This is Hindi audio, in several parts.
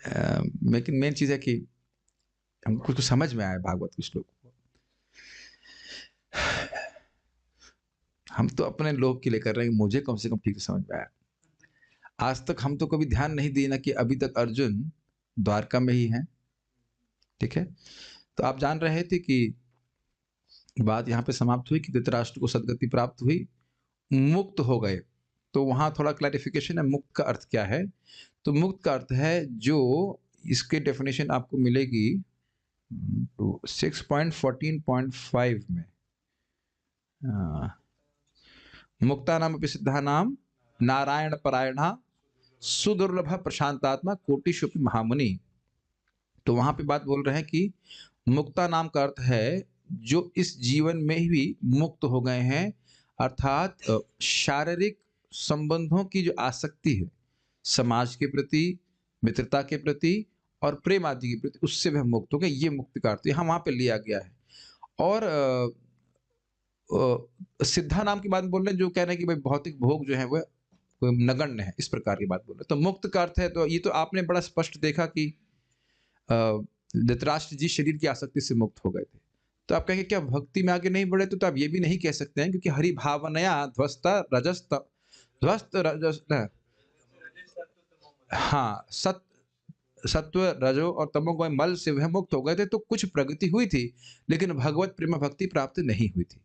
लेकिन मेन चीज़ है कि हमको कुछ समझ में आया भागवत के श्लोक। हम तो अपने लोभ के लिए कर रहे हैं, मुझे कम से कम ठीक से समझ में आया। आज तक हम तो कभी ध्यान नहीं दिए ना कि अभी तक अर्जुन द्वारका में ही हैं, ठीक है? तो आप जान रहे थे कि बात यहाँ पे समाप्त हुई कि धृतराष्ट्र को सद्गति प्राप्त हुई, मुक्त हो गए। तो वहाँ थोड़ा क्लैरिफ़िकेशन है, मुक्त का अर्थ क्या है? तो मुक्त का अर्थ है जो इसकी डेफ़िनेशन आपको मिलेगी तो 6.14.5 में। मुक्तानामपि सिद्धानां नारायणपरायणः सुदुर्लभः प्रशांतात्मा कोटिषुपि महामुनि। तो वहाँ पे बात बोल रहे हैं कि मुक्ता नाम का अर्थ है जो इस जीवन में ही मुक्त हो गए हैं, अर्थात शारीरिक संबंधों की जो आसक्ति है, समाज के प्रति, मित्रता के प्रति और प्रेम आदि के प्रति, उससे वह मुक्त हो गए। ये मुक्ति का अर्थ यहाँ वहाँ पे लिया गया है। और सिद्धा नाम की बात बोल रहे हैं जो कह रहे हैं कि भाई भौतिक भोग जो है वह नगण्य है, इस प्रकार की बात बोल रहे हैं। तो मुक्त का अर्थ है, तो ये तो आपने बड़ा स्पष्ट देखा कि अ, धृतराष्ट्र जी शरीर की आसक्ति से मुक्त हो गए थे। तो आप कहेंगे क्या भक्ति में आगे नहीं बढ़े? तो आप ये भी नहीं कह सकते हैं क्योंकि हरि भावनया ध्वस्त रजस न हाँ, सत्व, रजो और तमोगुण मल से वह मुक्त हो गए थे, तो कुछ प्रगति हुई थी, लेकिन भगवत प्रेम भक्ति प्राप्त नहीं हुई थी।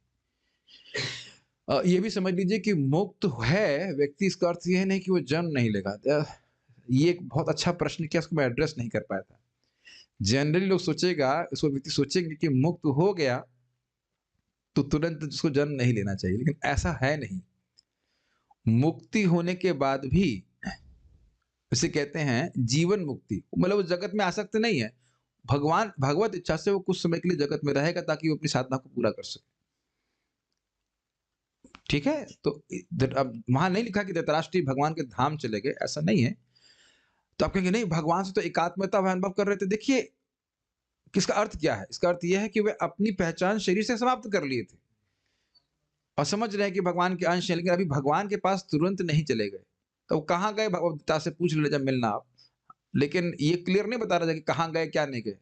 ये भी समझ लीजिए कि मुक्त है व्यक्ति, इसका अर्थ ये है नहीं कि वो जन्म नहीं लेगा। ये एक बहुत अच्छा प्रश्न किया, उसको मैं एड्रेस नहीं कर पाया था। जनरली लोग सोचेगा, उसको व्यक्ति सोचेंगे कि मुक्त हो गया तो तुरंत उसको जन्म नहीं लेना चाहिए, लेकिन ऐसा है नहीं। मुक्ति होने के बाद भी इसे कहते हैं जीवन मुक्ति, मतलब वो जगत में आसक्त नहीं है। भगवान भगवत इच्छा से वो कुछ समय के लिए जगत में रहेगा ताकि वो अपनी साधना को पूरा कर सके। ठीक है? तो अब वहाँ नहीं लिखा कि धृतराष्ट्र भगवान के धाम चले गए, ऐसा नहीं है। तो आप कहेंगे नहीं भगवान से तो एकात्मता वह अनुभव कर रहे थे। देखिए, इसका अर्थ क्या है? इसका अर्थ ये है कि वे अपनी पहचान शरीर से समाप्त कर लिए थे और समझ रहे हैं कि भगवान के अंश हैं, लेकिन अभी भगवान के पास तुरंत नहीं चले गए। तो कहाँ गए भगवद्गीता से पूछ ले जब मिलना आप। लेकिन ये क्लियर नहीं बता रहा था कि कहाँ गए, क्या नहीं गए।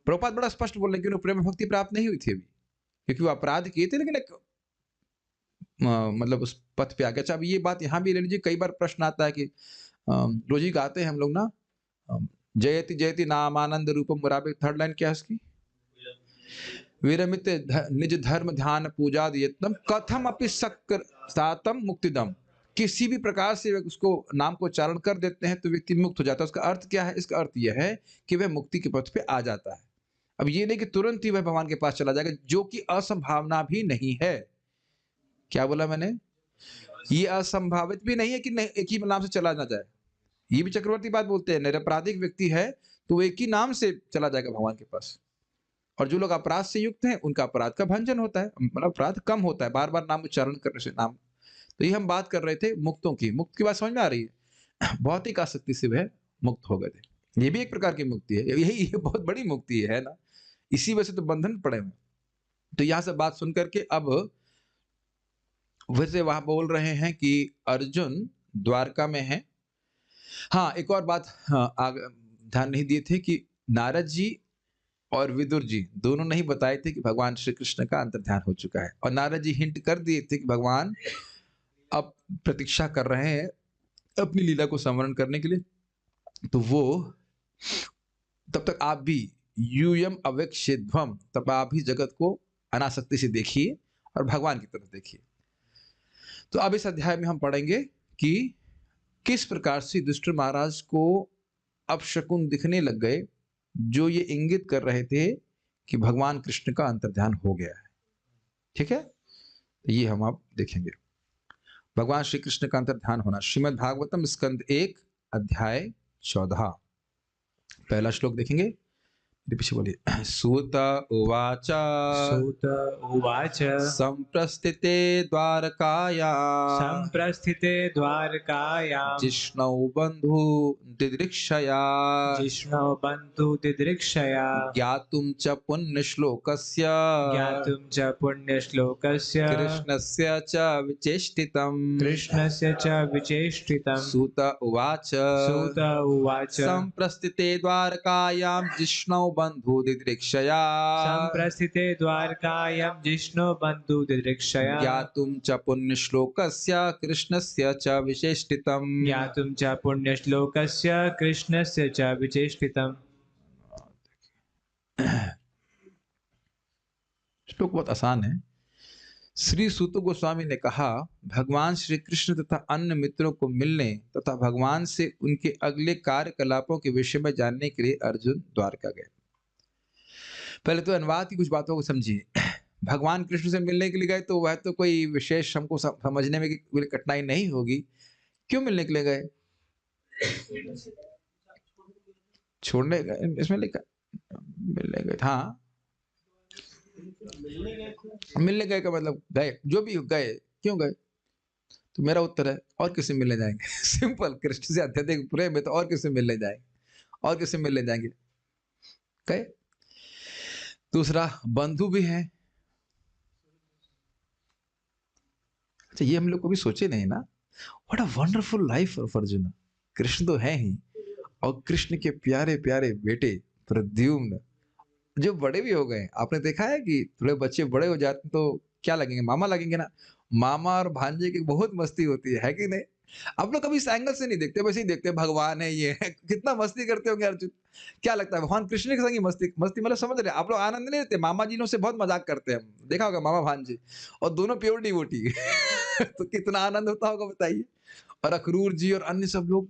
प्रभुपाद बड़ा स्पष्ट बोल रहे हैं कि उन्हें प्रेम भक्ति प्राप्त नहीं हुई थी अभी, क्योंकि वो अपराध किए थे, लेकिन एक मतलब उस पथ पे आ गए। अच्छा, अब ये बात यहाँ भी ले लीजिए, कई बार प्रश्न आता है कि रोज ही गाते हैं हम लोग ना, जयति जयति नामानंद रूपम मुराबे, थर्ड लाइन क्या है इसकी? विरमित निज धर्म ध्यान पूजा यत्नम कथम अपि शक्र सातम मुक्तिदम। किसी भी प्रकार से वे उसको नाम को उच्चारण कर देते हैं तो व्यक्ति मुक्त हो जाता है। उसका अर्थ क्या है? इसका अर्थ यह है कि वह मुक्ति के पथ पे आ जाता है। अब ये नहीं कि तुरंत ही वह भगवान के पास चला जाएगा, जो कि असंभावना भी नहीं है। क्या बोला मैंने? ये असंभावित भी नहीं है कि नहीं, एक ही नाम से चला ना जाए। ये भी चक्रवर्ती बात बोलते हैं, निरपराधिक व्यक्ति है तो वो एक ही नाम से चला जाएगा भगवान के पास। और जो लोग अपराध से युक्त हैं, उनका अपराध का भंजन होता है, मतलब अपराध कम होता है बार-बार नाम उच्चारण करने से। नाम तो ये हम बात कर रहे थे मुक्तों की। मुक्त की बात समझ में आ रही है? भौतिक आसक्ति से वह मुक्त हो गए थे। ये भी एक प्रकार की मुक्ति है। यही ये बहुत बड़ी मुक्ति है ना? इसी वजह से तो बंधन पड़े हुए हैं। तो यहाँ से बात सुन करके अब वैसे वहाँ बोल रहे हैं कि अर्जुन द्वारका में हैं। हाँ, एक और बात, हाँ, ध्यान नहीं दिए थे कि नारद जी और विदुर जी दोनों ने ही बताए थे कि भगवान श्री कृष्ण का अंतर्ध्यान हो चुका है, और नारद जी हिंट कर दिए थे कि भगवान अब प्रतीक्षा कर रहे हैं अपनी लीला को संवरण करने के लिए। तो वो तब तक आप भी यूयम अवेक्षेध्वम, तब आप भी जगत को अनासक्ति से देखिए और भगवान की तरफ देखिए। तो अब इस अध्याय में हम पढ़ेंगे कि किस प्रकार से युधिष्ठिर महाराज को अपशकुन दिखने लग गए, जो ये इंगित कर रहे थे कि भगवान कृष्ण का अंतर्ध्यान हो गया है। ठीक है? ये हम अब देखेंगे। भगवान श्री कृष्ण का अंतर्ध्यान होना। श्रीमद् भागवतम स्कंद 1 अध्याय 14 पहला श्लोक देखेंगे। पीछे बोलिए। सूत उवाच सूत उवाच संप्रस्थिते द्वारकायां संप्रस्थिते द्वारकायां जिष्णौ बन्धु दिदृक्षया जिष्णो बन्धु दिदृक्षया ज्ञातुं च पुण्यश्लोकस्य ज्ञातुं च पुण्यश्लोकस्य कृष्णस्य च विचेष्टितम्। कृष्णस्य च विचेष्टितम्। सूत उवाच सूत उवाच संप्रस्थिते द्वारकायां जिष्णौ बन्धु दिदृक्षया संप्रस्थिते द्वारकायां जिष्णो बन्धु दिदृक्षया ज्ञातुं च पुण्यश्लोकस्य कृष्णस्य च विचेष्टितम्। ज्ञातुं च पुण्यश्लोकस्य कृष्णस्य च विचेष्टितम्। श्लोक बहुत आसान है। श्री सूत गोस्वामी ने कहा, भगवान श्री कृष्ण तथा अन्य मित्रों को मिलने तथा भगवान से उनके अगले कार्यकलापों के विषय में जानने के लिए अर्जुन द्वारका गए। पहले तो अनुवाद की कुछ बातों को समझिए। भगवान कृष्ण से मिलने के लिए गए तो वह तो कोई विशेष हमको समझने में कोई कठिनाई नहीं होगी। क्यों मिलने के लिए गए? छोड़ने गए, इसमें लिखा मिलने गए। हाँ, मिलने गए का मतलब गए, जो भी गए, क्यों गए? तो मेरा उत्तर है, और किससे मिलने जाएंगे? सिंपल, कृष्ण से अत्यधिक प्रेम है तो और किससे मिलने जाएंगे? और किससे मिलने जाएंगे? गए। दूसरा, बंधु भी है। अच्छा, ये हम लोग कभी सोचे नहीं ना। What a wonderful life of Arjun. Krishna तो है ही, और कृष्ण के प्यारे प्यारे बेटे प्रद्युम्न, जो बड़े भी हो गए। आपने देखा है कि थोड़े बच्चे बड़े हो जाते हैं तो क्या लगेंगे? मामा लगेंगे ना। मामा और भांजे की बहुत मस्ती होती है कि नहीं? आप लोग कभी इस एंगल से नहीं देखते, वैसे ही देखते हैं भगवान है, ये है। कितना मस्ती करते होंगे अर्जुन। क्या लगता है भगवान कृष्ण के संग ही मस्ती मस्ती मतलब समझ रहे हैं आप लोग? आनंद नहीं लेते? मामा जी से बहुत मजाक करते हैं हम, देखा होगा मामा भांजे, और दोनों प्योर डिवोटी। तो कितना आनंद होता होगा बताइए। और अक्रूर जी और अन्य सब लोग।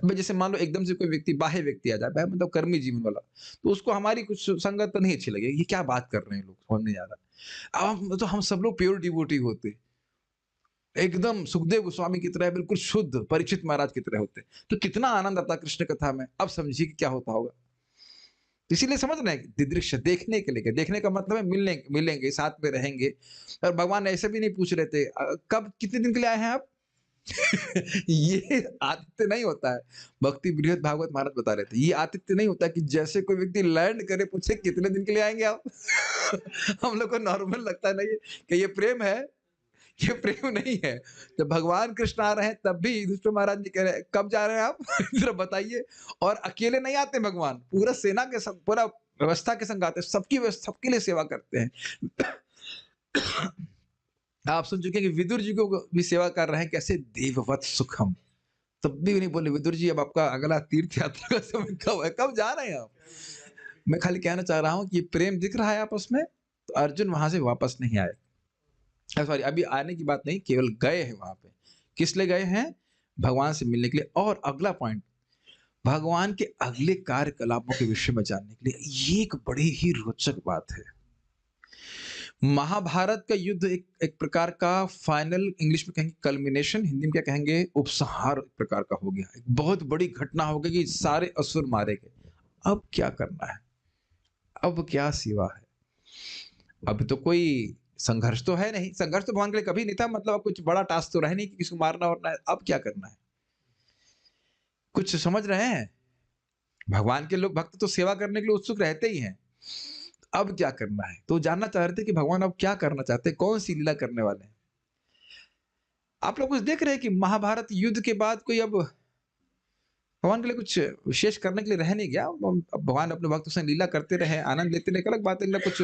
जैसे मान लो एकदम से कोई व्यक्ति, बाह्य व्यक्ति आ जाए, मतलब कर्मी जीवन वाला, तो उसको हमारी कुछ संगत तो नहीं अच्छी लगेगी। ये क्या बात कर रहे हैं लोग, समझ नहीं आ रहा। अब तो हम सब लोग प्योर डिवोटी होते, एकदम सुखदेव गोस्वामी की तरह, बिल्कुल शुद्ध परीक्षित महाराज की तरह होते, तो कितना आनंद आता कृष्ण कथा में। अब समझिए कि क्या होता होगा। इसीलिए समझ रहे हैं, दिदृक्ष देखने के लिए, देखने का मतलब है मिलने, मिलेंगे, साथ में रहेंगे। और भगवान ऐसे भी नहीं पूछ रहे थे कब, कितने दिन के लिए आए हैं आप? ये आतिथ्य नहीं होता है। भक्ति बृहद भागवत महाराज बता रहे थे, ये आतिथ्य नहीं होता कि जैसे कोई व्यक्ति लैंड करे पूछे कितने दिन के लिए आएंगे आप। हम लोग को नॉर्मल लगता है ना ये, कि ये प्रेम है। ये प्रेम नहीं है। जब भगवान कृष्ण आ रहे हैं तब भी युधिष्ठिर महाराज जी कह रहे हैं कब जा रहे हैं आप? जरा बताइए। और अकेले नहीं आते भगवान, पूरा सेना के संग, पूरा व्यवस्था के संग आते हैं, सबकी व्यवस्था, सबके लिए सेवा करते हैं। आप सुन चुके हैं कि विदुर जी को भी सेवा कर रहे हैं, कैसे देववत सुखम। तब भी नहीं बोले विदुर जी अब आपका अगला तीर्थ यात्रा का समय कब है, कब जा रहे हैं आप? मैं खाली कहना चाह रहा हूँ कि प्रेम दिख रहा है आपस में। तो अर्जुन वहां से वापस नहीं आए। सॉरी, अभी आने की बात नहीं, केवल गए हैं वहां पे। किस लिए गए हैं? भगवान से मिलने के लिए। और अगला पॉइंट, भगवान के अगले कार्यकलापों के विषय में जानने के लिए। ये एक बड़ी ही रोचक बात है। महाभारत का युद्ध एक प्रकार का फाइनल, इंग्लिश में कहेंगे कल्मिनेशन, हिंदी में क्या कहेंगे, उपसंहार एक प्रकार का हो गया। एक बहुत बड़ी घटना हो गई कि सारे असुर मारे गए। अब क्या करना है? अब क्या सिवा है? अब तो कोई संघर्ष तो है नहीं। संघर्ष तो भगवान के लिए कभी नहीं था, मतलब अब कुछ बड़ा टास्क तो रह नहीं कि किसको मारना वरना है। अब क्या करना है? कुछ समझ रहे हैं? भगवान के लोग, भक्त तो सेवा करने के लिए उत्सुक रहते ही हैं। अब क्या करना है? तो जानना चाह रहे थे कि भगवान अब क्या करना चाहते हैं, कौन सी लीला करने वाले हैं। आप लोग कुछ देख रहे हैं कि महाभारत युद्ध के बाद कोई अब भगवान के लिए कुछ विशेष करने के लिए रह नहीं गया। अब भगवान अपने भक्तों से लीला करते रहे, आनंद लेते रहे, एक अलग बात है, कुछ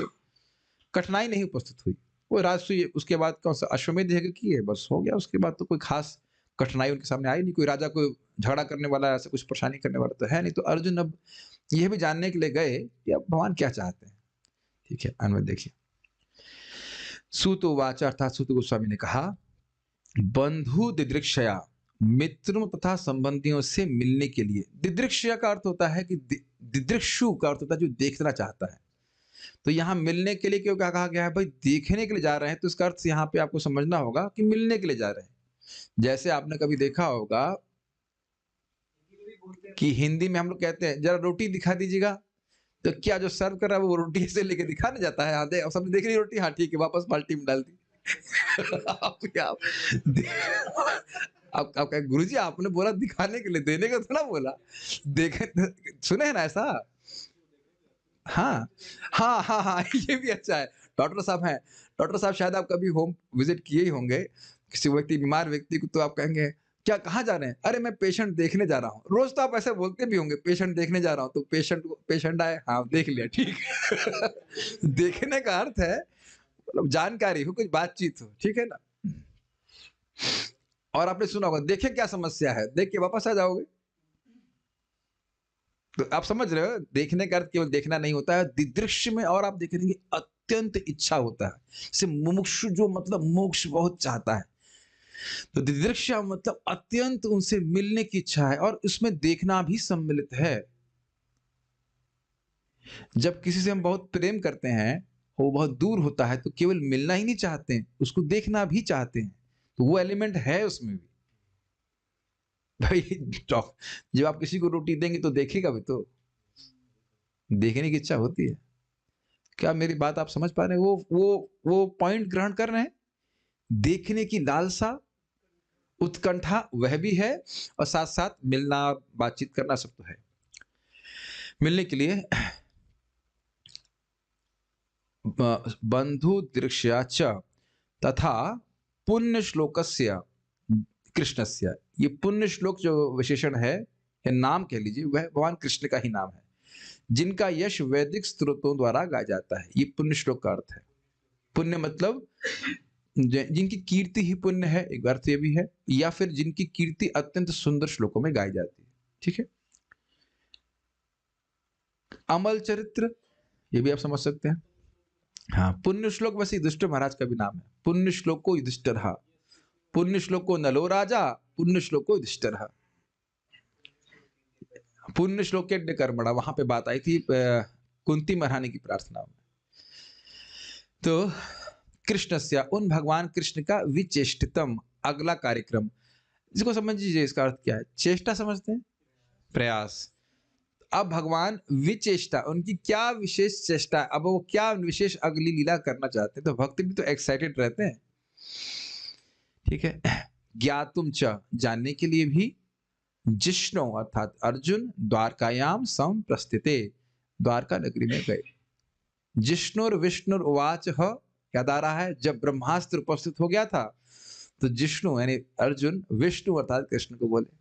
कठिनाई नहीं उपस्थित हुई। वो राजसूय, उसके बाद कौन सा अश्वमेध यज्ञ किए, बस हो गया। उसके बाद तो कोई खास कठिनाई उनके सामने आई नहीं। कोई राजा को झगड़ा करने वाला, ऐसा कुछ परेशानी करने वाला तो है नहीं। तो अर्जुन अब यह भी जानने के लिए गए कि अब भगवान क्या चाहते हैं। ठीक है, अन्वय देखिए। सूत वाचा, अर्थात सूत गोस्वामी ने कहा, बंधु दिदृक्षया, मित्रों तथा संबंधियों से मिलने के लिए। दिदृक्षया का अर्थ होता है कि दिदृक्षु का अर्थ होता है जो देखना चाहता है। तो यहाँ मिलने के लिए क्यों क्या कहा गया है? भाई देखने के लिए जा रहे हैं, तो इसका अर्थ यहाँ पे आपको समझना होगा कि मिलने के लिए जा रहे हैं। जैसे आपने कभी देखा होगा कि हिंदी में हम लोग कहते हैं जरा रोटी दिखा दीजिएगा, तो क्या जो सर्व कर रहा है वो रोटी ऐसे लेके दिखाने जाता है, हाँ दे सबने देख ली रोटी, हाँ ठीक है, वापस बाल्टी में डाल दी। आप क्या आप कहें गुरुजी आपने बोला दिखाने के लिए, देने का थोड़ा बोला। देखे सुने हैं ना ऐसा? हाँ, हाँ, हाँ, हाँ, ये भी अच्छा है। डॉक्टर साहब हैं, डॉक्टर साहब शायद आप कभी होम विज़िट किए ही होंगे, किसी व्यक्ति बीमार व्यक्ति को, तो आप कहेंगे, "क्या कहाँ जा रहे हैं?" "अरे मैं पेशेंट देखने जा रहा हूँ।" रोज़ तो आप ऐसे बोलते भी होंगे, "पेशेंट देखने जा रहा हूँ।" तो पेशेंट आए, "हाँ, देख लिया, ठीक है।" देखने का अर्थ है मतलब जानकारी हो, कुछ बातचीत हो, ठीक है ना? और आपने सुना होगा, "देखें क्या समस्या है?" देख के वापस आ जाओगे। तो आप समझ रहे हो देखने का अर्थ केवल देखना नहीं होता है, दिदृश्य में और आप देखेंगे अत्यंत इच्छा होता है। जैसे मुमुक्षु जो मतलब मोक्ष बहुत चाहता है, तो दिदृश्य मतलब अत्यंत उनसे मिलने की इच्छा है और उसमें देखना भी सम्मिलित है। जब किसी से हम बहुत प्रेम करते हैं, वो बहुत दूर होता है तो केवल मिलना ही नहीं चाहते हैं, उसको देखना भी चाहते हैं। तो वो एलिमेंट है उसमें भी। भाई जब आप किसी को रोटी देंगे तो देखेगा भी तो, देखने की इच्छा होती है। क्या मेरी बात आप समझ पा रहे हैं? वो पॉइंट ग्रहण कर रहे हैं? देखने की लालसा, उत्कंठा वह भी है और साथ-साथ मिलना, बातचीत करना सब तो है। मिलने के लिए बंधु दृक्ष्या च तथा पुण्य श्लोकस्य कृष्णस्य। ये पुण्य श्लोक जो विशेषण है या नाम कह लीजिए, वह भगवान कृष्ण का ही नाम है, जिनका यश वैदिक स्त्रोतों द्वारा गाया जाता है। ये पुण्य श्लोक का अर्थ है। पुण्य मतलब जिनकी कीर्ति ही पुण्य है, एक अर्थ ये भी है, या फिर जिनकी कीर्ति अत्यंत सुंदर श्लोकों में गाई जाती है। ठीक है? अमल चरित्र, ये भी आप समझ सकते हैं। हाँ, पुण्य श्लोक वैसे युधिष्ठिर महाराज का भी नाम है। पुण्य श्लोको युधिष्ठिर, पुण्य श्लोको नलो राजा, पुण्य श्लोको युधिष्ठिर। पुण्य श्लोके कर्मणा, वहां पे बात आई थी कुंती महारानी की प्रार्थना में। तो कृष्णस्य, उन भगवान कृष्ण का विचेष्टितम, अगला कार्यक्रम, इसको समझ लीजिए, इसका अर्थ क्या है? चेष्टा समझते हैं? प्रयास। अब भगवान विचेष्टा, उनकी क्या विशेष चेष्टा है, अब वो क्या विशेष अगली लीला करना चाहते हैं, तो भक्त भी तो एक्साइटेड रहते हैं। ठीक है? ज्ञातुम च, जानने के लिए भी, जिष्णु अर्थात अर्जुन द्वारकायाम संप्रस्थिते, द्वारका नगरी में गए। जिष्णुर विष्णुर उवाच, याद आ रहा है जब ब्रह्मास्त्र उपस्थित हो गया था, तो जिष्णु यानी अर्जुन विष्णु अर्थात कृष्ण को बोले।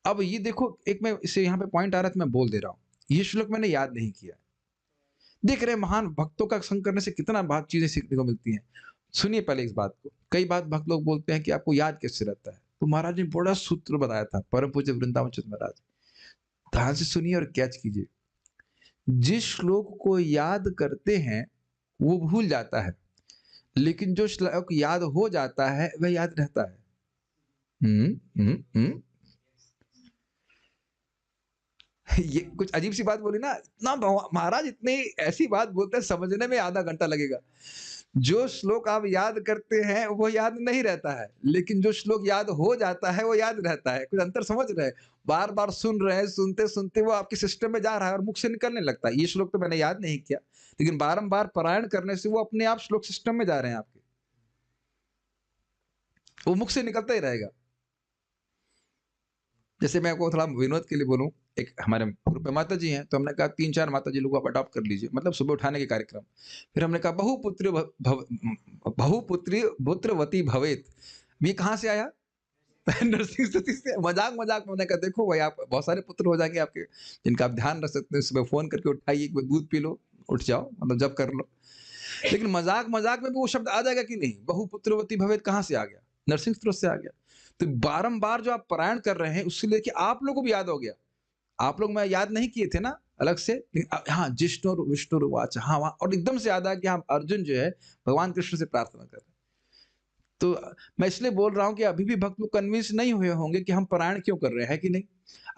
अब ये देखो, एक मैं इसे यहाँ पे पॉइंट आ रहा था, मैं बोल दे रहा हूँ, ये श्लोक मैंने याद नहीं किया। देख रहे हैं महान भक्तों का संग करने से कितना बात चीजें सीखने को मिलती हैं। सुनिए पहले इस बात को, कई बात भक्त लोग बोलते हैं कि आपको याद कैसे रहता है, तो महाराज ने बड़ा सूत्र बताया था, परम पूज्य वृंदावन चंद्र महाराज। ध्यान से सुनिए और कैच कीजिए। जिस श्लोक को याद करते हैं वो भूल जाता है, लेकिन जो श्लोक याद हो जाता है वह याद रहता है। हम्म। ये कुछ अजीब सी बात बोली ना, इतना महाराज इतनी ऐसी बात बोलते हैं, समझने में आधा घंटा लगेगा। जो श्लोक आप याद करते हैं वो याद नहीं रहता है, लेकिन जो श्लोक याद हो जाता है वो याद रहता है। कुछ अंतर समझ रहे हैं? बार बार सुन रहे हैं, सुनते सुनते वो आपके सिस्टम में जा रहा है और मुख से निकलने लगता है। ये श्लोक तो मैंने याद नहीं किया, लेकिन बारंबार पारायण करने से वो अपने आप श्लोक सिस्टम में जा रहे हैं आपके, वो मुख से निकलता ही रहेगा। जैसे मैं आपको थोड़ा विनोद के लिए बोलूं, एक हमारे ग्रुप में माता जी हैं, तो हमने कहा 3-4 माता जी लोग आप अडॉप्ट कर लीजिए, मतलब सुबह उठाने के कार्यक्रम। फिर हमने कहा बहुपुत्री पुत्रवती भवेत, ये कहाँ से आया? नरसिंह स्तुति से। मजाक मजाक में हमने कहा देखो भाई, आप बहुत सारे पुत्र हो जाएंगे आपके, जिनका आप ध्यान रख सकते हैं। सुबह फोन करके उठाइए, एक बार दूध पी लो, उठ जाओ, मतलब जब कर लो। लेकिन मजाक मजाक में भी वो शब्द आ जाएगा कि नहीं? बहुपुत्रवती भवेत कहाँ से आ गया? नरसिंह स्तोत्र से आ गया। तो बारंबार जो आप पारायण कर रहे हैं, उससे लेके आप लोगों को भी याद हो गया। आप लोग मैं याद नहीं किए थे ना अलग से, हाँ, जिष्णु विष्णु वाच, हाँ वहाँ, और एकदम से याद आया कि हाँ अर्जुन जो है भगवान कृष्ण से प्रार्थना कर रहे हैं। तो मैं इसलिए बोल रहा हूँ कि अभी भी भक्त लोग कन्विंस नहीं हुए होंगे कि हम पारायण क्यों कर रहे हैं, कि नहीं?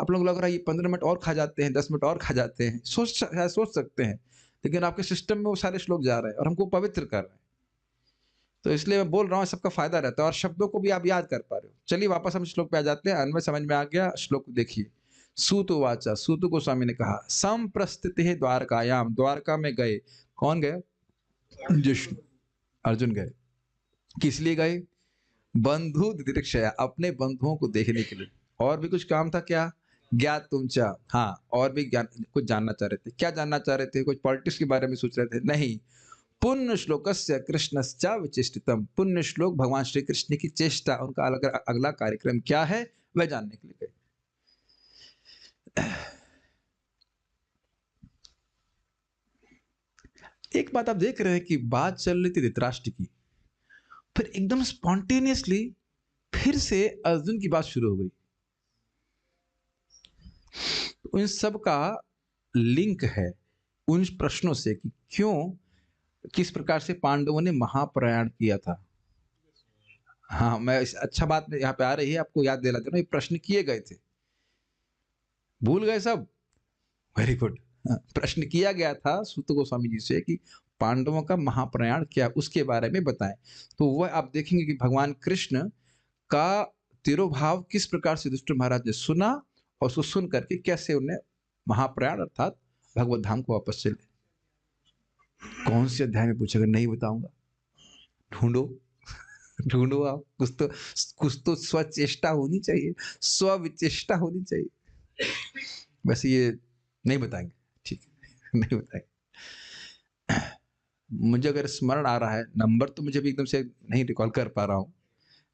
आप लोग लग रहा है ये 15 मिनट और खा जाते हैं, 10 मिनट और खा जाते हैं, सोच सकते हैं, लेकिन आपके सिस्टम में वो सारे श्लोक जा रहे हैं और हमको पवित्र कर रहे हैं। तो इसलिए मैं बोल रहा हूँ, सबका फायदा रहता है और शब्दों को भी आप याद कर पा रहे हो। चलिए वापस हम श्लोक पे आ जाते हैं। अन्वय समझ में आ गया, श्लोक देखिए। सूतोवाचा, सूत गोस्वामी ने कहा, संप्रस्थिते द्वारकायाम, द्वारका में गए। कौन गया? जिष्णु। अर्जुन गए। किस लिए गए? बंधु दिदिक्षया, अपने बंधुओं को देखने के लिए। और भी कुछ काम था क्या? ज्ञात तुमचा, हाँ, और भी ज्ञान, कुछ जानना चाह रहे थे। क्या जानना चाह रहे थे? कुछ पॉलिटिक्स के बारे में सोच रहे थे? नहीं। पुण्य श्लोकस्य कृष्णश्चा विचेष्टितम, पुण्य श्लोक भगवान श्री कृष्ण की चेष्टा, उनका अगला कार्यक्रम क्या है वह जानने के लिए गए। एक बात आप देख रहे हैं कि बात चल रही थी धृतराष्ट्र की, फिर एकदम स्पॉन्टेनियसली फिर से अर्जुन की बात शुरू हो गई। तो इन सब का लिंक है उन प्रश्नों से कि क्यों, किस प्रकार से पांडवों ने महाप्रयाण किया था। हाँ, मैं अच्छा बात यहाँ पे आ रही है, आपको याद दिला दे रहा हूं, ये प्रश्न किए गए थे, भूल गए सब? Very good. प्रश्न किया गया था सूत गोस्वामी जी से कि पांडवों का महाप्रयाण क्या, उसके बारे में बताएं। तो वह आप देखेंगे कि भगवान कृष्ण का तिरोभाव किस प्रकार से युधिष्ठिर महाराज ने सुना, और उसको सुन करके कैसे उन्हें महाप्रयाण अर्थात भगवत धाम को वापस चले। कौन से अध्याय में पूछेगा? नहीं बताऊंगा, ढूंढो ढूंढो आप। कुछ तो स्वचेष्टा होनी चाहिए, स्वविचेष्टा होनी चाहिए। वैसे ये नहीं बताएंगे, ठीक है, नहीं बताएंगे। मुझे अगर स्मरण आ रहा है, नंबर तो मुझे भी एकदम से नहीं रिकॉल कर पा रहा हूं,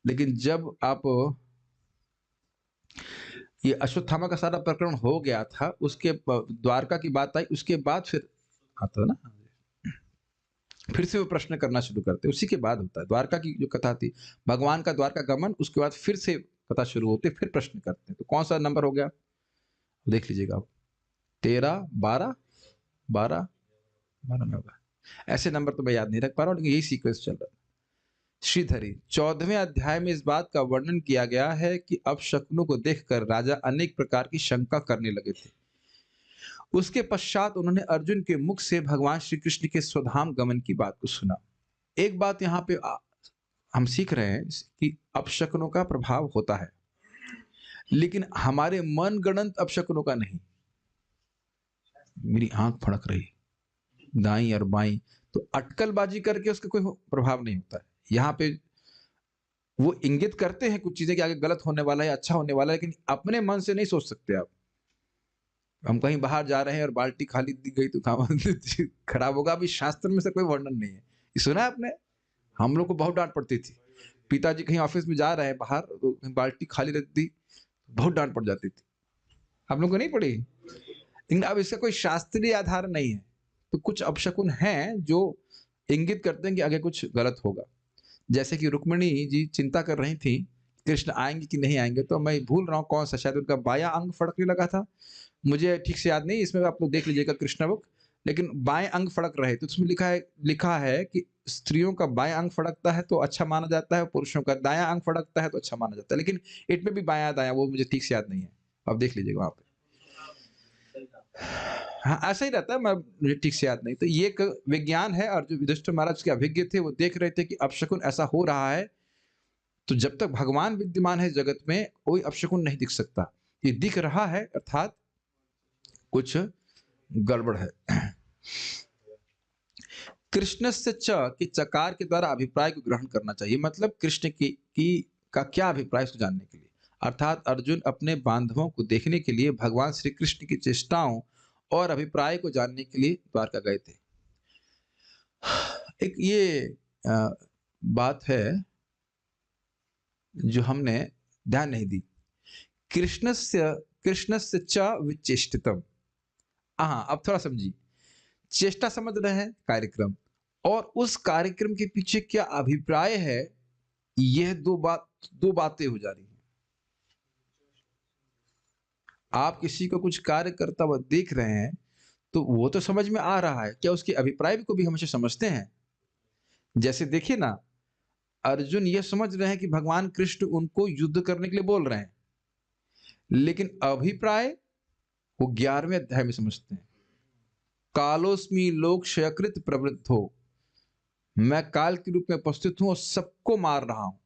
लेकिन जब आप ये अश्वत्थामा का सारा प्रकरण हो गया था, उसके द्वारका की बात आई, उसके बाद फिर आता है ना, फिर से वो प्रश्न करना शुरू करते, उसी के बाद होता है। द्वारका की जो कथा थी, भगवान का द्वारका गमन, उसके बाद फिर से कथा शुरू होती है, फिर प्रश्न करते हैं। तो कौन सा नंबर हो गया देख लीजिएगा आप, 13, 12, 12, 12 में होगा। ऐसे नंबर तो मैं याद नहीं रख पा रहा हूँ, लेकिन यही सीक्वेंस चल रहा है। श्रीधरी 14वें अध्याय में इस बात का वर्णन किया गया है कि अपशकुनों को देखकर राजा अनेक प्रकार की शंका करने लगे थे। उसके पश्चात उन्होंने अर्जुन के मुख से भगवान श्री कृष्ण के स्वधाम गमन की बात को सुना। एक बात यहाँ पे हम सीख रहे हैं कि अपशकुनों का प्रभाव होता है, लेकिन हमारे मन गणंत अपशकुनों का नहीं। मेरी आंख फड़क रही दाई और बाई, तो अटकलबाजी करके उसका कोई प्रभाव नहीं होता है। यहाँ पे वो इंगित करते हैं कुछ चीजें कि आगे गलत होने वाला है, अच्छा होने वाला है, लेकिन अपने मन से नहीं सोच सकते आप। हम कहीं बाहर जा रहे हैं और बाल्टी खाली दी गई तो खराब होगा, अभी शास्त्र में से कोई वर्णन नहीं है। ये सुना है आपने? हम लोग को बहुत डांट पड़ती थी, पिताजी कहीं ऑफिस में जा रहे हैं बाहर, तो बाल्टी खाली रख दी, बहुत डांट पड़ जाती थी। आप लोग को नहीं पड़ी? लेकिन अब इसका कोई शास्त्रीय आधार नहीं है। तो कुछ अपशकुन हैं जो इंगित करते हैं कि आगे कुछ गलत होगा। जैसे कि रुक्मिणी जी चिंता कर रही थी कृष्ण आएंगे कि नहीं आएंगे, तो मैं भूल रहा हूँ कौन सा, शायद उनका बायां अंग फड़कने लगा था, मुझे ठीक से याद नहीं, इसमें आप लोग देख लीजिएगा कृष्ण बुक। लेकिन बाएं अंग फड़क रहे, तो उसमें लिखा है कि स्त्रियों का बायां अंग फड़कता है तो अच्छा माना जाता है, पुरुषों का दायां अंग फड़कता है तो अच्छा माना जाता है। लेकिन इट में भी बायां दायां वो मुझे ठीक से याद नहीं है, आप देख लीजिएगा वहां पे। हाँ, ऐसा ही रहता है, मुझे ठीक से याद नहीं। तो ये एक विज्ञान है, और जो युधिष्ठिर महाराज के अभिज्ञ थे वो देख रहे थे कि अपशकुन ऐसा हो रहा है, तो जब तक भगवान विद्यमान है जगत में कोई अपशकुन नहीं दिख सकता। ये दिख रहा है अर्थात कुछ गड़बड़ है। कृष्ण से कि चकार के द्वारा अभिप्राय को ग्रहण करना चाहिए, मतलब कृष्ण की का क्या अभिप्राय उसको जानने के लिए, अर्थात अर्जुन अपने बांधवों को देखने के लिए भगवान श्री कृष्ण की चेष्टाओं और अभिप्राय को जानने के लिए द्वारका गए थे। एक ये बात है जो हमने ध्यान नहीं दी, कृष्णस्य च विचेष्टितम। हाँ, अब थोड़ा समझिए, चेष्टा समझ रहे हैं, कार्यक्रम, और उस कार्यक्रम के पीछे क्या अभिप्राय है, यह दो बातें हो जा रही हैं। आप किसी को कुछ कार्य करता हुआ देख रहे हैं तो वो तो समझ में आ रहा है, क्या उसके अभिप्राय को भी हमेशा समझते हैं? जैसे देखिए ना, अर्जुन ये समझ रहे हैं कि भगवान कृष्ण उनको युद्ध करने के लिए बोल रहे हैं, लेकिन अभिप्राय वो 11वें अध्याय में समझते हैं। कालोस्मी लोक क्षयकृत प्रवृद्धो, मैं काल के रूप में उपस्थित हूं और सबको मार रहा हूं।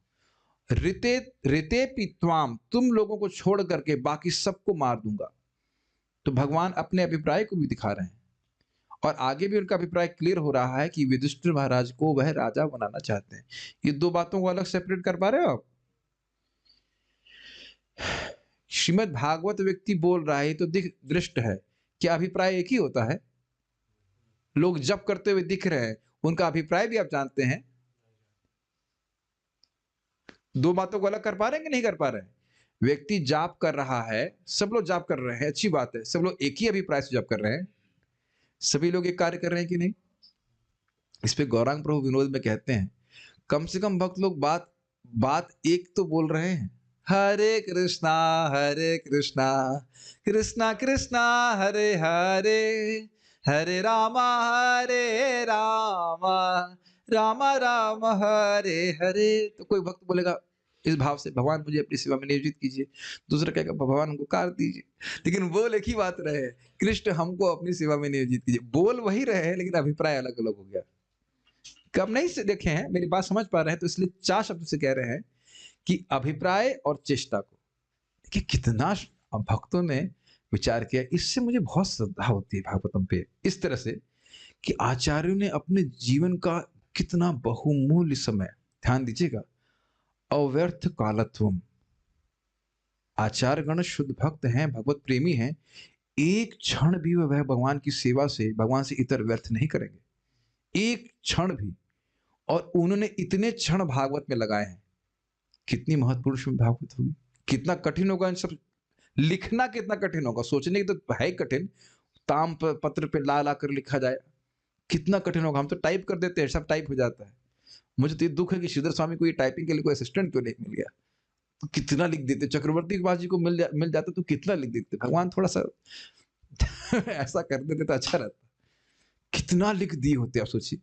ऋते पित्वाम, तुम लोगों को छोड़ करके बाकी सबको मार दूंगा। तो भगवान अपने अभिप्राय को भी दिखा रहे हैं और आगे भी उनका अभिप्राय क्लियर हो रहा है कि युधिष्ठिर महाराज को वह राजा बनाना चाहते हैं। ये दो बातों को अलग सेपरेट कर पा रहे हो आप? श्रीमद् भागवत व्यक्ति बोल रहा है तो दिख दृष्ट है, क्या अभिप्राय एक ही होता है? लोग जप करते हुए दिख रहे हैं, उनका अभिप्राय भी आप जानते हैं। दो बातों को अलग कर पा रहे हैं कि नहीं कर पा रहे हैं? व्यक्ति जाप कर रहा है, सब लोग जाप कर रहे हैं, अच्छी बात है, सब लोग एक ही अभिप्राय से जाप कर रहे हैं, सभी लोग एक कार्य कर रहे हैं कि नहीं? इस पे गौरांग प्रभु विनोद में कहते हैं, कम से कम भक्त लोग बात बात एक तो बोल रहे हैं, हरे कृष्णा कृष्णा कृष्णा हरे हरे, हरे रामा राम राम हरे हरे। तो कोई भक्त बोलेगा इस भाव से, भगवान मुझे अपनी सेवा में नियोजित कीजिए, दूसरा कहेगा भगवान हमको कार दीजिए, लेकिन बोल एक ही बात रहे, कृष्ण हमको अपनी सेवा में नियोजित कीजिए। बोल वही रहे लेकिन अभिप्राय अलग अलग हो गया। कब नहीं से देखे हैं, मेरी बात समझ पा रहे हैं, तो इसलिए 4 शब्द से कह रहे हैं कि अभिप्राय और चेष्टा को। देखिए कितना भक्तों ने विचार किया, इससे मुझे बहुत श्रद्धा होती है भागवतम पे, इस तरह से कि आचार्यों ने अपने जीवन का कितना बहुमूल्य समय, ध्यान दीजिएगा, अव्यर्थ कालत्वम। आचार्य गण शुद्ध भक्त हैं, भगवत प्रेमी हैं, एक क्षण भी वह भगवान की सेवा से, भगवान से इतर व्यर्थ नहीं करेंगे, एक क्षण भी। और उन्होंने इतने क्षण भागवत में लगाए हैं। कितनी महत्वपूर्ण श्रीमद् भागवत होगी, कितना कठिन होगा इन सब लिखना, कितना कठिन होगा, सोचने की तो है ही कठिन, ताम पत्र पे ला ला कर लिखा जाए, कितना कठिन होगा। हम तो टाइप कर देते हैं, सब टाइप हो जाता है। मुझे तो ये दुख है कि श्रीधर स्वामी को ये टाइपिंग के लिए कोई असिस्टेंट क्यों नहीं मिल गया, तो कितना लिख देते। चक्रवर्ती के पास जी को मिल जाता तो कितना लिख देते। भगवान थोड़ा सा ऐसा कर देते तो अच्छा रहता, कितना लिख दिए होते आप सोचिए।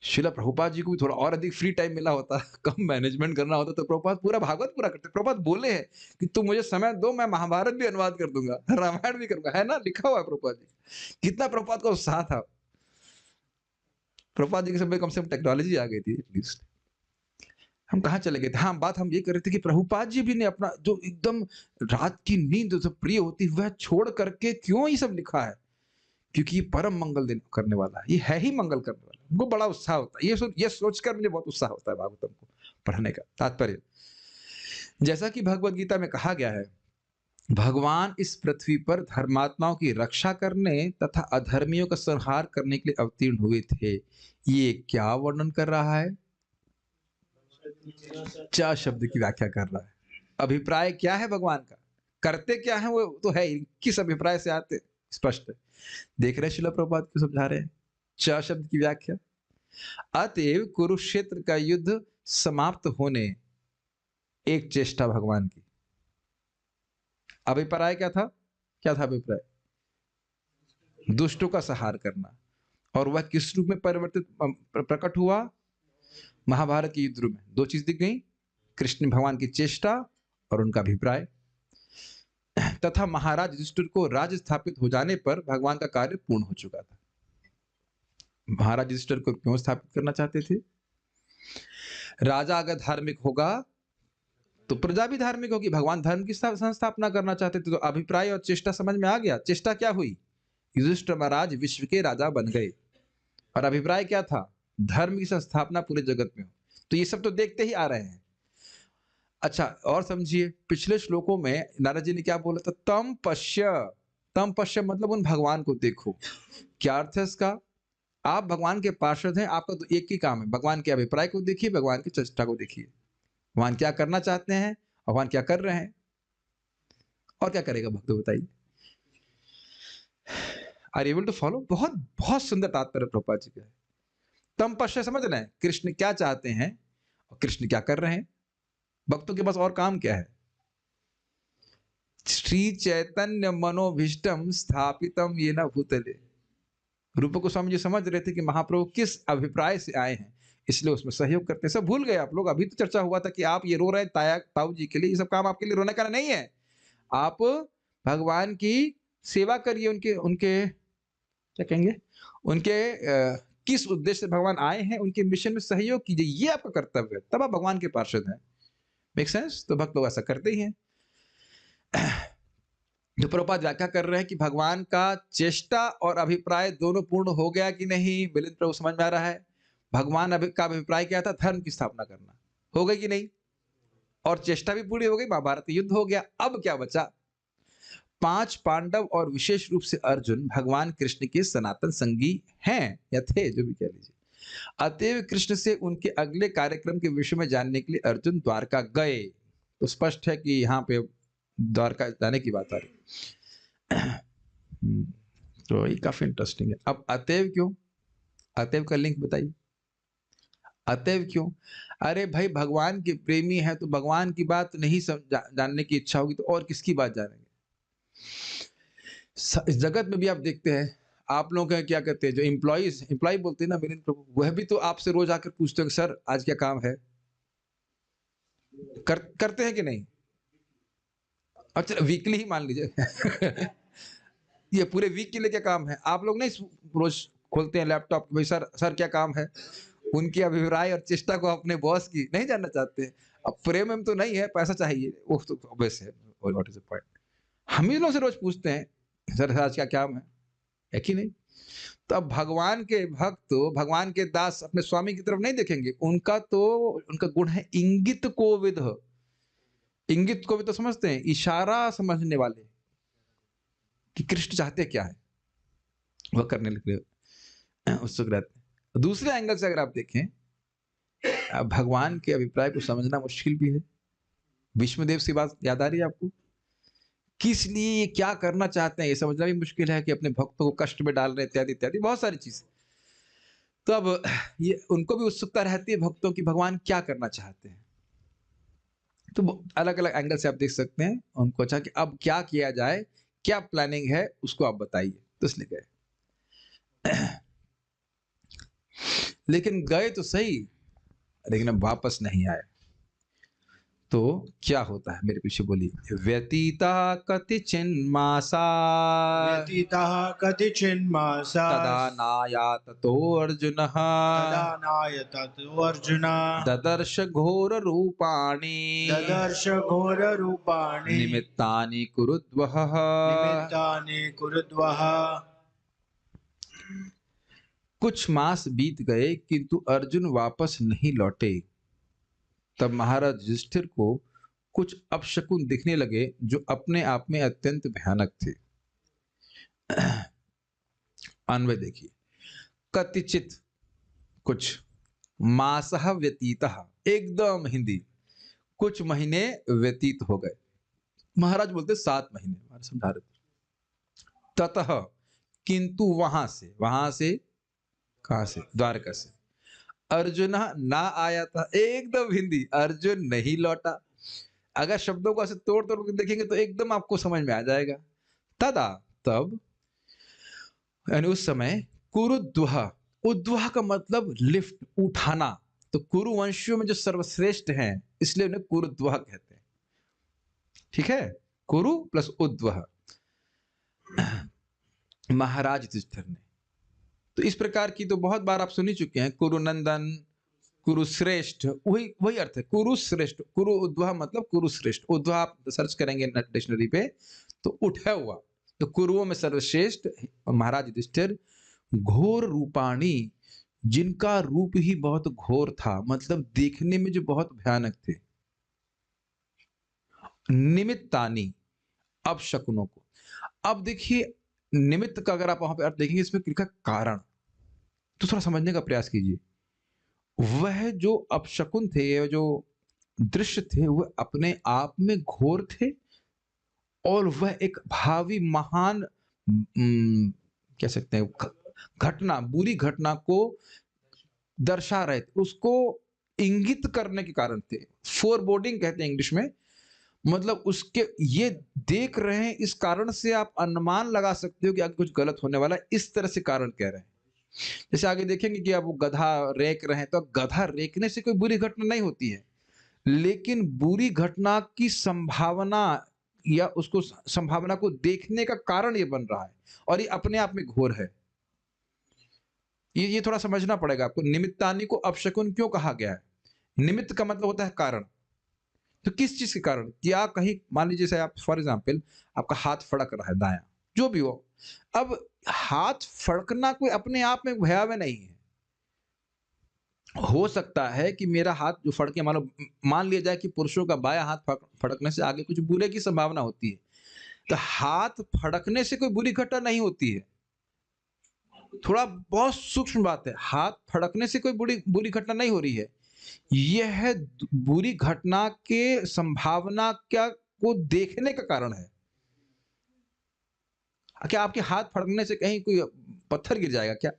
शिला प्रभुपाद जी को भी थोड़ा और अधिक फ्री टाइम मिला होता, कम मैनेजमेंट करना होता, तो प्रभुपाद पूरा भागवत पूरा करते। प्रभुपाद बोले हैं कि तुम मुझे समय दो, मैं महाभारत भी अनुवाद कर दूंगा, रामायण भी करूंगा, है ना, लिखा हुआ है प्रभुपाद जी। कितना प्रभुपाद का उत्साह था। प्रभुपाद जी के समय कम से कम टेक्नोलॉजी आ गई थी एटलीस्ट। हम कहाँ चले गए थे? हाँ, बात हम ये कर रहे थे कि प्रभुपाद जी भी ने अपना जो एकदम रात की नींद जो प्रिय होती है वह छोड़ करके क्यों ये सब लिखा है? क्योंकि ये परम मंगल करने वाला है, ये है ही मंगल करने वाला। उनको बड़ा उत्साह होता है, ये सोचकर मुझे बहुत उत्साह होता है भागवतम को पढ़ने का। तात्पर्य, जैसा कि भगवत गीता में कहा गया है, भगवान इस पृथ्वी पर धर्मात्माओं की रक्षा करने तथा अधर्मियों का संहार करने के लिए अवतीर्ण हुए थे। ये क्या वर्णन कर रहा है? 4 शब्द की व्याख्या कर रहा है। अभिप्राय क्या है भगवान का, करते क्या है वो तो है, किस अभिप्राय से आते, स्पष्ट है। देख रहे शिला प्रभुपाद को समझा रहे हैं 4 शब्द की व्याख्या। अतएव कुरुक्षेत्र का युद्ध समाप्त होने एक चेष्टा भगवान की। अभिप्राय क्या था? क्या था अभिप्राय? दुष्टों का संहार करना। और वह किस रूप में परिवर्तित प्रकट हुआ? महाभारत के युद्ध रूप में। 2 चीज दिख गई, कृष्ण भगवान की चेष्टा और उनका अभिप्राय। तथा महाराज युधिष्ठिर को राज्य स्थापित हो जाने पर भगवान का कार्य पूर्ण हो चुका था। महाराज युधिष्ठिर को क्यों स्थापित करना चाहते थे? राजा अगर धार्मिक होगा तो प्रजा भी धार्मिक होगी, भगवान धर्म की संस्थापना करना चाहते थे। तो अभिप्राय और चेष्टा समझ में आ गया। चेष्टा क्या हुई? युधिष्ठिर महाराज विश्व के राजा बन गए। और अभिप्राय क्या था? धर्म की संस्थापना पूरे जगत में हो। तो ये सब तो देखते ही आ रहे हैं। अच्छा, और समझिए, पिछले श्लोकों में नारद जी ने क्या बोला था? तम पश्य मतलब उन भगवान को देखो। क्या अर्थ है इसका? आप भगवान के पार्षद हैं, आपका तो एक ही काम है, भगवान के अभिप्राय को देखिए, भगवान की चेष्टा को देखिए। भगवान क्या करना चाहते हैं, भगवान क्या कर रहे हैं, और क्या करेगा भक्त, बताइए। Are able to follow? बहुत बहुत सुंदर तात्पर्य प्रभुपाद जी का है। तम पश्य समझ रहे हैं, कृष्ण क्या चाहते हैं और कृष्ण क्या कर रहे हैं। भक्तों के पास और काम क्या है? श्री चैतन्य मनोभीष्टम स्थापितम येन भूतले। रूप गोस्वामी जी समझ रहे थे कि महाप्रभु किस अभिप्राय से आए हैं, इसलिए उसमें सहयोग करते हैं। सब भूल गए आप लोग। अभी तो चर्चा हुआ था कि आप ये रो रहे हैं ताऊ जी के लिए, ये सब काम आपके लिए रोने का नहीं है। आप भगवान की सेवा करिए, उनके क्या कहेंगे, उनके किस उद्देश्य से भगवान आए हैं, उनके मिशन में सहयोग कीजिए, ये आपका कर्तव्य है, तब आप भगवान के पार्षद हैं। Make sense? तो भक्त लोग ऐसा करते ही हैं। जो प्रभुपाद व्याख्या कर रहे हैं कि भगवान का चेष्टा और अभिप्राय दोनों पूर्ण हो गया कि नहीं, मिलिंद प्रभु समझ में आ रहा है? भगवान का अभिप्राय क्या था? धर्म की स्थापना करना। हो गई कि नहीं? और चेष्टा भी पूरी हो गई, महाभारत युद्ध हो गया। अब क्या बचा? 5 पांडव और विशेष रूप से अर्जुन भगवान कृष्ण के सनातन संगी हैं या थे, जो भी कह लीजिए। अतएव कृष्ण से उनके अगले कार्यक्रम के विषय में जानने के लिए अर्जुन द्वारका गए। तो स्पष्ट है कि यहाँ पे द्वारका जाने की बात आ रही। तो ये काफी इंटरेस्टिंग है। अब अतएव क्यों? अतएव का लिंक बताइए। अतएव क्यों? अरे भाई, भगवान के प्रेमी है तो भगवान की बात नहीं जानने की इच्छा होगी तो और किसकी बात जानेंगे? इस जगत में भी आप देखते हैं, आप लोग क्या कहते हैं, जो एम्प्लॉय बोलते हैं ना विनीत प्रभु, वह भी तो आपसे रोज आकर पूछते हैं सर आज क्या काम है? करते हैं कि नहीं? अब चलो वीकली ही मान लीजिए। ये पूरे वीक के लिए क्या काम है? आप लोग नहीं रोज खोलते हैं लैपटॉप, भाई सर क्या काम है? उनकी अभिप्राय और चेष्टा को अपने बॉस की नहीं जानना चाहते हैं। अब प्रेम में तो नहीं है, पैसा चाहिए, वो तो ऑब्वियस है। What is the point? हम ही लोग से रोज पूछते हैं सर आज क्या काम है कि नहीं? तो अब भगवान के भक्त तो भगवान के दास अपने स्वामी की तरफ नहीं देखेंगे, उनका गुण है इंगित कोविद। इंगित कोविद तो समझते हैं, इशारा समझने वाले कि कृष्ण चाहते क्या है, वह करने के लिए उत्सुक रहते हैं। दूसरे एंगल से अगर आप देखें, भगवान के अभिप्राय को समझना मुश्किल भी है। विष्णुदेव से बात याद आ रही है आपको? किस लिए ये क्या करना चाहते हैं ये समझना भी मुश्किल है, कि अपने भक्तों को कष्ट में डाल रहे इत्यादि इत्यादि बहुत सारी चीजें। तो अब ये उनको भी उत्सुकता रहती है भक्तों की, भगवान क्या करना चाहते हैं। तो अलग अलग एंगल से आप देख सकते हैं। उनको अच्छा कि अब क्या किया जाए, क्या प्लानिंग है, उसको आप बताइए, तो इसलिए गए। लेकिन गए तो सही, लेकिन अब वापस नहीं आए। तो क्या होता है, मेरे पीछे बोलिए। व्यतीता कतिचिन्मासा व्यतीतः कतिचिन्मासा तदा नायाततो अर्जुनः तदा नायततो अर्जुन ददर्श घोर रूपाणि ददर्श घोर रूपाणि निमित्तानि कुरुद्वः। निमित्तानि कुरुद्वः। कुछ मास बीत गए किंतु अर्जुन वापस नहीं लौटे। तब महाराज युधिष्ठिर को कुछ अपशकुन दिखने लगे जो अपने आप में अत्यंत भयानक थे। अन्वय देखिए। कतिचित कुछ, मासः व्यतीतः एकदम हिंदी, कुछ महीने व्यतीत हो गए। महाराज बोलते 7 महीने, समझा रहे। ततः किंतु वहां से कहां से? द्वारका से। अर्जुन ना आया था, एकदम हिंदी, अर्जुन नहीं लौटा। अगर शब्दों को ऐसे तोड़ तोड़ के देखेंगे तो एकदम आपको समझ में आ जाएगा। तदा तब, यानी उस समय, कुरुद्वह, उद्वह का मतलब लिफ्ट, उठाना। तो कुरु वंशियों में जो सर्वश्रेष्ठ हैं इसलिए उन्हें कुरुद्वह कहते हैं। ठीक है, कुरु प्लस उद्वह। महाराज युधिष्ठिर ने तो इस प्रकार की तो बहुत बार आप सुन ही चुके हैं, कुरुनंदन, कुरुश्रेष्ठ, वही अर्थ है, कुरुश्रेष्ठ। कुरु उद्वह मतलब कुरुश्रेष्ठ। उद्वह आप सर्च करेंगे डिक्शनरी पे तो उठा हुआ। तो कुरुओं में सर्वश्रेष्ठ महाराज युधिष्ठिर, घोर रूपाणी, जिनका रूप ही बहुत घोर था, मतलब देखने में जो बहुत भयानक थे। निमित्तानी, अब शकुनों को। अब देखिए, निमित्त का अगर आप वहां पे अर्थ देखेंगे, इसमें लिखा कारण, तो थोड़ा समझने का प्रयास कीजिए। वह जो अपशकुन थे, जो दृश्य थे, वह अपने आप में घोर थे और वह एक भावी महान कह सकते हैं घटना, बुरी घटना को दर्शा रहे थे, उसको इंगित करने के कारण थे। फोरबोर्डिंग कहते हैं इंग्लिश में, मतलब उसके ये देख रहे हैं, इस कारण से आप अनुमान लगा सकते हो कि आगे कुछ गलत होने वाला है, इस तरह से कारण कह रहे हैं। जैसे आगे देखेंगे कि अब वो गधा रेक रहे हैं, तो गधा रेकने से कोई बुरी घटना नहीं होती है, लेकिन बुरी घटना की संभावना या उसको संभावना को देखने का कारण ये बन रहा है, और ये अपने आप में घोर है। ये थोड़ा समझना पड़ेगा आपको। निमित्तानी को अपशकुन क्यों कहा गया है? निमित्त का मतलब होता है कारण, तो किस चीज के कारण? क्या कहीं मान लीजिए जैसे आप फॉर एग्जाम्पल आपका हाथ फड़क रहा है दायां, जो भी हो। अब हाथ फड़कना कोई अपने आप में भयावह नहीं है। हो सकता है कि मेरा हाथ जो फड़के, मान लिया जाए कि पुरुषों का बायां हाथ फड़कने से आगे कुछ बुरे की संभावना होती है। तो हाथ फड़कने से कोई बुरी घटना नहीं होती है। थोड़ा बहुत सूक्ष्म बात है, हाथ फड़कने से कोई बुरी बुरी घटना नहीं हो रही है। यह बुरी घटना के संभावना क्या को देखने का कारण है। क्या आपके हाथ फड़कने से कहीं कोई पत्थर गिर जाएगा क्या?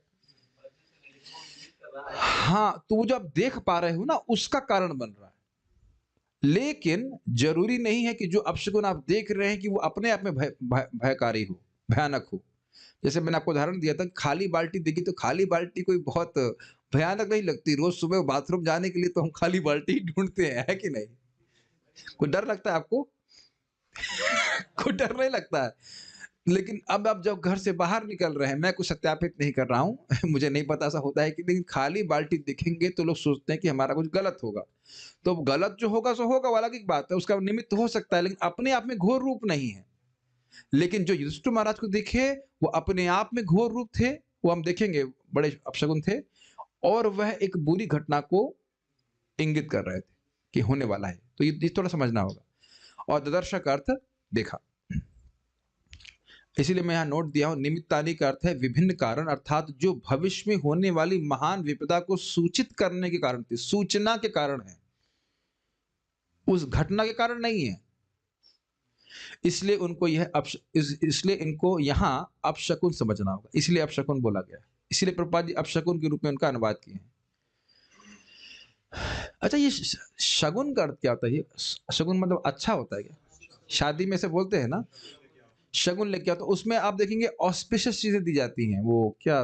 हाँ, तो वो जो आप देख पा रहे हो ना, उसका कारण बन रहा है। लेकिन जरूरी नहीं है कि जो अपशकुन आप देख रहे हैं कि वो अपने आप में भयकारी हो, भयानक हो। जैसे मैंने आपको उदाहरण दिया था, खाली बाल्टी दिखी तो खाली बाल्टी कोई बहुत भयानक नहीं लगती। रोज सुबह बाथरूम जाने के लिए तो हम खाली बाल्टी ही ढूंढते हैं, है कि नहीं? कोई डर लगता है आपको? कोई डर नहीं लगता है। लेकिन अब आप जब घर से बाहर निकल रहे हैं, मैं कुछ सत्यापित नहीं कर रहा हूं मुझे नहीं पता ऐसा होता है कि, लेकिन खाली बाल्टी दिखेंगे तो लोग सोचते हैं कि हमारा कुछ गलत होगा। तो गलत जो होगा सो होगा, वाला की बात है, उसका निमित्त हो सकता है, लेकिन अपने आप में घोर रूप नहीं है। लेकिन जो युधिष्ठिर महाराज को देखे, वो अपने आप में घोर रूप थे, वो हम देखेंगे बड़े अपशकुन थे, और वह एक बुरी घटना को इंगित कर रहे थे कि होने वाला है। तो ये थोड़ा समझना होगा। और ददर्श का अर्थ देखा, इसीलिए मैं यहां नोट दिया हूं, निमित्तानि का अर्थ है विभिन्न कारण, अर्थात जो भविष्य में होने वाली महान विपदा को सूचित करने के कारण थे, सूचना के कारण है, उस घटना के कारण नहीं है। इसलिए उनको यह इसलिए इनको यहां अपशकुन समझना होगा, इसलिए अपशकुन बोला गया। इसलिए प्रभुपाद जी अपशकुन के रूप में उनका अनुवाद किए हैं। अच्छा, ये शगुन का अर्थ क्या होता है? ये शगुन मतलब अच्छा होता है क्या? शादी में से बोलते हैं ना, शगुन लेके आता, उसमें आप देखेंगे ऑस्पिशियस चीजें दी जाती हैं। वो क्या,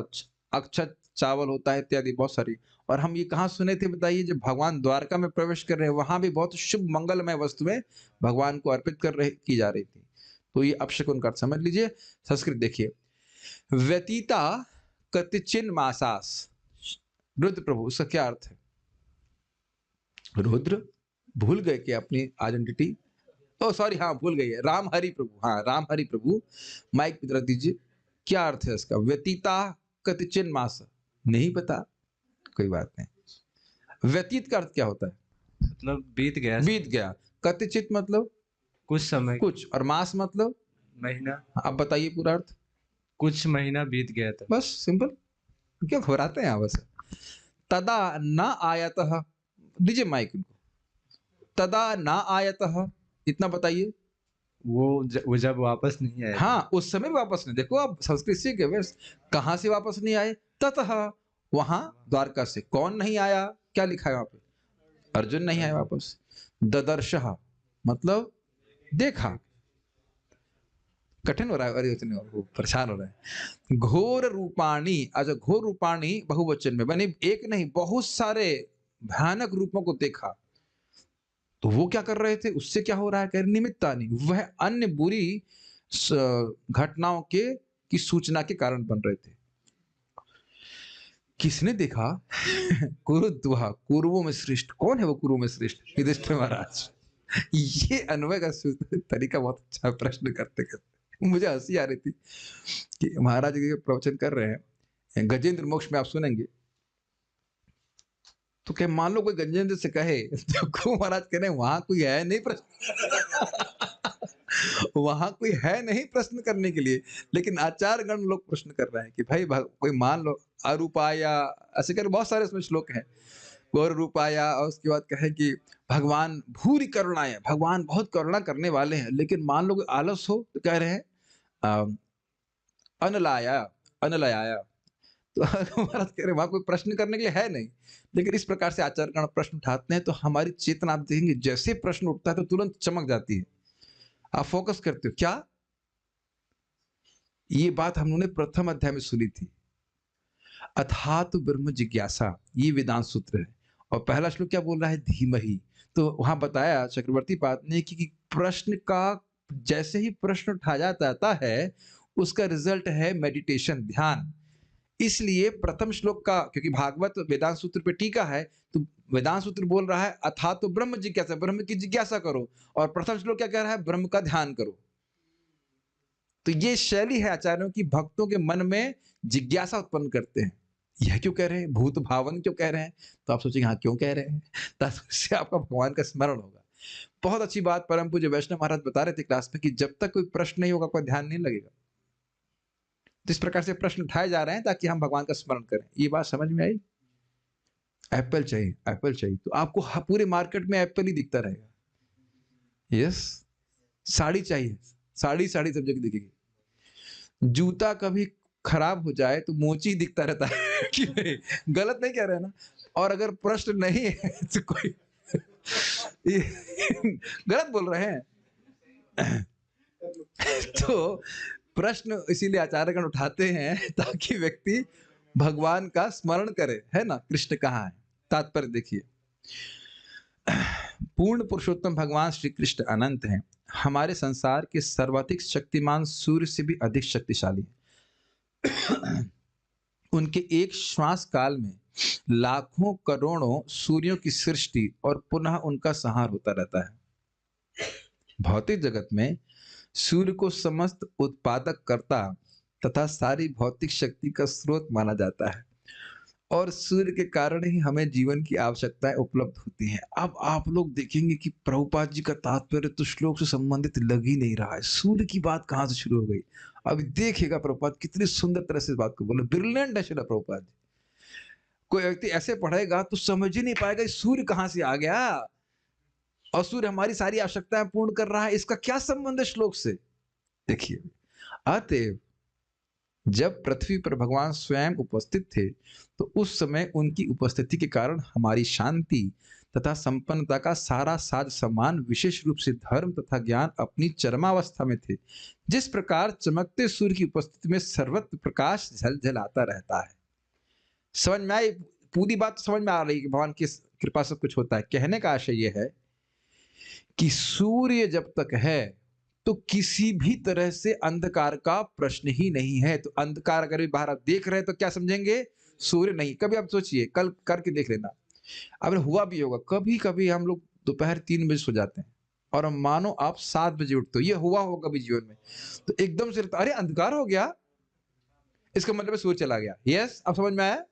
अक्षत चावल होता है इत्यादि, बहुत सारी। और हम ये कहाँ सुने थे बताइए? जब भगवान द्वारका में प्रवेश कर रहे हैं, वहां भी बहुत शुभ मंगलमय वस्तुएं भगवान को अर्पित की जा रही थी। तो ये अपशकुन का अर्थ समझ लीजिए। संस्कृत देखिए, व्यतीता कतिचिन मासास। रुद्र प्रभु, उसका क्या अर्थ है? रुद्र भूल गए कि अपनी आइडेंटिटी? ओ सॉरी, हाँ भूल गई है, राम हरि प्रभु। हाँ, राम हरि प्रभु, माइक की तरफ दीजिए। क्या अर्थ है इसका? व्यतीता कतिचिन मास। नहीं पता, कोई बात नहीं। व्यतीत का अर्थ क्या होता है? मतलब बीत गया, बीत गया। कतिचित मतलब कुछ समय, कुछ, और मास मतलब महीना। अब बताइए पूरा अर्थ। कुछ महीना बीत गया था। बस सिंपल, क्यों घबराते हैं आप? बस तदा न आयतः, दीजिए माइक उनको। तदा न आयतः, इतना बताइए। वो जब वापस नहीं आया। हाँ, उस समय वापस नहीं। देखो आप संस्कृत सीखे हुए, कहां से वापस नहीं आए? ततः, वहां द्वारका से। कौन नहीं आया? क्या लिखा है वहां पे? अर्जुन नहीं आया वापस। ददर्शः मतलब देखा। कठिन हो रहा है, अरे इतने वो परेशान हो रहे हैं। घोर रूपाणी, अच्छा घोर रूपाणी बहुवचन में, मैंने एक नहीं बहुत सारे भयानक रूपों को देखा। तो वो क्या कर रहे थे? उससे क्या हो रहा है? कह रहे निमित्तानि, वह अन्य बुरी घटनाओं के की सूचना के कारण बन रहे थे। किसने देखा? कुरुद्वः, कुरुओं में श्रेष्ठ। कौन है वो कुरुओं में श्रेष्ठ? युधिष्ठिर महाराज। ये अन्वय का तरीका बहुत अच्छा, प्रश्न करते करते मुझे हंसी आ रही थी कि महाराज जी प्रवचन कर रहे हैं, गजेंद्र मोक्ष में आप सुनेंगे। तो क्या मान लो कोई गजेंद्र से कहे, तो महाराज कह रहे हैं वहां कोई है नहीं प्रश्न वहां कोई है नहीं प्रश्न करने के लिए, लेकिन आचार्य गण लोग प्रश्न कर रहे हैं कि भाई कोई मान लो अरूपाया, ऐसे कर बहुत सारे इसमें श्लोक हैं। गौर रूपाया, और उसके बाद कहें कि भगवान भूरी करुणाया, भगवान बहुत करुणा करने वाले हैं। लेकिन मान लो कोई आलस हो तो कह रहे हैं अनलाया, अनलयाया। तो महाराज कह रहे वहां कोई प्रश्न करने के लिए है नहीं। लेकिन इस प्रकार से आचार्यगण प्रश्न उठाते हैं तो हमारी चेतना, आप देखेंगे जैसे प्रश्न उठता है तो तुरंत चमक जाती है। आप फोकस करते हो क्या? ये बात हम लोगों ने प्रथम अध्याय में सुनी थी। अथात ब्रह्म जिज्ञासा, ये वेदांत सूत्र है। और पहला श्लोक क्या बोल रहा है? धीमहि। तो वहां बताया चक्रवर्ती पाद ने कि प्रश्न का, जैसे ही प्रश्न उठाया जाता है उसका रिजल्ट है मेडिटेशन, ध्यान। इसलिए प्रथम श्लोक का, क्योंकि भागवत वेदांत सूत्र पे टीका है, तो वेदांत सूत्र बोल रहा है अथा तो ब्रह्म जिज्ञासा, ब्रह्म की जिज्ञासा करो, और प्रथम श्लोक क्या कह रहा है, ब्रह्म का ध्यान करो। तो ये शैली है आचार्यों की, भक्तों के मन में जिज्ञासा उत्पन्न करते हैं। यह क्यों कह रहे हैं, भूत भावन क्यों कह रहे हैं, तो आप सोचेंगे हाँ क्यों कह रहे हैं, उससे आपका भगवान का स्मरण होगा। बहुत अच्छी बात परम पूज्य वैष्णव महाराज बता रहे थे क्लास में कि जब तक कोई प्रश्न नहीं होगा कोई ध्यान नहीं लगेगा। तो इस प्रकार से प्रश्न उठाए जा रहे हैं ताकि हम भगवान का स्मरण करें। ये बात समझ में आई? एप्पल चाहिए, एप्पल चाहिए, तो आपको पूरे मार्केट में एप्पल ही दिखता रहेगा। यस, साड़ी चाहिए, साड़ी साड़ी सब जगह दिखेगी। जूता कभी खराब हो जाए तो मोची दिखता रहता है कि नहीं? गलत नहीं कह रहे हैं ना? और अगर प्रश्न नहीं है तो कोई गलत बोल रहे हैं। तो प्रश्न इसीलिए आचार्यगण उठाते हैं ताकि व्यक्ति भगवान का स्मरण करे, है ना? कृष्ण कहाँ है, तात्पर्य देखिए। पूर्ण पुरुषोत्तम भगवान श्री कृष्ण अनंत हैं, हमारे संसार के सर्वाधिक शक्तिमान सूर्य से भी अधिक शक्तिशाली हैं। उनके एक श्वास काल में लाखों करोड़ों सूर्यों की सृष्टि और पुनः उनका संहार होता रहता है। भौतिक जगत में सूर्य को समस्त उत्पादक करता तथा सारी भौतिक शक्ति का स्रोत माना जाता है, और सूर्य के कारण ही हमें जीवन की आवश्यकताएं उपलब्ध होती हैं। अब आप लोग देखेंगे कि प्रभुपाद जी का तात्पर्य तो श्लोक से संबंधित लग ही नहीं रहा है, सूर्य की बात कहाँ से शुरू हो गई। अब देखिएगा प्रभुपाद कितनी सुंदर तरह से इस बात को बोले, ब्रिलियंट है श्रील प्रभुपाद जी। कोई व्यक्ति ऐसे पढ़ेगा तो समझ ही नहीं पाएगा सूर्य कहाँ से आ गया, और सूर्य हमारी सारी आवश्यकताएं पूर्ण कर रहा है, इसका क्या संबंध है श्लोक से। देखिए, अतएव जब पृथ्वी पर भगवान स्वयं उपस्थित थे तो उस समय उनकी उपस्थिति के कारण हमारी शांति तथा संपन्नता का सारा साज सामान विशेष रूप से धर्म तथा ज्ञान अपनी चरमावस्था में थे। जिस प्रकार चमकते सूर्य की उपस्थिति में सर्वत्र प्रकाश झलझलाता रहता है। समझ में आई? पूरी बात समझ में आ रही है? भगवान की कृपा से कुछ होता है। कहने का आशय यह है कि सूर्य जब तक है तो किसी भी तरह से अंधकार का प्रश्न ही नहीं है। तो अंधकार अगर भी बाहर आप देख रहे हैं तो क्या समझेंगे, सूर्य नहीं। कभी आप सोचिए, कल करके देख लेना, अगर हुआ भी होगा, कभी कभी हम लोग दोपहर 3 बजे सो जाते हैं और मानो आप 7 बजे उठते हो, ये हुआ होगा कभी जीवन में, तो एकदम से अरे अंधकार हो गया, इसका मतलब सूर्य चला गया। यस, अब समझ में आया?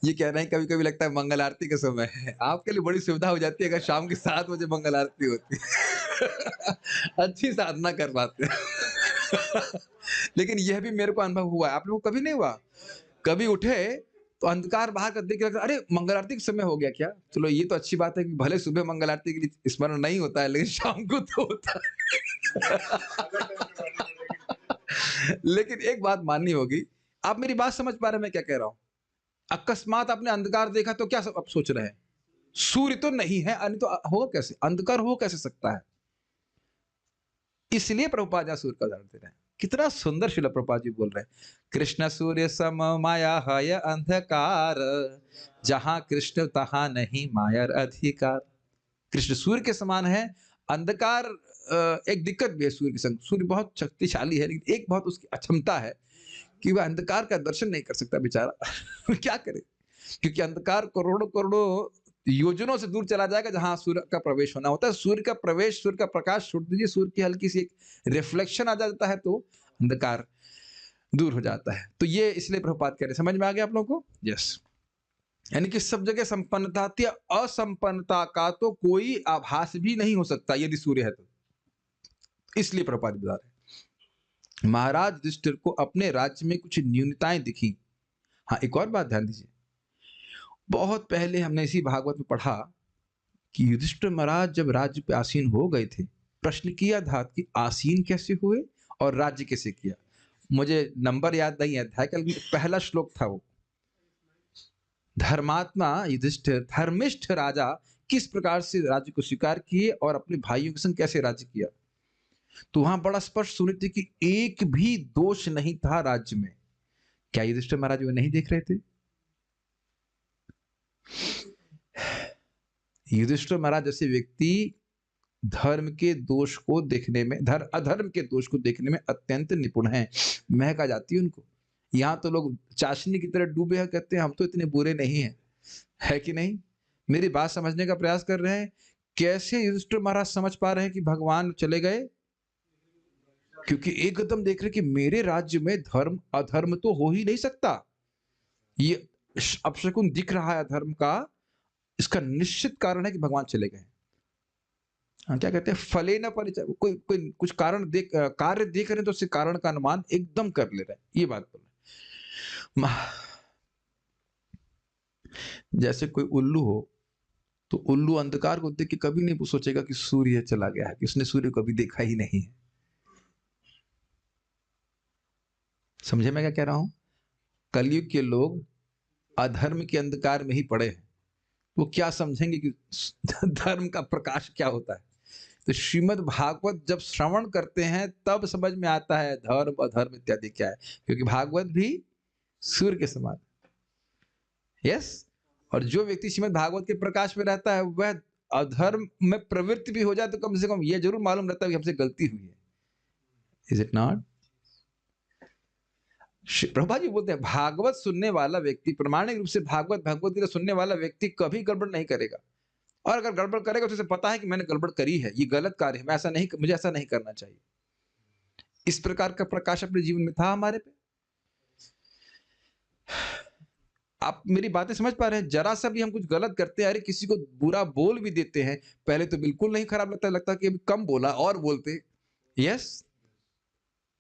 ये कह रहे हैं कभी कभी लगता है मंगल आरती का समय है, आपके लिए बड़ी सुविधा हो जाती है अगर शाम के 7 बजे मंगल आरती होती है। अच्छी साधना कर पाते हैं। लेकिन यह भी मेरे को अनुभव हुआ है, आप लोगों को कभी नहीं हुआ? कभी उठे तो अंधकार बाहर कर देख के अरे मंगल आरती का समय हो गया क्या? चलो ये तो अच्छी बात है कि भले सुबह मंगल आरती के लिए स्मरण नहीं होता है, लेकिन शाम को तो होता है। लेकिन एक बात माननी होगी, आप मेरी बात समझ पा रहे हैं मैं क्या कह रहा हूं? अकस्मात आपने अंधकार देखा तो क्या आप सोच रहे हैं, सूर्य तो नहीं है, अन्य तो हो कैसे, अंधकार हो कैसे सकता है? इसलिए प्रभुपाद जी सूर्य का उदाहरण दे रहे हैं। कितना सुंदर श्रील प्रभुपाद जी बोल रहे हैं, कृष्ण सूर्य सम माया है अंधकार, जहां कृष्ण तहां नहीं मायर अधिकार। कृष्ण सूर्य के समान है, अंधकार एक दिक्कत भी है सूर्य के संग। सूर्य बहुत शक्तिशाली है, लेकिन एक बहुत उसकी अक्षमता है कि वह अंधकार का दर्शन नहीं कर सकता बेचारा। क्या करे, क्योंकि अंधकार करोड़ों करोड़ों योजनों से दूर चला जाएगा जहां सूर्य का प्रवेश होना होता है। सूर्य का प्रवेश, सूर्य का प्रकाश छोड़ दीजिए, सूर्य की हल्की सी एक रिफ्लेक्शन आ जाता है तो अंधकार दूर हो जाता है। तो ये इसलिए प्रभुपाद कह रहे, समझ में आ गया आप लोगों को? यस, यानी कि सब जगह संपन्नता थी, असंपन्नता का तो कोई आभास भी नहीं हो सकता यदि सूर्य है तो। इसलिए प्रभुपाद बता रहे, महाराज युधिष्ठिर को अपने राज्य में कुछ न्यूनताएं दिखी। हाँ, एक और बात ध्यान दीजिए, बहुत पहले हमने इसी भागवत में पढ़ा कि युधिष्ठिर महाराज जब राज्य पे आसीन हो गए थे, प्रश्न किया था कि आसीन कैसे हुए और राज्य कैसे किया। मुझे नंबर याद नहीं है अध्याय का, लेकिन पहला श्लोक था वो, धर्मात्मा युधिष्ठिर धर्मिष्ठ राजा किस प्रकार से राज्य को स्वीकार किए और अपने भाइयों के संग कैसे राज्य किया। तो वहां बड़ा स्पष्ट सुनिश्चित कि एक भी दोष नहीं था राज्य में। क्या युधिष्ठिर महाराज वो नहीं देख रहे थे? युधिष्ठिर महाराज जैसे व्यक्ति धर्म के दोष को देखने में, अधर्म के दोष को देखने में अत्यंत निपुण है, महका जाती है उनको। यहाँ तो लोग चाशनी की तरह डूबे हैं, कहते हैं हम तो इतने बुरे नहीं हैं, है कि नहीं? मेरी बात समझने का प्रयास कर रहे हैं। कैसे युधिष्ठिर महाराज समझ पा रहे हैं कि भगवान चले गए? क्योंकि एकदम देख रहे कि मेरे राज्य में धर्म अधर्म तो हो ही नहीं सकता। ये अपशकुन दिख रहा है अधर्म का, इसका निश्चित कारण है कि भगवान चले गए। हाँ, क्या कहते हैं, फले न परिचय, कोई कोई कुछ कारण देख कार्य देख रहे हैं तो उससे कारण का अनुमान एकदम कर ले रहे हैं, ये बात बोल रहे हैं। जैसे कोई उल्लू हो तो उल्लू अंधकार को देख के कभी नहीं सोचेगा कि सूर्य चला गया है, कि उसने सूर्य को कभी देखा ही नहीं है। समझे मैं क्या कह रहा हूं? कलयुग के लोग अधर्म के अंधकार में ही पड़े हैं, वो क्या समझेंगे कि धर्म का प्रकाश क्या होता है। तो श्रीमद् भागवत जब श्रवण करते हैं तब समझ में आता है धर्म अधर्म इत्यादि क्या है, क्योंकि भागवत भी सूर्य के समान। यस, और जो व्यक्ति श्रीमद् भागवत के प्रकाश में रहता है वह अधर्म में प्रवृत्ति भी हो जाए तो कम से कम यह जरूर मालूम रहता है कि हमसे गलती हुई है। Is it not? Prabha ji बोलते हैं भागवत सुनने वाला व्यक्ति, प्रमाणिक रूप से भागवत भगवत गीता सुनने वाला व्यक्ति कभी गड़बड़ नहीं करेगा, और अगर गड़बड़ करेगा तो उसे पता है कि मैंने गड़बड़ करी है, ये गलत कार्य है, मैं ऐसा नहीं, मुझे ऐसा नहीं करना चाहिए। इस प्रकार का प्रकाश अपने जीवन में था हमारे पे। आप मेरी बातें समझ पा रहे हैं? जरा सा भी हम कुछ गलत करते हैं, अरे किसी को बुरा बोल भी देते हैं, पहले तो बिल्कुल नहीं खराब लगता कि अभी कम बोला और बोलते। यस,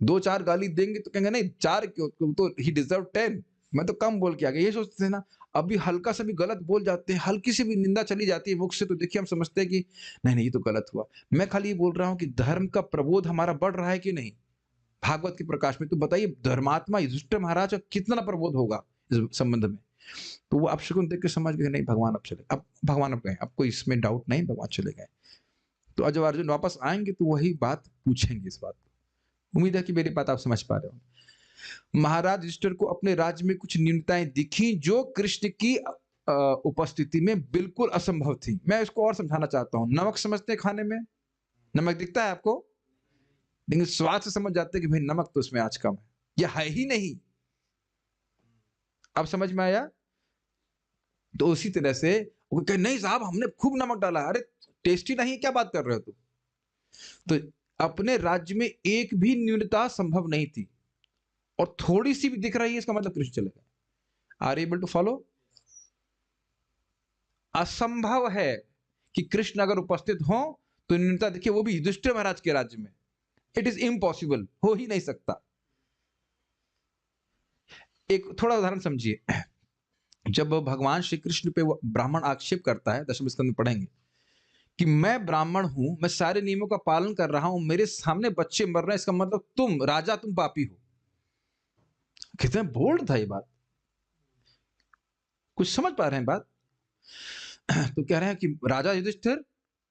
2-4 गाली देंगे तो कहेंगे नहीं 4 क्यों, तो ही डिजर्व 10, मैं तो कम बोल के आ गया, ये सोचते थे ना। अभी हल्का सा भी गलत बोल जाते हैं, हल्की सी भी निंदा चली जाती है मुख से, तो देखिए हम समझते हैं कि नहीं नहीं ये तो गलत हुआ। मैं खाली ये बोल रहा हूं कि धर्म का प्रबोध हमारा बढ़ रहा है कि नहीं भागवत के प्रकाश में। तो बताइए धर्मात्मा युधिष्ठिर महाराज का कितना प्रबोध होगा इस संबंध में। तो वो अपशकुन देख के समझ गए नहीं भगवान अब चले, अब भगवान अब गए, अब कोई इसमें डाउट नहीं, भगवान चले गए। तो जब अर्जुन वापस आएंगे तो वही बात पूछेंगे इस बात को। उम्मीद है कि मेरी बात आप समझ पा रहे हो। महाराज युधिष्ठिर को अपने राज्य में कुछ न्यूनताएं दिखी जो कृष्ण की उपस्थिति में बिल्कुल असंभव थी। मैं इसको और समझाना चाहता हूं। नमक समझते हैं खाने में, नमक दिखता है आपको, लेकिन स्वाद से समझ जाते हैं कि भाई नमक तो उसमें आज कम है, यह है ही नहीं। अब समझ में आया? तो उसी तरह से वो कहे नहीं साहब हमने खूब नमक डाला। अरे टेस्टी नहीं, क्या बात कर रहे हो तुम? तो अपने राज्य में एक भी न्यूनता संभव नहीं थी, और थोड़ी सी भी दिख रही है इसका मतलब कृष्ण चले गए। Are able to follow? असंभव है कि कृष्ण अगर उपस्थित हो तो न्यूनता देखिए, वो भी युधिष्ठिर महाराज के राज्य में। इट इज इम्पॉसिबल, हो ही नहीं सकता। एक थोड़ा उदाहरण समझिए। जब भगवान श्री कृष्ण पे ब्राह्मण आक्षेप करता है, दशम स्कंद में पढ़ेंगे कि मैं ब्राह्मण हूं, मैं सारे नियमों का पालन कर रहा हूं, मेरे सामने बच्चे मर रहे हैं, इसका मतलब तुम राजा, तुम पापी हो। कितने बोल्ड था ये बात, कुछ समझ पा रहे हैं बात? तो कह रहे हैं कि राजा युधिष्ठिर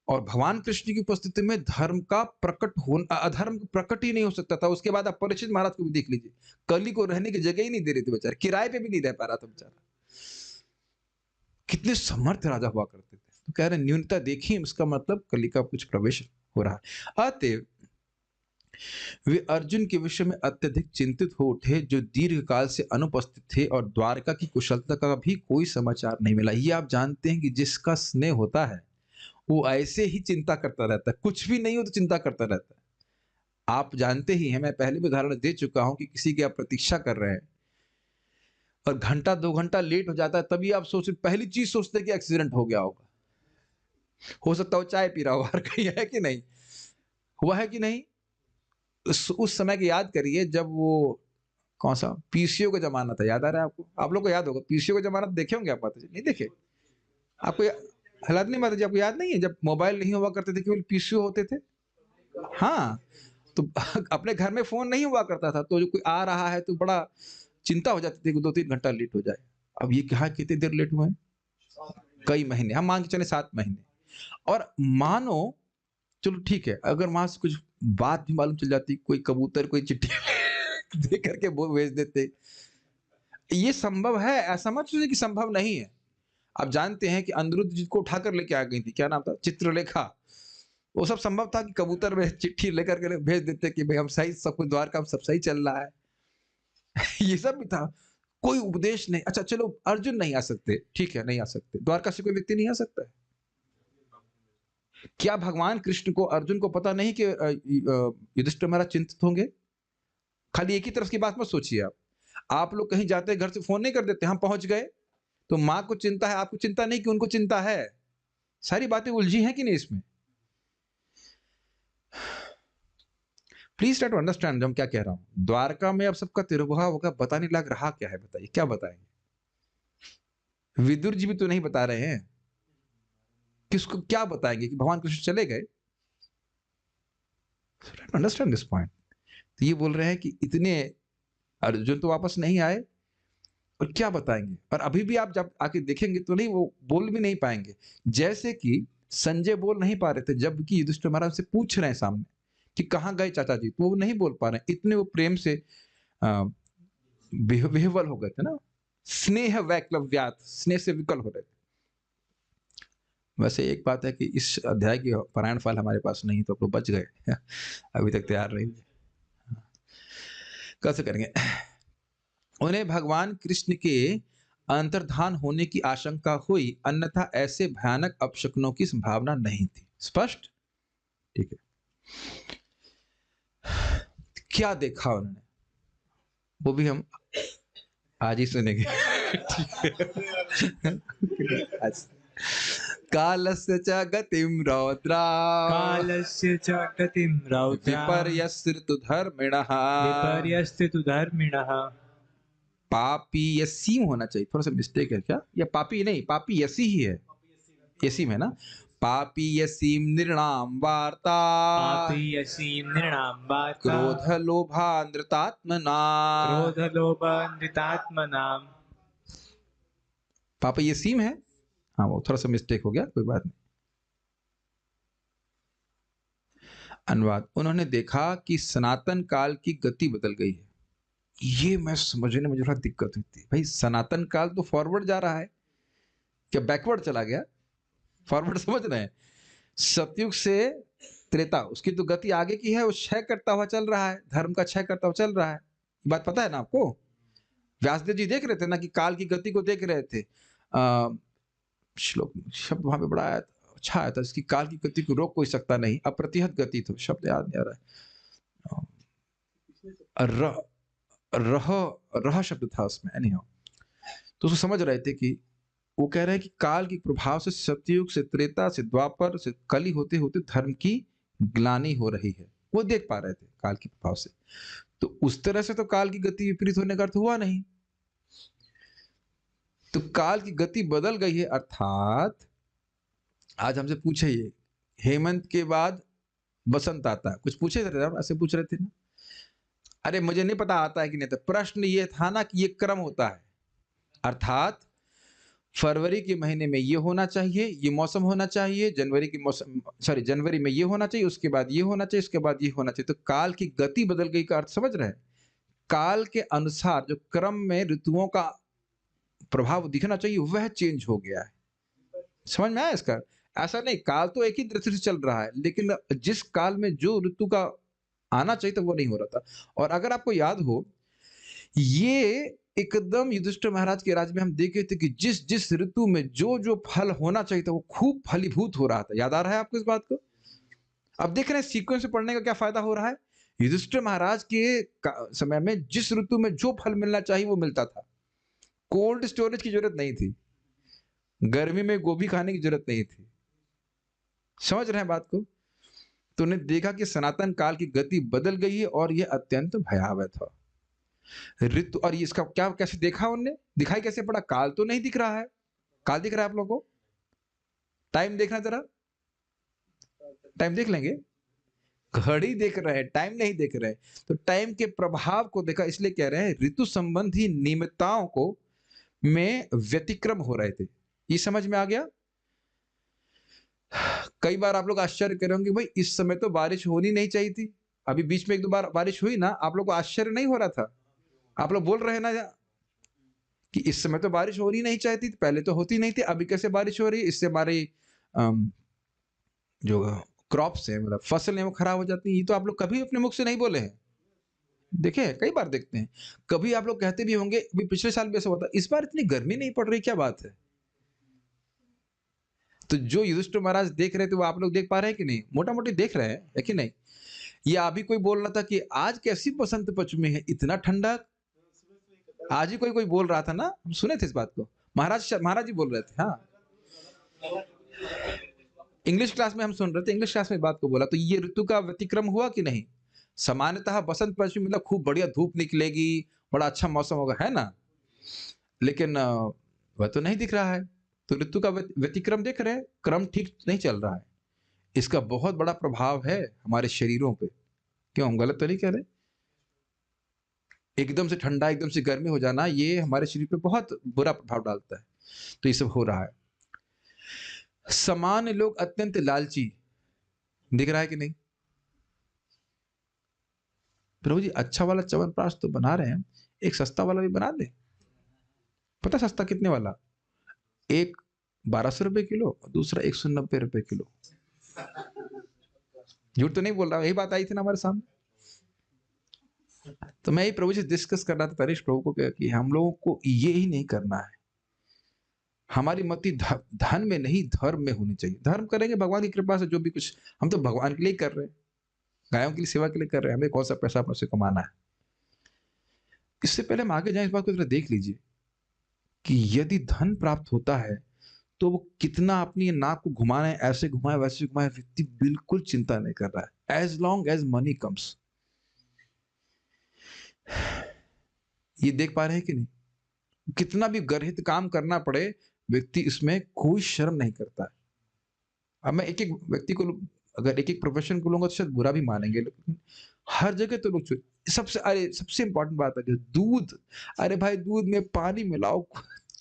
और भगवान कृष्ण की उपस्थिति में धर्म का प्रकट होना, अधर्म प्रकट ही नहीं हो सकता था। उसके बाद आप परीक्षित महाराज को भी देख लीजिए, कली को रहने की जगह ही नहीं दे रहे थे बेचारे, किराए पे भी नहीं रह पा रहा था बेचारा। कितने समर्थ राजा हुआ करते थे। तो कह रहे न्यूनता देखी, इसका मतलब कली का कुछ प्रवेश हो रहा है। अतएव वे अर्जुन के विषय में अत्यधिक चिंतित हो उठे, जो दीर्घ काल से अनुपस्थित थे, और द्वारका की कुशलता का भी कोई समाचार नहीं मिला। ये आप जानते हैं कि जिसका स्नेह होता है वो ऐसे ही चिंता करता रहता है, कुछ भी नहीं हो तो चिंता करता रहता है। आप जानते ही हैं, मैं पहले भी उदाहरण दे चुका हूं कि किसी की आप प्रतीक्षा कर रहे हैं और घंटा 2 घंटा लेट हो जाता है, तभी आप पहली चीज सोचते हैं कि एक्सीडेंट हो गया होगा। हो सकता हो चाय पी रहा हो हर कहीं, है कि नहीं? हुआ है कि नहीं? उस समय की याद करिए जब वो कौन सा पीसीओ का जमाना था, याद आ रहा है आपको? आप लोग को याद होगा पीसीओ का जमाना, देखे होंगे आप, बात नहीं देखे? आपको हालात नहीं माता जी, आपको याद नहीं है जब मोबाइल नहीं हुआ करते थे, केवल पीसीओ होते थे? हाँ, तो अपने घर में फोन नहीं हुआ करता था, तो जो कोई आ रहा है तो बड़ा चिंता हो जाती थी कि 2-3 घंटा लेट हो जाए। अब ये क्या, कितनी देर लेट हुए हैं? कई महीने, हम मान के चले 7 महीने। और मानो चलो ठीक है, अगर वहां से कुछ बात भी मालूम चल जाती, कोई कबूतर कोई चिट्ठी दे करके वो भेज देते। ये संभव है, ऐसा मत सोचिए कि संभव नहीं है। आप जानते हैं कि अनिरुद्ध जिसको उठाकर लेके आ गई थी, क्या नाम था, चित्रलेखा, वो सब संभव था कि कबूतर में चिट्ठी लेकर के भेज देते कि भाई हम सही, सब कुछ द्वारका सब सही चल रहा है। ये सब भी था। कोई उपदेश नहीं। अच्छा चलो अर्जुन नहीं आ सकते, ठीक है नहीं आ सकते, द्वारका से कोई व्यक्ति नहीं आ सकता है। क्या भगवान कृष्ण को अर्जुन को पता नहीं कि युधिष्ठिर महाराज चिंतित होंगे? खाली एक ही तरफ की बात मत सोचिए आप। आप लोग कहीं जाते हैं घर से फोन नहीं कर देते, हम पहुंच गए, तो माँ को चिंता है, आपको चिंता नहीं कि उनको चिंता है। सारी बातें उलझी हैं कि नहीं इसमें? प्लीज ट्राई टू अंडरस्टैंड जो हम क्या कह रहा हूं। द्वारका में अब सबका तिरुभुआ होगा, बताने लायक रहा क्या है? बताइए क्या बताएंगे? विदुर जी भी तो नहीं बता रहे हैं, किसको क्या बताएंगे कि भगवान कृष्ण चले गए? Understand this point. तो ये बोल रहे हैं कि इतने अर्जुन तो वापस नहीं आए, और क्या बताएंगे? और अभी भी आप जब आके देखेंगे तो नहीं, वो बोल भी नहीं पाएंगे। जैसे कि संजय बोल नहीं पा रहे थे, जबकि युधिष्ठिर महाराज से पूछ रहे हैं सामने कि कहाँ गए चाचा जी, तो वो नहीं बोल पा रहे हैं, इतने वो प्रेम से विह्वल हो गए थे ना, स्नेह वैक्लव्यात, स्नेह से विकल हो रहे थे। वैसे एक बात है कि इस अध्याय की पारायण फल हमारे पास नहीं, तो आप लोग बच गए। अभी तक तैयार रही, कैसे करेंगे? उन्हें भगवान कृष्ण के अंतर्धान होने की आशंका हुई, अन्यथा ऐसे भयानक अपशकुनों की संभावना नहीं थी। स्पष्ट? ठीक है। क्या देखा उन्होंने, वो भी हम आज ही सुनेंगे। कालस्य च गतिं रौद्रा, कालस्य च गतिं रौद्रा, विपर्यस्तु धर्मिणः, विपर्यस्तु धर्मिणः। पापी यसीम होना चाहिए, थोड़ा सा मिस्टेक है क्या? या पापी नहीं, पापी यसी ही है, यसीम है ना। पापी यसीम निर्णाम वार्ता, पापी यसीं नृणां वार्ता, क्रोध लोभानृतात्मना, क्रोधलोभान्वितात्मनां। पापी यसीम है, हाँ वो थोड़ा सा मिस्टेक हो गया, कोई बात नहीं। अनुवाद, उन्होंने देखा कि सनातन काल की गति बदल गई है। ये मैं समझने में मुझे थोड़ा दिक्कत हुई थी। भाई सनातन काल तो फॉरवर्ड जा रहा है, क्या बैकवर्ड चला गया? फॉरवर्ड समझ रहे हैं? सतयुग से त्रेता, उसकी तो गति आगे की है, वो क्षय करता हुआ चल रहा है, धर्म का क्षय करता हुआ चल रहा है। बात पता है ना आपको? व्यासदेव जी देख रहे थे ना कि काल की गति को देख रहे थे। श्लोक शब्द वहां पे बड़ा आया था, अच्छा आया था, इसकी काल की गति को रोक कोई सकता नहीं, अप्रतिहत गति, तो शब्द याद नहीं आ रहा है। रह शब्द था उसमें, एनीहाउ। तो उसको समझ रहे थे कि वो कह रहे हैं कि काल के प्रभाव से सतयुग से त्रेता से द्वापर से कली होते होते धर्म की ग्लानि हो रही है, वो देख पा रहे थे काल के प्रभाव से। तो उस तरह से तो काल की गति विपरीत होने का अर्थ हुआ नहीं। तो काल की गति बदल गई है, अर्थात आज हमसे पूछे ये हेमंत के बाद बसंत आता है, कुछ पूछे थे ऐसे पूछ रहे थे ना? अरे मुझे नहीं पता आता है कि नहीं, तो प्रश्न ये था ना कि ये क्रम होता है, अर्थात फरवरी के महीने में ये होना चाहिए, ये मौसम होना चाहिए, जनवरी के मौसम जनवरी में ये होना चाहिए, उसके बाद ये होना चाहिए, उसके बाद ये होना चाहिए। तो काल की गति बदल गई का अर्थ समझ रहे हैं? काल के अनुसार जो क्रम में ऋतुओं का प्रभाव दिखना चाहिए वह चेंज हो गया है। समझ में आया इसका? ऐसा नहीं, काल तो एक ही दृष्टि से चल रहा है, लेकिन जिस काल में जो ऋतु का आना चाहिए था वो नहीं हो रहा था। और अगर आपको याद हो, ये एकदम युधिष्ठिर महाराज के राज्य में हम देखे थे कि जिस जिस ऋतु में जो जो फल होना चाहिए था वो खूब फलीभूत हो रहा था। याद आ रहा है आपको इस बात को? अब देख रहे हैं सीक्वेंस में पढ़ने का क्या फायदा हो रहा है। युधिष्ठिर महाराज के समय में जिस ऋतु में जो फल मिलना चाहिए वो मिलता था। कोल्ड स्टोरेज की जरूरत नहीं थी, गर्मी में गोभी खाने की जरूरत नहीं थी। समझ रहे हैं बात को? तो उन्हें देखा कि सनातन काल की गति बदल गई है और यह अत्यंत भयावह था। ऋतु, और इसका क्या कैसे देखा उनने, दिखाई कैसे पड़ा? काल तो नहीं दिख रहा है। काल दिख रहा है आप लोगों को? टाइम देखना जरा, टाइम देख लेंगे। घड़ी देख रहे हैं, टाइम नहीं देख रहे। तो टाइम के प्रभाव को देखा, इसलिए कह रहे हैं ऋतु संबंधी नियमितताओं को में व्यतिक्रम हो रहे थे। ये समझ में आ गया? कई बार आप लोग आश्चर्य कर रहे होंगे, भाई इस समय तो बारिश होनी नहीं चाहिए थी, अभी बीच में एक दो बार बारिश हुई ना, आप लोग को आश्चर्य नहीं हो रहा था? आप लोग बोल रहे हैं ना कि इस समय तो बारिश होनी नहीं चाहिए थी, पहले तो होती नहीं थी, अभी कैसे बारिश हो रही है? इससे हमारी जो क्रॉप्स है, मतलब फसल है, वो खराब हो जाती है। ये तो आप लोग कभी अपने मुख से नहीं बोले हैं, देखे हैं, कई बार देखते हैं। कभी आप लोग कहते भी होंगे, अभी पिछले साल भी ऐसा हुआ था, इस बार इतनी गर्मी नहीं पड़ रही, क्या बात है? तो जो युधिष्ठिर महाराज देख रहे थे, वो आप लोग देख पा रहे हैं कि नहीं? मोटा-मोटी देख रहे हैं, है कि नहीं? या अभी कोई बोल रहा था कि आज कैसी बसंत पंचमी है, इतना ठंडा। आज ही कोई-कोई बोल रहा था ना, हम सुने थे इस बात को। महाराज जी बोल रहे थे, हाँ। इंग्लिश क्लास में हम सुन रहे थे, इंग्लिश क्लास में बात को बोला, तो ये ऋतु का व्यतिक्रम हुआ कि नहीं? सामान्यतः बसंत पंचमी मतलब खूब बढ़िया धूप निकलेगी, बड़ा अच्छा मौसम होगा, है ना? लेकिन वह तो नहीं दिख रहा है। तो ऋतु का व्यतिक्रम देख रहे हैं, क्रम ठीक नहीं चल रहा है। इसका बहुत बड़ा प्रभाव है हमारे शरीरों पे। क्यों, हम गलत तो नहीं कह रहे? एकदम से ठंडा, एकदम से गर्मी हो जाना, ये हमारे शरीर पे बहुत बुरा प्रभाव डालता है। तो ये सब हो रहा है। सामान्य लोग अत्यंत लालची, दिख रहा है कि नहीं? प्रभु जी अच्छा वाला च्यवनप्राश तो बना रहे हैं, एक सस्ता वाला भी बना दे। पता सस्ता कितने वाला? एक 1200 रुपए किलो और दूसरा 190 रुपए किलो। झूठ तो नहीं बोल रहा, यही बात आई थी ना हमारे सामने। तो मैं ही प्रभु जी डिस्कस कर रहा था तनिष प्रभु को कि हम लोगों को ये ही नहीं करना है। हमारी मति धन में नहीं, धर्म में होनी चाहिए। धर्म करेंगे भगवान की कृपा से, जो भी कुछ हम तो भगवान के लिए कर रहे हैं, गायों की सेवा के लिए कर रहे हैं, हमें कौन सा पैसा अपने से कमाना है। इससे पहले हम आगे जाए, इस बात को जरा देख लीजिए कि यदि धन प्राप्त होता है तो वो कितना अपनी नाक को घुमाना है, ऐसे घुमाए वैसे घुमाए, व्यक्ति बिल्कुल चिंता नहीं कर रहा है, as long as money comes. ये देख पा रहे हैं कि नहीं? कितना भी गर्हित काम करना पड़े, व्यक्ति इसमें कोई शर्म नहीं करता है। अब मैं एक एक व्यक्ति को, अगर एक एक प्रोफेशन को लूंगा तो शायद बुरा भी मानेंगे, लेकिन हर जगह तो लोग सबसे इंपॉर्टेंट बात है दूध। अरे भाई, दूध में पानी मिलाओ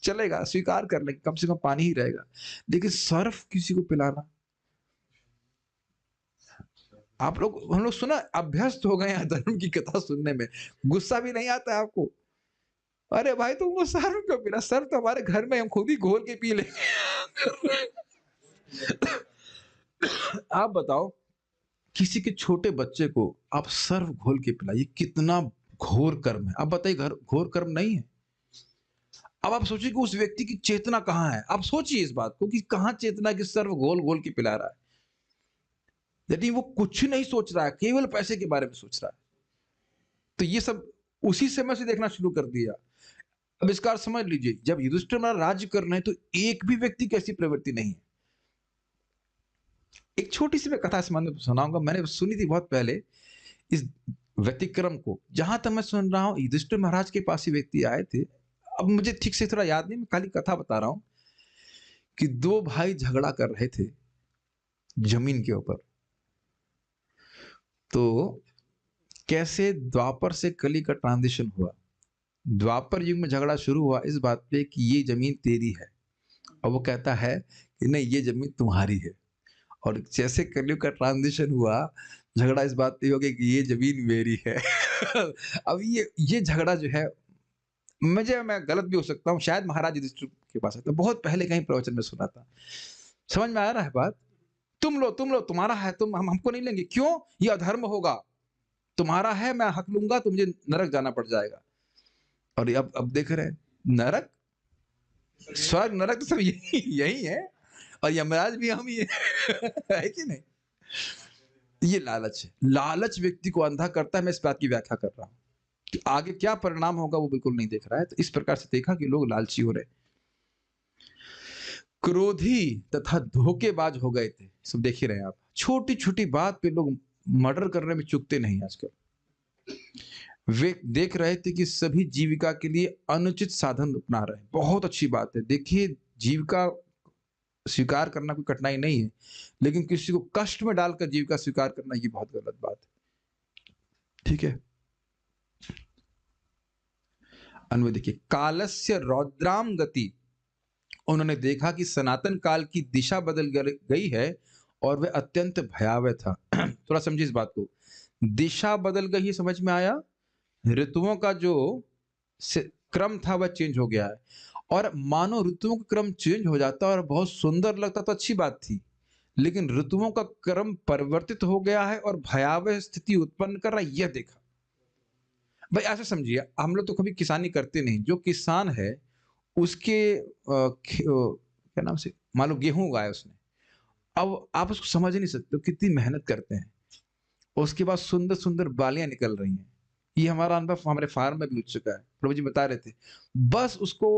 चलेगा, स्वीकार कर लेंगे, कम से कम पानी ही रहेगा, लेकिन सर्फ किसी को पिलाना। आप लोग, हम लोग सुना, अभ्यस्त हो गए हैं धर्म की कथा सुनने में, गुस्सा भी नहीं आता है आपको? अरे भाई, तुमको सर्फ क्यों पिला? सर्फ तो हमारे घर में हम खुद ही घोल के पी ले। आप बताओ, किसी के छोटे बच्चे को आप सर्फ घोल के पिलाइए, कितना घोर कर्म है। अब बताइए, घर घोर कर्म नहीं है? अब आप सोचिए कि उस व्यक्ति की चेतना कहां है। आप सोचिए इस बात को कि कहां चेतना की सर्फ घोल घोल के पिला रहा है। यदि वो कुछ नहीं सोच रहा है, केवल पैसे के बारे में सोच रहा है, तो ये सब उसी समय से देखना शुरू कर दिया। अब इसका अर्थ समझ लीजिए, जब युधिष्ठिर महाराज राज्य कर रहे हैं तो एक भी व्यक्ति की ऐसी प्रवृत्ति नहीं है। एक छोटी सी मैं कथा संबंध में सुनाऊंगा, मैंने सुनी थी बहुत पहले इस व्यतिक्रम को। जहां तक मैं सुन रहा हूं, युधिष्ठिर महाराज के पास ही व्यक्ति आए थे, अब मुझे ठीक से थोड़ा याद नहीं, मैं खाली कथा बता रहा हूं कि दो भाई झगड़ा कर रहे थे जमीन के ऊपर। तो कैसे द्वापर से कली का ट्रांजिशन हुआ। द्वापर युग में झगड़ा शुरू हुआ इस बात पे कि ये जमीन तेरी है, और वो कहता है कि नहीं, ये जमीन तुम्हारी है। और जैसे कलयुग का ट्रांजिशन हुआ, झगड़ा इस बात पे हो गया कि ये जमीन मेरी है। अब ये झगड़ा जो है, मैं गलत भी हो सकता हूँ, शायद महाराज युधिष्ठिर के पास था, बहुत पहले कहीं प्रवचन में सुना था। समझ में आ रहा है बात? तुम लो, तुम्हारा है, हमको नहीं लेंगे। क्यों? ये अधर्म होगा। तुम्हारा है, मैं हक लूंगा तो मुझे नरक जाना पड़ जाएगा। और अब देख रहे हैं, नरक स्वर्ग नरक तो सब यही है, और यमराज भी हम ही है कि नहीं? ये लालच है। लालच व्यक्ति को अंधा करता है। मैं इस बात की व्याख्या कर रहा हूं कि आगे क्या परिणाम होगा वो बिल्कुल नहीं देख रहा है। तो इस प्रकार से देखा कि लोग लालची हो रहे, क्रोधी तथा धोखेबाज हो गए थे। सब देख ही रहे हैं आप, छोटी छोटी बात पे लोग मर्डर करने में चूकते नहीं आजकल। वे देख रहे थे कि सभी जीविका के लिए अनुचित साधन अपना रहे हैं। बहुत अच्छी बात है। देखिए, जीविका स्वीकार करना कोई कठिनाई नहीं है, लेकिन किसी को कष्ट में डालकर जीविका स्वीकार करना ये बहुत गलत बात है। ठीक है, अन्वय देखिए, कालस्य रौद्राम गति। उन्होंने देखा कि सनातन काल की दिशा बदल गई है और वह अत्यंत भयावह था। थोड़ा समझिए इस बात को, दिशा बदल गई है, समझ में आया? ऋतुओं का जो क्रम था वह चेंज हो गया है। और मानो ऋतुओं का क्रम चेंज हो जाता और बहुत सुंदर लगता तो अच्छी बात थी, लेकिन ऋतुओं का क्रम परिवर्तित हो गया है और भयावह स्थिति उत्पन्न कर रहा है, यह देखा। भाई ऐसा समझिए, हम लोग तो कभी किसानी करते नहीं, जो किसान है उसके क्या नाम से, मान लो गेहूं उगाया उसने, अब आप उसको समझ ही नहीं सकते हो कितनी मेहनत करते हैं, उसके बाद सुंदर सुंदर बालियां निकल रही हैं। ये हमारा अनुभव हमारे फार्म में भी हो चुका है, प्रभु जी बता रहे थे। बस उसको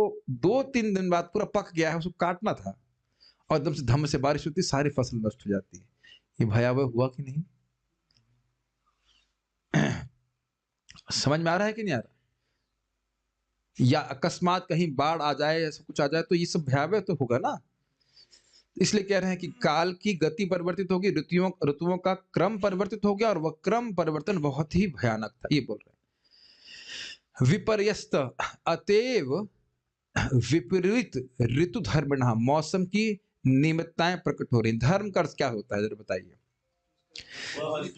2-3 दिन बाद पूरा पक गया है, उसको काटना था, और एकदम से धम से बारिश होती है, सारी फसल नष्ट हो जाती है। ये भयावह हुआ कि नहीं? समझ में आ रहा है कि नहीं आ रहा? या अकस्मात कहीं बाढ़ आ जाए, ऐसा कुछ आ जाए, तो ये सब भयावह तो होगा ना। इसलिए कह रहे हैं कि काल की गति परिवर्तित होगी, ऋतुओं ऋतुओं का क्रम परिवर्तित हो गया, और वह क्रम परिवर्तन बहुत ही भयानक था, ये बोल रहे हैं। विपर्यस्त, अतएव विपरीत ऋतु धर्म, मौसम की नियमितताएं प्रकट हो रही। धर्म का अर्थ क्या होता है जरा बताइए?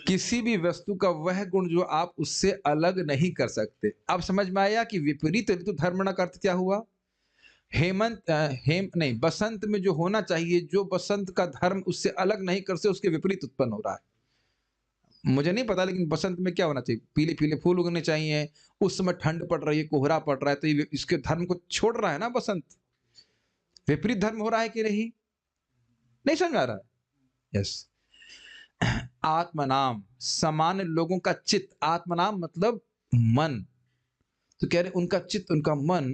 किसी भी वस्तु का वह गुण जो आप उससे अलग नहीं कर सकते। अब समझ में आया कि विपरीत ऋतु धर्म का अर्थ क्या हुआ? बसंत में जो होना चाहिए, जो बसंत का धर्म उससे अलग नहीं कर सकते, उसके विपरीत उत्पन्न हो रहा है। मुझे नहीं पता, लेकिन बसंत में क्या होना चाहिए? पीले पीले फूल उगने चाहिए, उस समय ठंड पड़ रही है, कोहरा पड़ रहा है, तो ये इसके धर्म को छोड़ रहा है ना बसंत। विपरीत धर्म हो रहा है कि नहीं? नहीं समझ आ रहा है? यस। आत्मनाम, सामान्य लोगों का चित्त, आत्मनाम मतलब मन, तो कह रहे उनका चित्त, उनका मन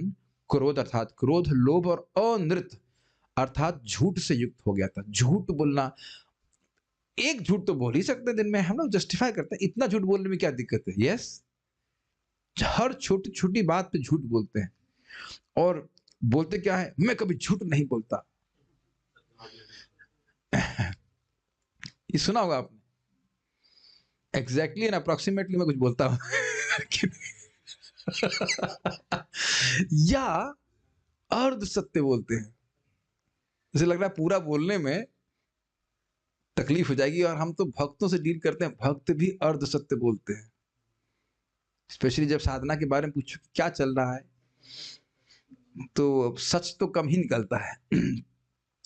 क्रोध, अर्थात क्रोध, लोभ और अनृत अर्थात झूठ से युक्त हो गया था। झूठ बोलना, एक झूठ तो बोल ही सकते हैं दिन में, हम लोग जस्टिफाई करते हैं, इतना झूठ बोलने में क्या दिक्कत है? यस, हर छोटी छोटी बात पे झूठ बोलते हैं, और बोलते क्या है, मैं कभी झूठ नहीं बोलता। ये सुना होगा आपने, एग्जैक्टली एंड अप्रोक्सीमेटली मैं कुछ बोलता हूं। या अर्ध सत्य बोलते हैं, जैसे लग रहा है पूरा बोलने में तकलीफ हो जाएगी, और हम तो भक्तों से डील करते हैं, भक्त भी अर्ध सत्य बोलते हैं। स्पेशली जब साधना के बारे में पूछो क्या चल रहा है, तो सच तो कम ही निकलता है।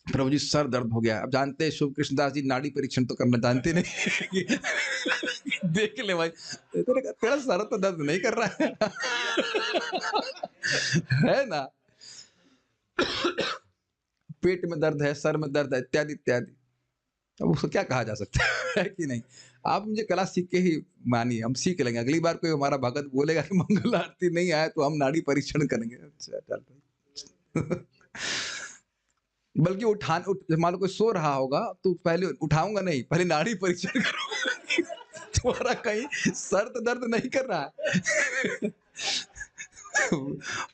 प्रभु जी सर दर्द हो गया। अब जानते हैं शुभ कृष्णदास जी नाड़ी परीक्षण तो करना जानते नहीं। देख ले भाई, तेरा सर तो दर्द नहीं कर रहा है ना? पेट में दर्द है, सर में दर्द है, इत्यादि इत्यादि। अब उसको क्या कहा जा सकता है कि नहीं? आप मुझे कला सीख के ही मानिए, हम सीख लेंगे। अगली बार कोई हमारा भगत बोलेगा कि मंगल आरती नहीं आया तो हम नाड़ी परीक्षण करेंगे। अच्छा चल। बल्कि मान लो कोई सो रहा होगा तो पहले उठाऊंगा नहीं, पहले नाड़ी परीक्षण करूंगा। तुम्हारा कहीं सर तो दर्द नहीं कर रहा है।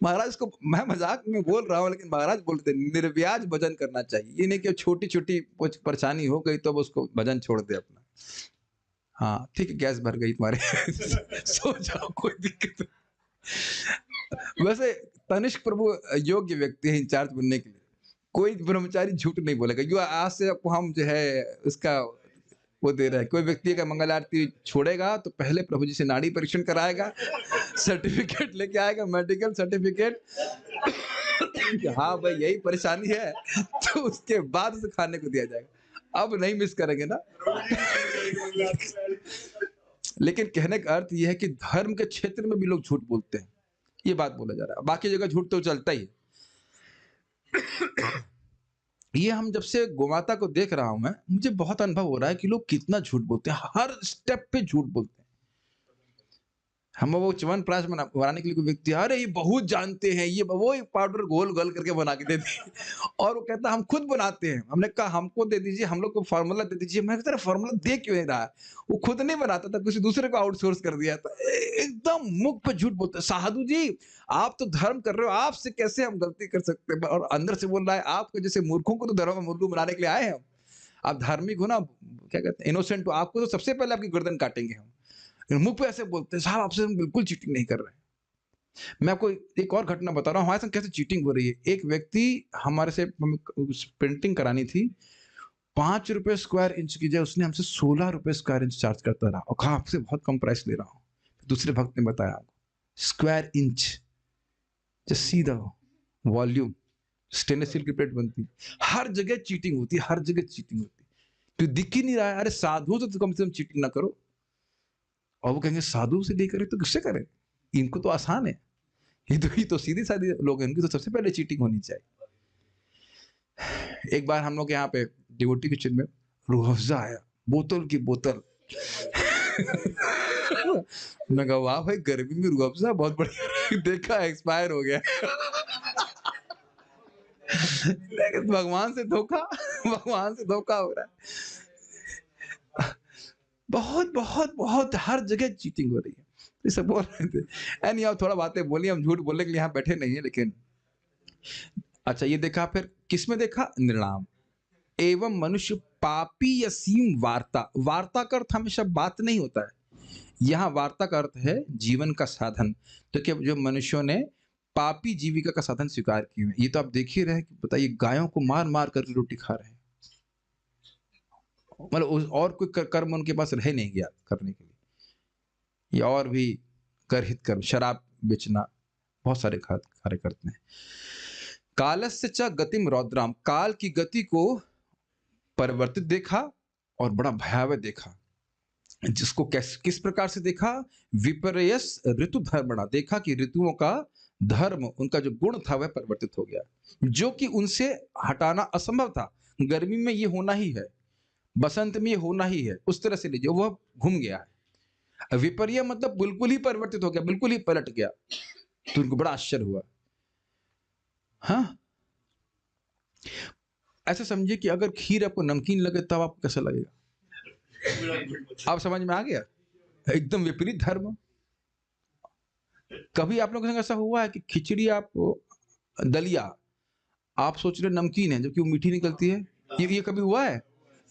महाराज को मैं मजाक में बोल रहा हूँ, लेकिन महाराज बोलते निर्व्याज भजन करना चाहिए। ये नहीं कि छोटी छोटी कुछ परेशानी हो गई तो अब उसको भजन छोड़ दे अपना। हाँ ठीक है, गैस भर गई तुम्हारे। सो जाओ, कोई दिक्कत नहीं। वैसे तनिष्क प्रभु योग्य व्यक्ति है इंचार्ज बनने के लिए। कोई ब्रह्मचारी झूठ नहीं बोलेगा। जो आज से आपको हम जो है उसका वो दे रहा है, कोई व्यक्ति अगर मंगल आरती छोड़ेगा तो पहले प्रभु जी से नाड़ी परीक्षण कराएगा, सर्टिफिकेट लेके आएगा, मेडिकल सर्टिफिकेट। हाँ भाई यही परेशानी है, तो उसके बाद उसे खाने को दिया जाएगा। अब नहीं मिस करेंगे ना। लेकिन कहने का अर्थ यह है कि धर्म के क्षेत्र में भी लोग झूठ बोलते हैं, ये बात बोला जा रहा है। बाकी जगह झूठ तो चलता ही है। ये हम जब से गोमाता को देख रहा हूं मैं, मुझे बहुत अनुभव हो रहा है कि लोग कितना झूठ बोलते हैं, हर स्टेप पे झूठ बोलते हैं। हम वो च्यवनप्राश बनाने के लिए कोई व्यक्ति, अरे ये बहुत जानते हैं, ये वो पाउडर गोल गोल करके बना के देते हैं, और वो कहता है हम खुद बनाते हैं। हमने कहा हमको दे दीजिए, हम लोग को फार्मूला दे दीजिए। मैं कहता फार्मूला दे क्यों नहीं रहा है? वो खुद नहीं बनाता था, किसी दूसरे को आउटसोर्स कर दिया था। एकदम मुख पे झूठ बोलते। साधु जी आप तो धर्म कर रहे हो, आपसे कैसे हम गलती कर सकते हैं? और अंदर से बोल रहा है आपके जैसे मूर्खों को तो धर्म में मुर्गू बनाने के लिए आए हैं हम। आप धार्मिक हो ना, क्या कहते हैं, इनोसेंट हो, आपको तो सबसे पहले आपकी गर्दन काटेंगे हम। मुंह पे ऐसे बोलते हैं साहब आपसे हम बिल्कुल चीटिंग नहीं कर रहे हैं। मैं आपको एक और घटना बता रहा हूँ हमारे साथ कैसे चीटिंग हो रही है। एक व्यक्ति हमारे से प्रिंटिंग करानी थी, 5 रुपए स्क्वायर इंच की जगह उसने हमसे 16 रुपए स्क्वायर इंच चार्ज करता रहा, और कहा आपसे बहुत कम प्राइस ले रहा हूँ। दूसरे भक्त ने बताया square inch just see the volume, stainless steel की प्लेट बनती। हर जगह चीटिंग होती है, हर जगह चीटिंग होती है, तो दिख ही नहीं रहा है। अरे साधु तो कम से कम चीटिंग ना करो। और वो कहेंगे साधु से नहीं करे तो किससे करे? इनको तो आसान है, ये तो सीधी सादी लोग हैं, इनकी तो सबसे पहले चीटिंग होनी चाहिए। एक बार हम लोग यहाँ पे डिवोटी किचन में रूह अफ़ज़ा आया, बोतल की बोतल। मैं कहा वाह भाई, गर्मी में रूह अफ़ज़ा बहुत बढ़िया। देखा एक्सपायर हो गया। लेकिन भगवान से धोखा, भगवान से धोखा हो रहा है। बहुत बहुत बहुत हर जगह चीटिंग हो रही है। ये सब बोल रहे थे। एनी हाउ थोड़ा बातें बोली, हम झूठ बोलने के लिए यहाँ बैठे नहीं है, लेकिन अच्छा ये देखा, फिर किसमें देखा? निर्णाम एवं मनुष्य पापी यसीम वार्ता। वार्ता का अर्थ हमेशा बात नहीं होता है, यहाँ वार्ता का अर्थ है जीवन का साधन। तो क्या जो मनुष्यों ने पापी जीविका का साधन स्वीकार किए हैं, ये तो आप देख ही रहे कि बताइए गायों को मार मार करके रोटी खा रहे हैं, मतलब और कोई कर्म उनके पास रह नहीं गया करने के लिए, या और भी गर्हित कर्म, शराब बेचना, बहुत सारे कार्य करते हैं। कालस्य च गतिम रौद्राम, काल की गति को परिवर्तित देखा और बड़ा भयावह देखा। जिसको किस प्रकार से देखा? विपर्यस ऋतु धर्मणा, देखा कि ऋतुओं का धर्म, उनका जो गुण था वह परिवर्तित हो गया, जो कि उनसे हटाना असंभव था। गर्मी में ये होना ही है, बसंत में ये होना ही है, उस तरह से लीजिए, वह घूम गया है। विपर्य मतलब बिल्कुल ही परिवर्तित हो गया, बिल्कुल ही पलट गया। तो उनको बड़ा आश्चर्य हुआ। हाँ, ऐसा समझिए कि अगर खीर आपको नमकीन लगे तब आपको कैसा लगेगा? आप समझ में आ गया? एकदम विपरीत धर्म। कभी आप लोगों के संग ऐसा हुआ है कि खिचड़ी आप दलिया आप सोच रहे नमकीन है जबकि वो मीठी निकलती है? ये कभी हुआ है?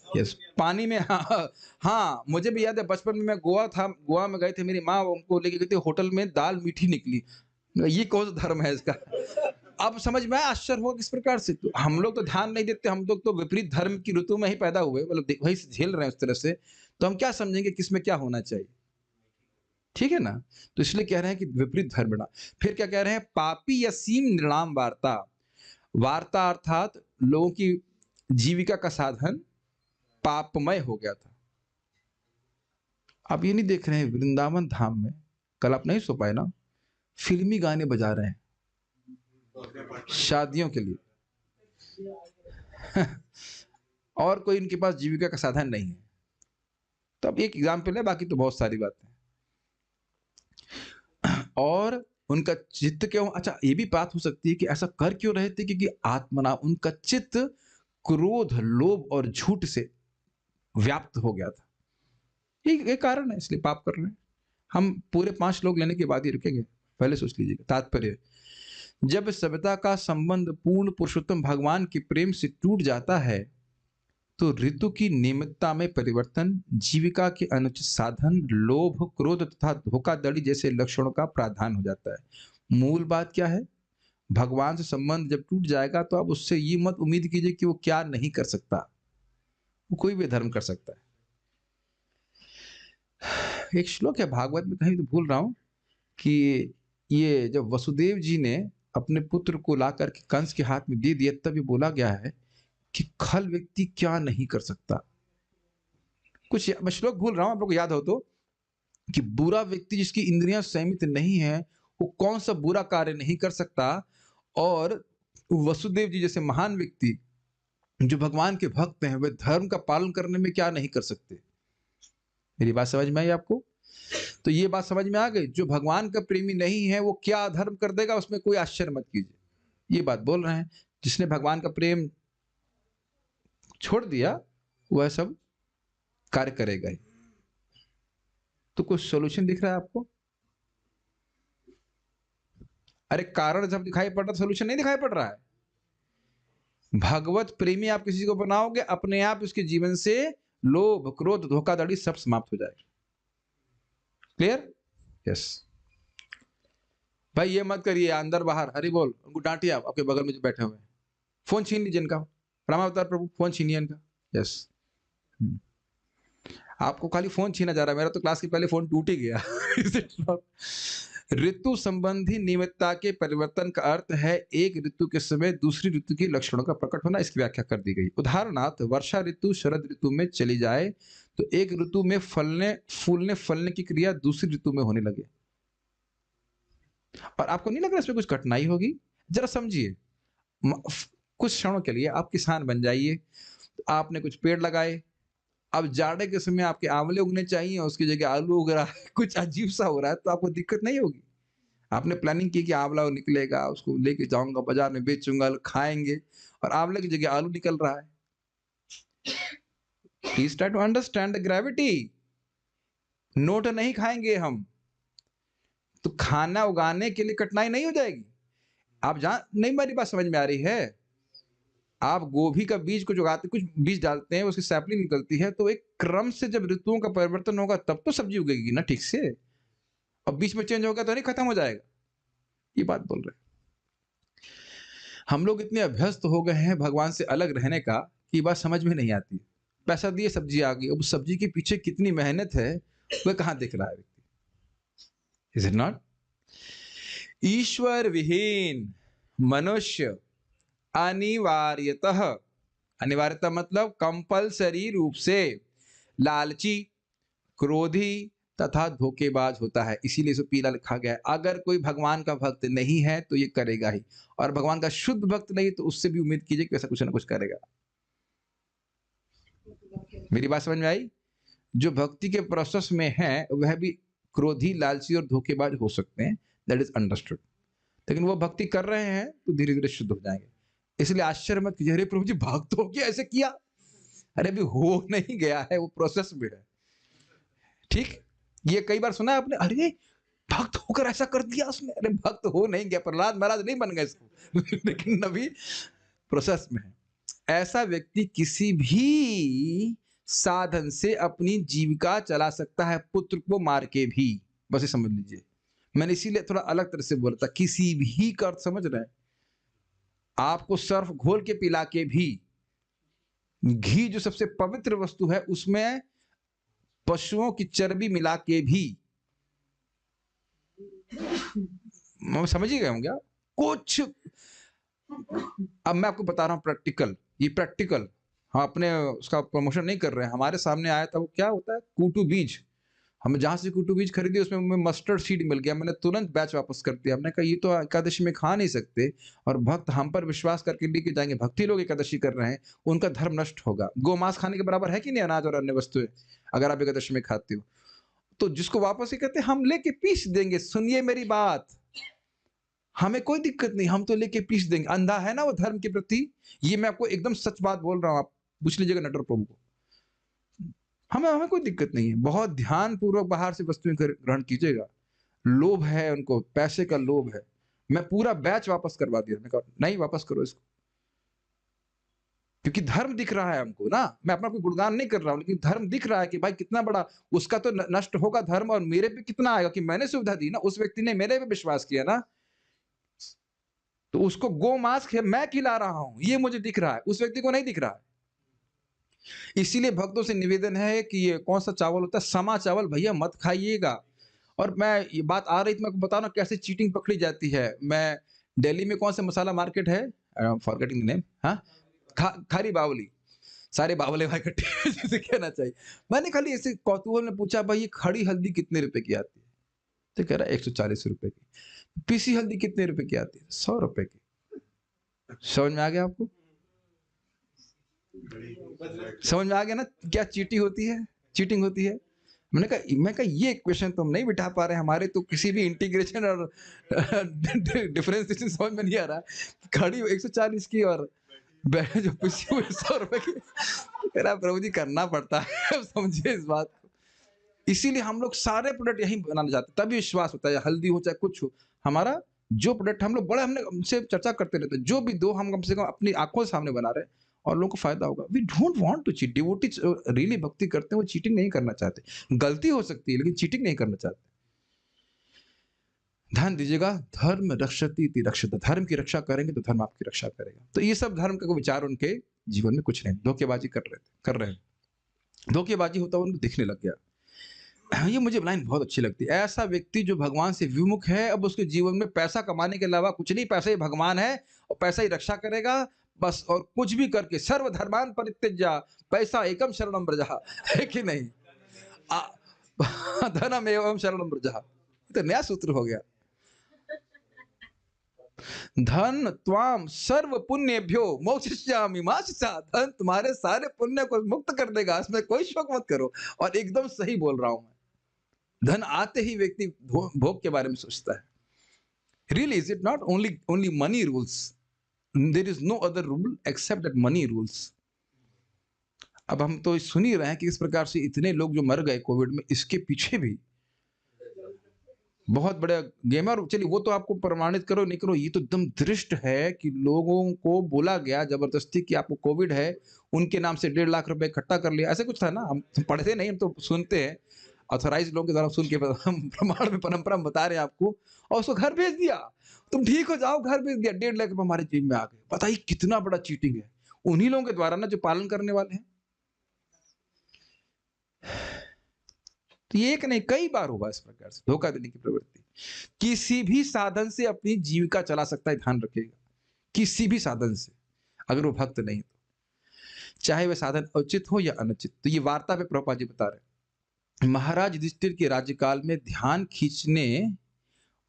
यस, पानी में। हाँ, हाँ, मुझे भी याद है बचपन में मैं गोवा में गए थे, मेरी माँ उनको लेके गई थी होटल में, दाल मीठी निकली। ये कौन सा धर्म है इसका? अब समझ में आया आश्चर्य हुआ किस प्रकार से। तो हम लोग तो ध्यान नहीं देते, हम लोग तो विपरीत धर्म की ऋतु में ही पैदा हुए, मतलब वही झेल रहे हैं उस तरह से, तो हम क्या समझेंगे किसमें क्या होना चाहिए? ठीक है ना? तो इसलिए कह रहे हैं कि विपरीत धर्मणा। फिर क्या कह रहे हैं? पापी यसीम निर्णाम वार्ता। वार्ता अर्थात लोगों की जीविका का साधन पापमय हो गया था। आप ये नहीं देख रहे हैं वृंदावन धाम में, कल आप नहीं सो पाए ना, फिल्मी गाने बजा रहे हैं शादियों के लिए। और कोई इनके पास जीविका का साधन नहीं है। तो अब एक एग्जाम्पल है, बाकी तो बहुत सारी बातें हैं। और उनका चित्त क्यों, अच्छा ये भी बात हो सकती है कि ऐसा कर क्यों रहे थे, क्योंकि आत्मना, उनका चित्त क्रोध, लोभ और झूठ से व्याप्त हो गया था। ये कारण है, इसलिए पाप कर रहे हैं। हम पूरे 5 लोग लेने के बाद ही रुकेंगे, पहले सोच लीजिएगा। तात्पर्य, जब सभ्यता का संबंध पूर्ण पुरुषोत्तम भगवान के प्रेम से टूट जाता है तो ऋतु की नियमितता में परिवर्तन, जीविका के अनुचित साधन, लोभ, क्रोध तथा धोखाधड़ी जैसे लक्षणों का प्रावधान हो जाता है। मूल बात क्या है? भगवान से संबंध जब टूट जाएगा तो आप उससे ये मत उम्मीद कीजिए कि वो क्या नहीं कर सकता, वो कोई भी धर्म कर सकता है। एक श्लोक है भागवत में, कहीं तो भूल रहा हूं, कि ये जब वसुदेव जी ने अपने पुत्र को ला करके कंस के हाथ में दे दिया, तब ये बोला गया है कि खल व्यक्ति क्या नहीं कर सकता। कुछ मैं श्लोक भूल रहा हूं, आप लोग को याद हो तो, कि बुरा व्यक्ति जिसकी इंद्रियां संयमित नहीं है वो कौन सा बुरा कार्य नहीं कर सकता, और वसुदेव जी जैसे महान व्यक्ति जो भगवान के भक्त हैं वे धर्म का पालन करने में क्या नहीं कर सकते। मेरी बात समझ में आई आपको? तो ये बात समझ में आ गई, जो भगवान का प्रेमी नहीं है वो क्या धर्म कर देगा, उसमें कोई आश्चर्य मत कीजिए। ये बात बोल रहे हैं, जिसने भगवान का प्रेम छोड़ दिया वह सब कार्य करेगा ही। तो कुछ सॉल्यूशन दिख रहा है आपको? अरे कारण जब दिखाई पड़ रहा, सॉल्यूशन नहीं दिखाई पड़ रहा है। भगवत प्रेमी आप किसी को बनाओगे, अपने आप उसके जीवन से लोभ, क्रोध, धोखाधड़ी सब समाप्त हो जाएगा। क्लियर? यस। भाई ये मत करिए, अंदर बाहर हरि बोल, उनको डांटिए। आप आपके बगल में जो बैठे हुए हैं, फोन छीन लीजिए इनका। रामावतार प्रभु, फोन छीनिए इनका। यस, आपको खाली फोन छीना जा रहा है, मेरा तो क्लास के पहले फोन टूट ही गया। ऋतु संबंधी नियमितता के परिवर्तन का अर्थ है एक ऋतु के समय दूसरी ऋतु के लक्षणों का प्रकट होना। इसकी व्याख्या कर दी गई। उदाहरणार्थ, वर्षा ऋतु शरद ऋतु में चली जाए तो एक ऋतु में फूलने फलने की क्रिया दूसरी ऋतु में होने लगे। और आपको नहीं लग रहा इसमें कुछ कठिनाई होगी? जरा समझिए, कुछ क्षणों के लिए आप किसान बन जाइए। आपने कुछ पेड़ लगाए, अब जाड़े के समय आपके आंवले उगने चाहिए, उसकी जगह आलू उग रहा है, कुछ अजीब सा हो रहा है, तो आपको दिक्कत नहीं होगी। आपने प्लानिंग की कि आंवला निकलेगा, उसको लेके जाऊंगा बाजार में बेचूंगा, खाएंगे, और आंवले की जगह आलू निकल रहा है। Please try to understand the gravity. Note नहीं खाएंगे हम, तो खाना उगाने के लिए कठिनाई नहीं हो जाएगी। आप जान नहीं, मेरी बात समझ में आ रही है? आप गोभी का बीज कुछ उगाते, कुछ बीज डालते हैं, उसकी सैपलिंग निकलती है, तो एक क्रम से जब ऋतुओं का परिवर्तन होगा तब तो सब्जी उगेगी ना ठीक से। और बीच में चेंज होगा तो नहीं खत्म हो जाएगा। ये बात बोल रहे हैं। हम लोग इतने अभ्यस्त हो गए हैं भगवान से अलग रहने का कि बात समझ में नहीं आती। पैसा दिए सब्जी आ गई, अब उस सब्जी के पीछे कितनी मेहनत है वह कहाँ दिख रहा है व्यक्ति? Is it not? ईश्वर विहीन मनुष्य अनिवार्यतः, अनिवार्यता मतलब कंपलसरी रूप से लालची, क्रोधी तथा धोखेबाज होता है। इसीलिए इसे पीला लिखा गया है। अगर कोई भगवान का भक्त नहीं है तो ये करेगा ही, और भगवान का शुद्ध भक्त नहीं तो उससे भी उम्मीद कीजिए कि ऐसा कुछ ना कुछ करेगा। मेरी बात समझ में आई? जो भक्ति के प्रोसेस में है वह भी क्रोधी, लालची और धोखेबाज हो सकते हैं, दैट इज अंडरस्टूड। लेकिन वो भक्ति कर रहे हैं तो धीरे धीरे शुद्ध हो जाएंगे। इसलिए आश्चर्य मत कीजिए, अरे प्रभु जी भक्त हो गया, ऐसे किया। अरे अभी हो नहीं गया है, वो प्रोसेस में है। ठीक, ये कई बार सुना है आपने, अरे भक्त होकर ऐसा कर दिया उसने। अरे भक्त हो नहीं गया, प्रहलाद महाराज नहीं बन गए इसको लेकिन अभी प्रोसेस में है। ऐसा व्यक्ति किसी भी साधन से अपनी जीविका चला सकता है, पुत्र को मार के भी। बस ये समझ लीजिए, मैंने इसीलिए थोड़ा अलग तरह से बोला था, किसी भी का अर्थ समझ रहे हैं? आपको सर्फ घोल के पिला के भी, घी जो सबसे पवित्र वस्तु है उसमें पशुओं की चर्बी मिला के भी, समझ ही गए होंगे आप कुछ। अब मैं आपको बता रहा हूं प्रैक्टिकल, ये प्रैक्टिकल, हम अपने उसका प्रमोशन नहीं कर रहे हैं। हमारे सामने आया था, वो क्या होता है, कूटू बीज। हम जहां से कूटू बीज खरीदे उसमें हमें मस्टर्ड सीड मिल गया, मैंने तुरंत बैच वापस कर दिया। हमने कहा ये तो एकादशी में खा नहीं सकते, और भक्त हम पर विश्वास करके लेके जाएंगे, भक्ति लोग एकादशी कर रहे हैं, उनका धर्म नष्ट होगा। गोमांस खाने के बराबर है कि नहीं अनाज और अन्य वस्तुएं, अगर आप एकादशी में खाते हो तो। जिसको वापस ही कहते हैं, हम लेके पीस देंगे। सुनिए मेरी बात, हमें कोई दिक्कत नहीं, हम तो लेके पीस देंगे। अंधा है ना वो धर्म के प्रति। ये मैं आपको एकदम सच बात बोल रहा हूं, आप पूछ लीजिएगा नटर प्रभु को। हमें कोई दिक्कत नहीं है। बहुत ध्यान पूर्वक बाहर से वस्तुएं ग्रहण कीजिएगा। लोभ है उनको, पैसे का लोभ है। मैं पूरा बैच वापस करवा दिया, मैं कहा नहीं वापस करो इसको, क्योंकि धर्म दिख रहा है हमको ना। मैं अपना कोई गुणगान नहीं कर रहा हूं, लेकिन धर्म दिख रहा है कि भाई कितना बड़ा उसका तो नष्ट होगा धर्म, और मेरे पे कितना आएगा कि मैंने सुविधा दी ना, उस व्यक्ति ने मेरे पे विश्वास किया ना, तो उसको गोमांस मैं खिला रहा हूं, ये मुझे दिख रहा है, उस व्यक्ति को नहीं दिख रहा है। इसीलिए भक्तों से निवेदन है कि ये कौन सा चावल होता है, समा चावल भैया मत खाइएगा। और मैं ये बात आ रही थी, मैं आपको बता रहा हूं कैसे चीटिंग पकड़ी जाती है। मैं दिल्ली में कौन सा मसाला मार्केट है, फॉरगेटिंग द नेम, हाँ, खारी बावली, सारे बावले भाई इकट्ठे जैसे कहना चाहिए। मैंने खाली ऐसे कौतूहल में पूछा, भाई ये खड़ी हल्दी कितने रुपए की आती है? तो कह रहा है 140 रुपए की। पीसी हल्दी कितने रुपए की आती है? 100 रुपए की। समझ में आ गया आपको? समझ में आ गया ना क्या चीटिंग होती है, चीटिंग होती है। मैं कहा ये इक्वेशन तो हम नहीं बिठा पा रहे, हमारे तो किसी भी इंटीग्रेशन और डिफरेंशिएशन समझ में नहीं आ रहा। खड़ी 140 की और जो पिसी हुई 100 रुपए की। मेरा प्रभु जी करना पड़ता है, समझिए इस बात को। इसीलिए हम लोग सारे प्रोडक्ट यही बनाना चाहते हैं, तभी विश्वास होता है। हल्दी हो चाहे कुछ हो, हमारा जो प्रोडक्ट हम लोग बड़े, हमने हमसे चर्चा करते रहते हैं, जो भी दो हम कम से कम अपनी आंखों के सामने बना रहे हैं और लोगों को फायदा होगा। We don't want to cheat. Devotee really भक्ति करते हैं, वो चीटिंग नहीं करना चाहते। गलती हो सकती है लेकिन चीटिंग नहीं करना चाहते। ध्यान दीजिएगा, धर्म रक्षति इति रक्षति, धर्म की रक्षा करेंगे तो धर्म आपकी रक्षा करेगा। तो ये सब धर्म का विचार उनके जीवन में कुछ नहीं, धोखेबाजी कर रहे हैं। धोखेबाजी होता हुआ उनको दिखने लग गया। ये मुझे लाइन बहुत अच्छी लगती है। ऐसा व्यक्ति जो भगवान से विमुख है, अब उसके जीवन में पैसा कमाने के अलावा कुछ नहीं, पैसा ही भगवान है और पैसा ही रक्षा करेगा बस। और कुछ भी करके सर्वधर्मान परित्यज्य पैसा एकम शरणम व्रजः, है कि नहीं? धनम एवं शरणम व्रजः, तो नया सूत्र हो गया। धन त्वाम सर्व पुण्यभ्यो मोक्षयिष्यामि मा शुचा। धन तुम्हारे सारे पुण्य को मुक्त कर देगा, इसमें कोई शोक मत करो। और एकदम सही बोल रहा हूं मैं। धन आते ही व्यक्ति भोग के बारे में सोचता है। Really, is it not only money rules? There is no other rule except that money rules. अब हम तो सुन ही रहे हैं कि इस प्रकार से इतने लोग जो मर गए कोविड में, इसके पीछे भी बहुत बड़ा गेम है। और चलिए वो तो आपको प्रमाणित करो नहीं करो, ये तो एकदम दृष्ट है कि लोगों को बोला गया जबरदस्ती कि आपको कोविड है, उनके नाम से 1.5 लाख रुपए इकट्ठा कर लिया, ऐसा कुछ था ना। हम पढ़ते नहीं, हम तो सुनते हैं, ऑथोराइज लोगों के द्वारा सुन के हम प्रमाण में परंपरा में बता रहे हैं आपको। और उसको घर भेज दिया, तुम ठीक हो जाओ, घर भेज दिया, 1.5 लाख रुपए हमारे जेब में आ गए। बताइए कितना बड़ा चीटिंग है उन्हीं लोगों के द्वारा ना, जो पालन करने वाले हैं। तो ये एक नहीं कई बार हुआ इस प्रकार से धोखा देने की प्रवृत्ति। किसी भी साधन से अपनी जीविका चला सकता है, ध्यान रखिएगा, किसी भी साधन से, अगर वो भक्त नहीं तो, चाहे वह साधन उचित हो या अनुचित। तो ये वार्ता पे प्रभुपाद जी बता रहे हैं, महाराज युधिष्ठिर के राज्यकाल में ध्यान खींचने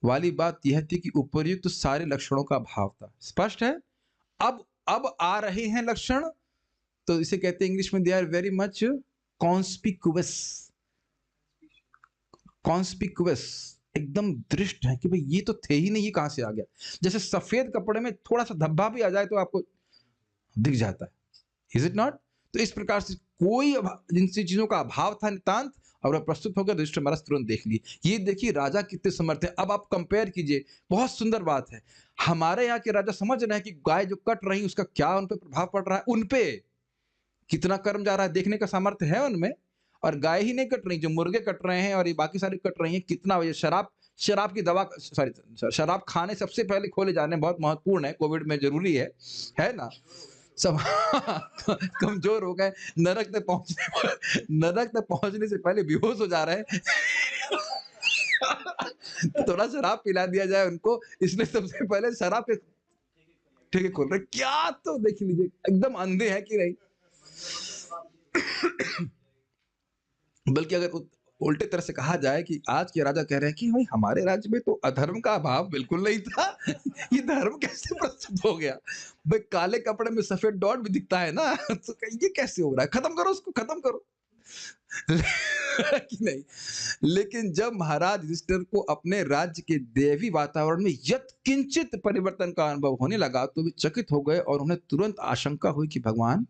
वाली बात यह थी कि उपर्युक्त तो सारे लक्षणों का अभाव था। स्पष्ट है। अब आ रहे हैं लक्षण, तो इसे कहते हैं इंग्लिश में, they are very much conspicuous. Conspicuous, एकदम दृष्ट है कि भाई ये तो थे ही नहीं, ये कहां से आ गया। जैसे सफेद कपड़े में थोड़ा सा धब्बा भी आ जाए तो आपको दिख जाता है, इज इट नॉट? तो इस प्रकार से कोई जिन चीजों का अभाव था नितांत, और वह प्रस्तुत होकर युधिष्ठिर महाराज तुरंत देख लिए। ये देखिए राजा कितने समर्थ हैं। अब आप कंपेयर कीजिए, बहुत सुंदर बात है। हमारे यहाँ के राजा समझ रहे हैं कि गाय जो कट रही उसका क्या उन पर प्रभाव पड़ रहा है, उन पे कितना कर्म जा रहा है, देखने का सामर्थ्य है उनमें। और गाय ही नहीं कट रही, जो मुर्गे कट रहे हैं और ये बाकी सारी कट रही हैं, कितना शराब की दवा, सॉरी शराब खाने सबसे पहले खोले जाने बहुत महत्वपूर्ण है, कोविड में जरूरी है ना। सब कमजोर हो गए, नरक तक पहुंचने से पहले बेहोश हो जा रहे हैं। थोड़ा शराब पिला दिया जाए उनको, इसलिए सबसे पहले शराब के ठेके खोल रहे। क्या तो देख लीजिए, एकदम अंधे हैं कि नहीं। बल्कि अगर उल्टे तरह से कहा जाए कि आज के राजा कह रहे हैं कि भाई हमारे राज्य में तो अधर्म का अभाव बिल्कुल नहीं था, ये धर्म कैसे प्रस्तुत हो गया। भाई काले कपड़े में सफेद डॉट भी दिखता है ना, तो ये कैसे हो रहा है, खत्म करो उसको, खत्म करो। कि नहीं। लेकिन जब महाराज युधिष्ठिर को अपने राज्य के देवी वातावरण में यत्किंचित परिवर्तन का अनुभव होने लगा तो वे चकित हो गए और उन्हें तुरंत आशंका हुई कि भगवान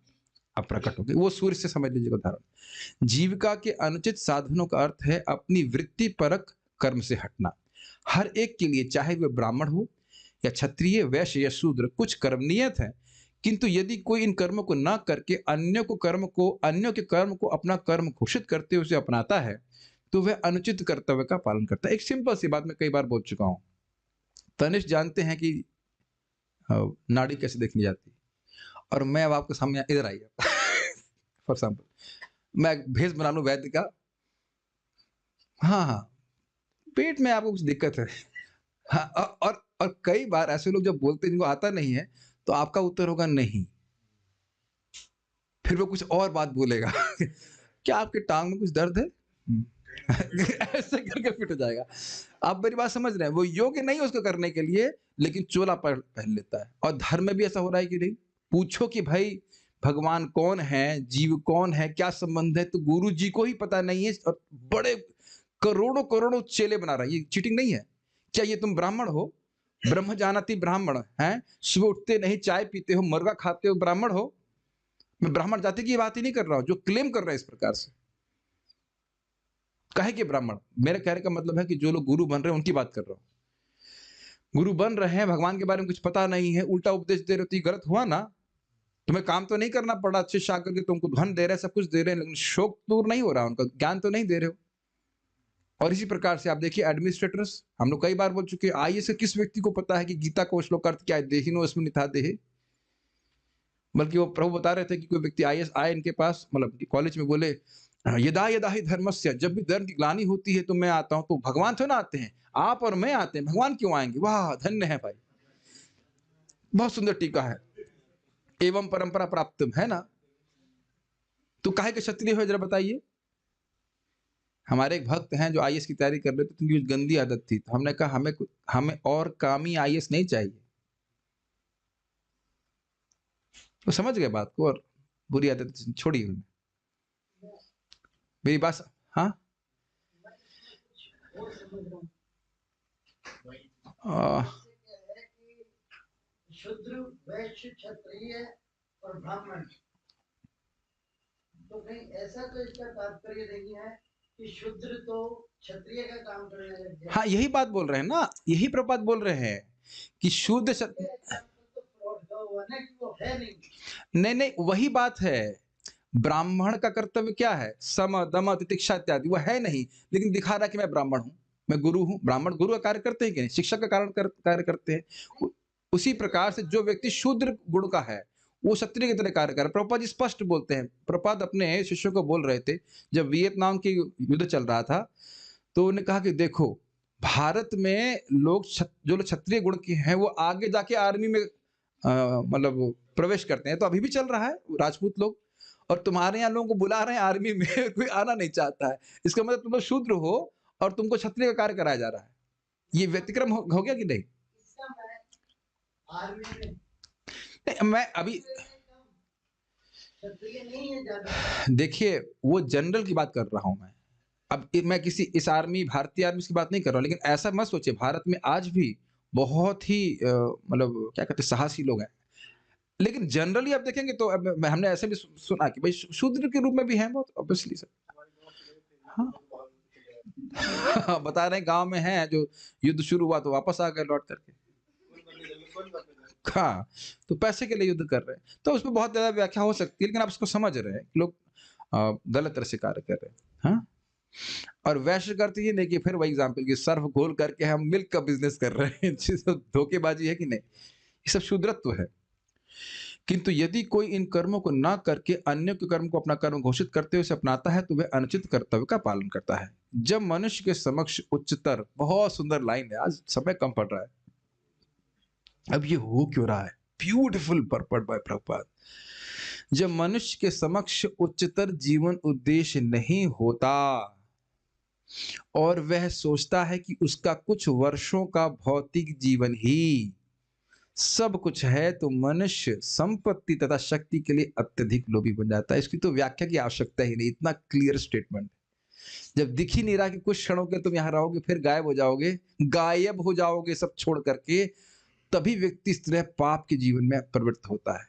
अब प्रकट हो गए। वो सूर्य से समझ लीजिएगा उदाहरण। जीविका के अनुचित साधनों का अर्थ है अपनी वृत्ति परक कर्म से हटना। हर एक के लिए, चाहे वह ब्राह्मण हो या क्षत्रिय, वैश्य या शूद्र, कुछ कर्म नियत है, किंतु यदि कोई इन कर्मों को न करके अन्यों के कर्म को अपना कर्म घोषित करते उसे अपनाता है तो वह अनुचित कर्तव्य का पालन करता है। एक सिंपल सी बात मैं कई बार बोल चुका हूं। तनिष्क जानते हैं कि नाड़ी कैसे देखनी जाती है, और मैं अब आपके सामने इधर आइए फॉर एग्जाम्पल मैं भेष बना लूं वैद्य का, हाँ पेट में आपको कुछ दिक्कत है, हाँ, और कई बार ऐसे लोग जब बोलते हैं जिनको आता नहीं है, तो आपका उत्तर होगा नहीं, फिर वो कुछ और बात बोलेगा क्या आपके टांग में कुछ दर्द है ऐसे करके फिट हो जाएगा। आप मेरी बात समझ रहे हैं। वो योग्य नहीं है उसको करने के लिए, लेकिन चोला पहन लेता है। और धर्म में भी ऐसा हो रहा है कि नहीं। पूछो कि भाई भगवान कौन है, जीव कौन है, क्या संबंध है, तो गुरु जी को ही पता नहीं है, और बड़े करोड़ों चेले बना रहा है। ये चीटिंग नहीं है क्या? ये तुम ब्राह्मण हो, ब्रह्म जानती ब्राह्मण है, सुबह उठते नहीं, चाय पीते हो, मुर्गा खाते हो, ब्राह्मण हो। मैं ब्राह्मण जाति की बात ही नहीं कर रहा हूं, जो क्लेम कर रहे हैं इस प्रकार से। कहे कि ब्राह्मण, मेरे कहने का मतलब है कि जो लोग गुरु बन रहे हैं उनकी बात कर रहा हूं। गुरु बन रहे हैं, भगवान के बारे में कुछ पता नहीं है, उल्टा उपदेश दे रहे हो, तो गलत हुआ ना। तुम्हें काम तो नहीं करना पड़ा, अच्छे शाह करके तुमको धन दे रहे हैं, सब कुछ दे रहे हैं, लेकिन शोक दूर नहीं हो रहा, उनका ज्ञान तो नहीं दे रहे हो। और इसी प्रकार से आप देखिए एडमिनिस्ट्रेटर्स, हम लोग कई बार बोल चुके हैं, आईएएस किस व्यक्ति को पता है कि गीता का श्लोक अर्थ क्या है, देहिनो अस्मिन् निथा देहे। बल्कि वो प्रभु बता रहे थे कि कोई व्यक्ति आईएएस आए इनके पास, मतलब कॉलेज में, बोले यदा यदा ही धर्मस्य, जब भी धर्म की ग्लानि होती है तो मैं आता हूं। तो भगवान तो ना आते हैं, आप और मैं आते हैं, भगवान क्यों आएंगे? वाह धन्य है भाई, बहुत सुंदर टीका है, एवं परंपरा प्राप्त है ना। तो काहे के क्षत्रिय हो जरा बताइए। हमारे एक भक्त हैं जो आईएएस की तैयारी कर रहे थे, तो उनकी गंदी आदत थी, तो हमने कहा हमें और कामी आईएएस नहीं चाहिए, वो समझ गए बात को और बुरी आदत छोड़ी उन्होंने। मेरी बात हाँ आ, शूद्र वैश्य क्षत्रिय और ब्राह्मण, तो कहीं ऐसा तो इसका तात्पर्य नहीं है कि शूद्र तो क्षत्रिय का काम करने लग गया। हाँ यही बात बोल रहे हैं ना, यही प्रपात बोल रहे हैं कि शुद्ध तो फ्रॉड का हुआ ना कि वो है नहीं। नहीं नहीं वही बात है। ब्राह्मण का कर्तव्य क्या है? सम दम तितिक्षा इत्यादि, वो है नहीं, लेकिन दिखा रहा है कि मैं ब्राह्मण हूं, मैं गुरु हूं। ब्राह्मण गुरु का कार्य करते हैं कि नहीं? शिक्षक का कार्य करते हैं। उसी प्रकार से जो व्यक्ति शूद्र गुण का है वो क्षत्रिय की तरह कार्य कर रहा है। प्रभुपाद जी स्पष्ट बोलते हैं। प्रभुपाद अपने शिष्यों को बोल रहे थे जब वियतनाम की युद्ध चल रहा था, तो उन्होंने कहा कि देखो भारत में लोग जो लोग क्षत्रिय गुण के हैं वो आगे जाके आर्मी में मतलब प्रवेश करते हैं, तो अभी भी चल रहा है राजपूत लोग, और तुम्हारे यहाँ लोगों को बुला रहे हैं आर्मी में कोई आना नहीं चाहता है। इसका मतलब तुम लोग शूद्र हो और तुमको क्षत्रिय का कार्य कराया जा रहा है। ये व्यतिक्रम हो गया कि नहीं? आर्मी में नहीं, मैं अभी क्षत्रिय नहीं है ज्यादा। देखिए वो जनरल की बात कर रहा हूं मैं। अब मैं किसी इस आर्मी भारतीय आर्मी की बात नहीं कर रहा हूं, लेकिन ऐसा मत सोचिए भारत में आज भी बहुत ही मतलब क्या कहते हैं साहसी लोग हैं, लेकिन जनरली आप देखेंगे तो अब हमने ऐसे भी सुना कि भाई शूद्र के रूप में भी हैं बहुत ऑब्वियसली सर। हाँ बता रहे हैं गांव में हैं जो युद्ध शुरू हुआ तो वापस आ गए लौट करके। हाँ तो पैसे के लिए युद्ध कर रहे हैं, तो उसमें बहुत ज्यादा व्याख्या हो सकती है, लेकिन आप उसको समझ रहे हैं लोग गलत तरह से कार्य कर रहे हैं। हाँ और वैश्य करते ही नहीं कि फिर वही एग्जाम्पल की सर्फ घोल करके हम मिल्क का बिजनेस कर रहे हैं धोखेबाजी है कि नहीं? ये सब शूद्रत्व है। किंतु यदि कोई इन कर्मों को ना करके अन्य के कर्म को अपना कर्म घोषित करते हुए उसे अपनाता है तो वह अनुचित कर्तव्य का पालन करता है। जब मनुष्य के समक्ष उच्चतर, बहुत सुंदर लाइन है, आज समय कम पड़ रहा है, अब ये हो क्यों रहा है? Beautiful purport by Prabhupada. जब मनुष्य के समक्ष उच्चतर जीवन उद्देश्य नहीं होता और वह सोचता है कि उसका कुछ वर्षों का भौतिक जीवन ही सब कुछ है, तो मनुष्य संपत्ति तथा शक्ति के लिए अत्यधिक लोभी बन जाता है। इसकी तो व्याख्या की आवश्यकता ही नहीं, इतना क्लियर स्टेटमेंट। जब दिख ही नहीं रहा कि कुछ क्षणों के तुम यहां रहोगे फिर गायब हो जाओगे, गायब हो जाओगे सब छोड़ करके, तभी व्यक्ति इस तरह पाप के जीवन में प्रवृत्त होता है।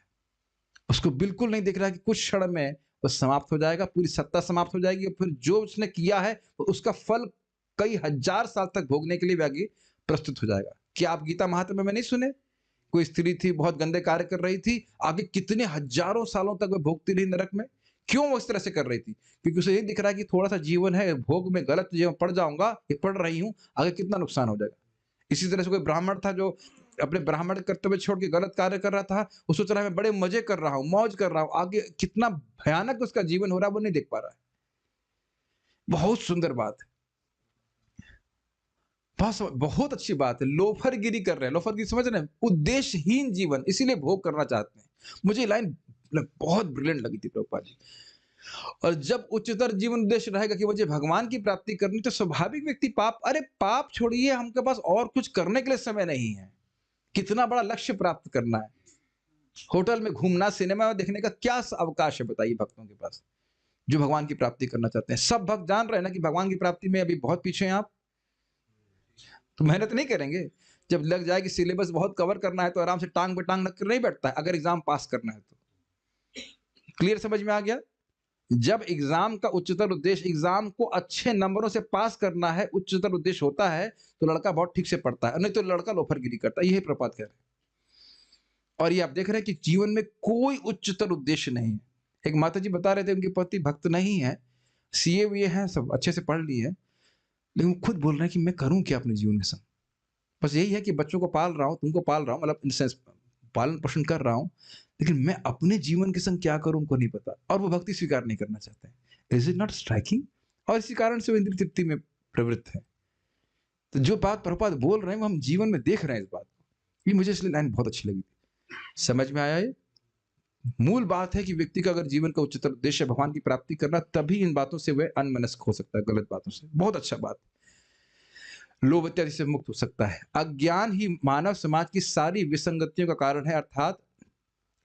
उसको बिल्कुल नहीं दिख रहा कि कुछ क्षण में वो समाप्त हो जाएगा, पूरी सत्ता समाप्त हो जाएगी, फिर जो उसने किया है उसका फल कई हजार साल तक भोगने के लिए व्यक्ति प्रस्तुत हो जाएगा। क्या आप गीता महात्म्य में नहीं सुने? कोई स्त्री थी बहुत गंदे कार्य कर रही थी, आगे कितने हजारों सालों तक वह भोगती रही नरक में। क्यों वो इस तरह से कर रही थी? क्योंकि उसे ये दिख रहा है कि थोड़ा सा जीवन है, भोग में गलत जीवन पड़ जाऊंगा, ये पढ़ रही हूं, आगे कितना नुकसान हो जाएगा। इसी तरह से कोई ब्राह्मण था जो अपने ब्राह्मण कर्तव्य छोड़ के गलत कार्य कर रहा था, वो सोच रहा है मैं बड़े मजे कर रहा हूं, मौज कर रहा हूं, आगे कितना भयानक उसका जीवन हो रहा है वो नहीं देख पा रहा है। बहुत सुंदर बात है, बहुत अच्छी बात है। लोफरगिरी कर रहे हैं, लोफरगिरी समझ रहे हैं, उद्देश्यहीन जीवन, इसीलिए भोग करना चाहते हैं। मुझे लाइन बहुत ब्रिलियंट लगी थी प्रभुपाद जी। और जब उच्चतर जीवन उद्देश्य रहेगा कि मुझे भगवान की प्राप्ति करनी, तो स्वाभाविक व्यक्ति पाप, अरे पाप छोड़िए, हमके पास और कुछ करने के लिए समय नहीं है। कितना बड़ा लक्ष्य प्राप्त करना है, होटल में घूमना, सिनेमा देखने का क्या अवकाश है बताइए भक्तों के पास जो भगवान की प्राप्ति करना चाहते हैं। सब भक्त जान रहे हैं ना कि भगवान की प्राप्ति में अभी बहुत पीछे हैं आप, तो मेहनत नहीं करेंगे। जब लग जाए कि सिलेबस बहुत कवर करना है तो आराम से टांग पे टांग रख कर नहीं बैठता है, अगर एग्जाम पास करना है तो। क्लियर समझ में आ गया? जब एग्जाम का उच्चतर उद्देश्य एग्जाम को अच्छे नंबरों से पास करना है, उच्चतर उद्देश्य होता है, तो लड़का बहुत ठीक से पढ़ता है, नहीं तो लड़का लोफरगिरी करता है। यही प्रपात कह रहे हैं। और ये आप देख रहे हैं कि जीवन में कोई उच्चतर उद्देश्य नहीं है। एक माता जी बता रहे थे उनके पति भक्त नहीं है, सीए वीए हैं, सब अच्छे से पढ़ लिए हैं, लेकिन वो खुद बोल रहे हैं कि मैं करूं क्या अपने जीवन के संग। बस यही है कि बच्चों को पाल रहा हूं, तुमको पाल रहा हूं, मतलब इन सेंस पालन पोषण कर रहा हूं, लेकिन मैं अपने जीवन के संग क्या करूं उनको नहीं पता, और वो भक्ति स्वीकार नहीं करना चाहते हैं। Is it not striking? और इसी कारण से वो इंद्रिय तृप्ति में प्रवृत्त है। तो जो बात प्रभुपाद बोल रहे हैं वो हम जीवन में देख रहे हैं इस बात को। ये मुझे इसलिए लाइन बहुत अच्छी लगी थी। समझ में आया? ये मूल बात है कि व्यक्ति का अगर जीवन का उच्चतर उद्देश्य भगवान की प्राप्ति करना, तभी इन बातों से वह अनमनस्क हो सकता है, गलत बातों से। बहुत अच्छा बात, लोभ इत्यादि से मुक्त हो सकता है। अज्ञान ही मानव समाज की सारी विसंगतियों का कारण है, अर्थात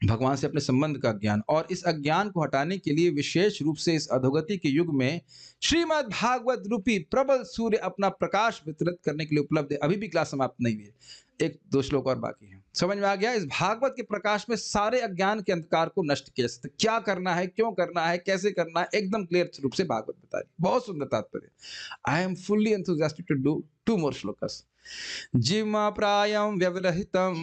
भगवान से अपने संबंध का ज्ञान, और इस अज्ञान को हटाने के लिए विशेष रूप से इस अधोगति के युग में श्रीमद् भागवत रूपी प्रबल सूर्य अपना प्रकाश वितरित करने के लिए उपलब्ध है। अभी भी क्लास समाप्त नहीं हुई है, एक दो श्लोक और बाकी है। समझ में आ गया? इस भागवत के प्रकाश में सारे अज्ञान के अंधकार को नष्ट किया जा सकता है। क्या करना है, क्यों करना है, कैसे करना है, एकदम क्लियर रूप से भागवत बता रही है। बहुत सुंदर तात्पर्य। I am fully enthusiastic to do 2 more श्लोकस। जिम प्रायं व्यवरहितं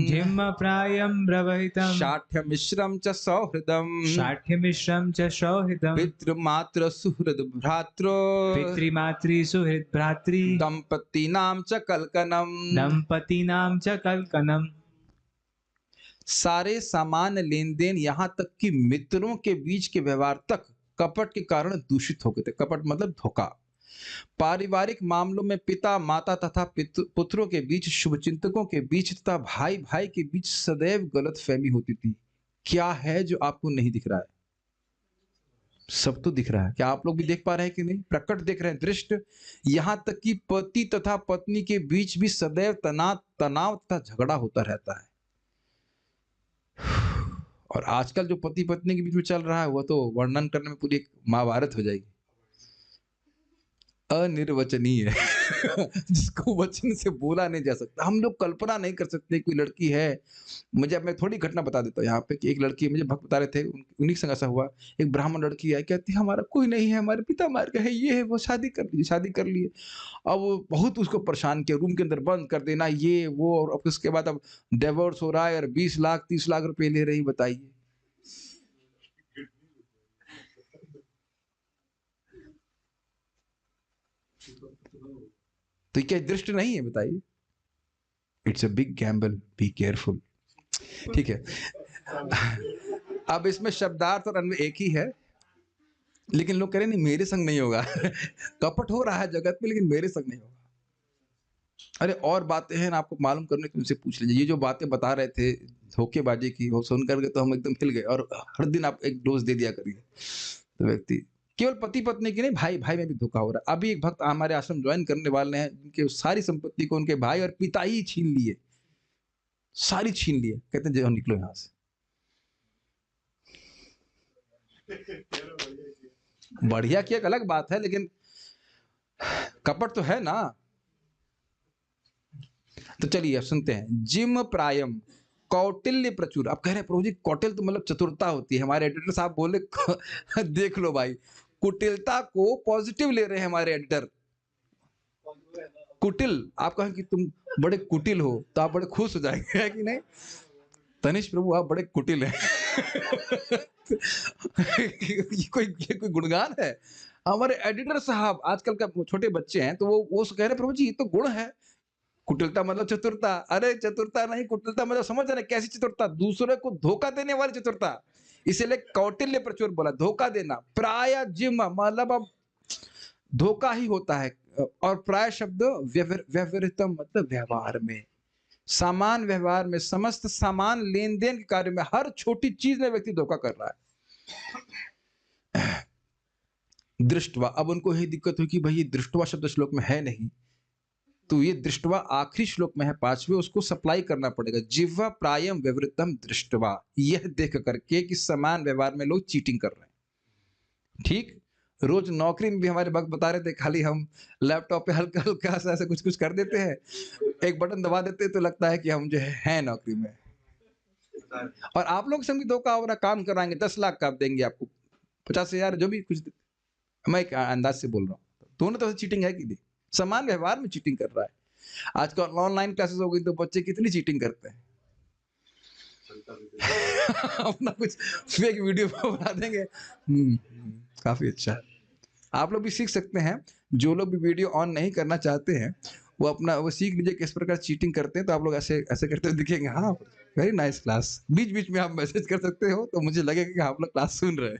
जिह्म प्रायं प्रवहितं शाठ्य मिश्रम च सौहृदम शाठ्यमिश्रं च सौहृदं पितृमात्र सुहृद भ्रातृ पितृमातृ सुहृद भ्रातृ दंपतीनां च कलकनम। दंपतीनां च कलकनम। सारे सामान्य लेन देन, यहाँ तक कि मित्रों के बीच के व्यवहार तक कपट के कारण दूषित हो गए थे। कपट मतलब धोखा। पारिवारिक मामलों में पिता माता तथा पुत्रों के बीच, शुभचिंतकों के बीच तथा भाई भाई के बीच सदैव गलतफहमी होती थी। क्या है जो आपको नहीं दिख रहा है? सब तो दिख रहा है। क्या आप लोग भी देख पा रहे हैं कि नहीं? प्रकट देख रहे हैं, दृष्ट। यहाँ तक कि पति तथा पत्नी के बीच भी सदैव तनाव तथा झगड़ा होता रहता है। और आजकल जो पति पत्नी के बीच में चल रहा है, वो तो वर्णन करने में पूरी एक महाभारत हो जाएगी। अनिर्वचनीय है जिसको वचन से बोला नहीं जा सकता। हम लोग कल्पना नहीं कर सकते। कोई लड़की है, मैं थोड़ी घटना बता देता हूँ यहाँ पे कि एक लड़की, मुझे भक्त बता रहे थे, उन्हीं संग ऐसा हुआ। एक ब्राह्मण लड़की आई, कहती हमारा कोई नहीं है, हमारे पिता मार गए हैं, ये है वो, शादी कर लीजिए। शादी कर लिए। अब वो बहुत उसको परेशान किया, रूम के अंदर बंद कर देना, ये वो, और अब उसके बाद अब डिवोर्स हो रहा है और 20 लाख 30 लाख रुपए ले रही। बताइए। तो क्या दृष्ट नहीं है? बताइए। It's a big Gamble, be careful. ठीक है। अब इसमें शब्दार्थ और अन्वय एक ही है, लेकिन लोग कह रहे नहीं मेरे संग नहीं होगा कपट हो रहा है जगत में, लेकिन मेरे संग नहीं होगा। अरे और बातें हैं ना, आपको मालूम करने के, उनसे पूछ लीजिए। ये जो बातें बता रहे थे धोखेबाजी की, वो सुन करके तो हम एकदम हिल गए। और हर दिन आप एक डोज दे दिया करिए। तो व्यक्ति केवल पति पत्नी की नहीं, भाई भाई में भी धोखा हो रहा है। अभी एक भक्त हमारे आश्रम ज्वाइन करने वाले हैं, जिनके सारी संपत्ति को उनके भाई और पिता ही छीन लिए, सारी छीन लिए। कहते हैं जो निकलो यहां से। बढ़िया की एक अलग बात है, लेकिन कपट तो है ना। तो चलिए अब सुनते हैं। जिम प्रायम कौटिल्य प्रचुर। अब कह रहे हैं प्रभु जी कौटिल्य तो मतलब चतुरता होती है। हमारे एडिटर साहब बोले देख लो भाई, कुटिलता को पॉजिटिव ले रहे हैं हमारे एडिटर। कुटिल, आप कहें कि तुम बड़े कुटिल हो तो आप बड़े खुश हो जाएंगे, है कि नहीं? तनिष प्रभु आप बड़े कुटिल हैं ये कोई गुणगान है? हमारे एडिटर साहब आजकल का छोटे बच्चे हैं, तो वो कह रहे प्रभु जी ये तो गुण है। कुटिलता मतलब चतुरता। अरे चतुरता नहीं, कुटिलता मतलब समझ रहे कैसी चतुरता? दूसरे को धोखा देने वाली चतुरता। इसीलिए कौटिल्य प्रचुर बोला, धोखा देना। प्राय जिम मतलब अब धोखा ही होता है। और प्राय शब्द व्यवहारितम मतलब व्यवहार में, सामान व्यवहार में, समस्त सामान लेन देन के कार्य में, हर छोटी चीज में व्यक्ति धोखा कर रहा है। दृष्टवा, अब उनको यही दिक्कत हुई कि भाई ये दृष्टवा शब्द श्लोक में है नहीं, तो ये दृष्टवा आखिरी श्लोक में है 5वें, उसको सप्लाई करना पड़ेगा। जिह्वा प्रायम व्यवृतम दृष्टवा, यह देख करके कि समान व्यवहार में लोग चीटिंग कर रहे हैं। ठीक, रोज नौकरी में भी हमारे वक्त बता रहे थे, खाली हम लैपटॉप पे हल्का हल्का ऐसा कुछ कर देते हैं, एक बटन दबा देते हैं तो लगता है कि हम जो है नौकरी में। और आप लोग से भी धोखा हो रहा, काम कराएंगे 10 लाख का आप देंगे, आपको 50,000 जो भी कुछ। मैं एक अंदाज से बोल रहा हूँ, दोनों तरह से चीटिंग है कि नहीं? समान व्यवहार में चीटिंग कर रहा है। आजकल ऑनलाइन क्लासेस हो गई तो बच्चे कितनी चीटिंग करते हैं अपना कुछ फेक वीडियो बना देंगे। काफी अच्छा, आप लोग भी सीख सकते हैं। जो लोग भी वीडियो ऑन नहीं करना चाहते हैं वो सीख लीजिए किस प्रकार चीटिंग करते हैं। तो आप लोग ऐसे करते हुए दिखेंगे। हाँ, वेरी नाइस क्लास। बीच बीच में आप मैसेज कर सकते हो तो मुझे लगेगा कि आप लोग क्लास सुन रहे हैं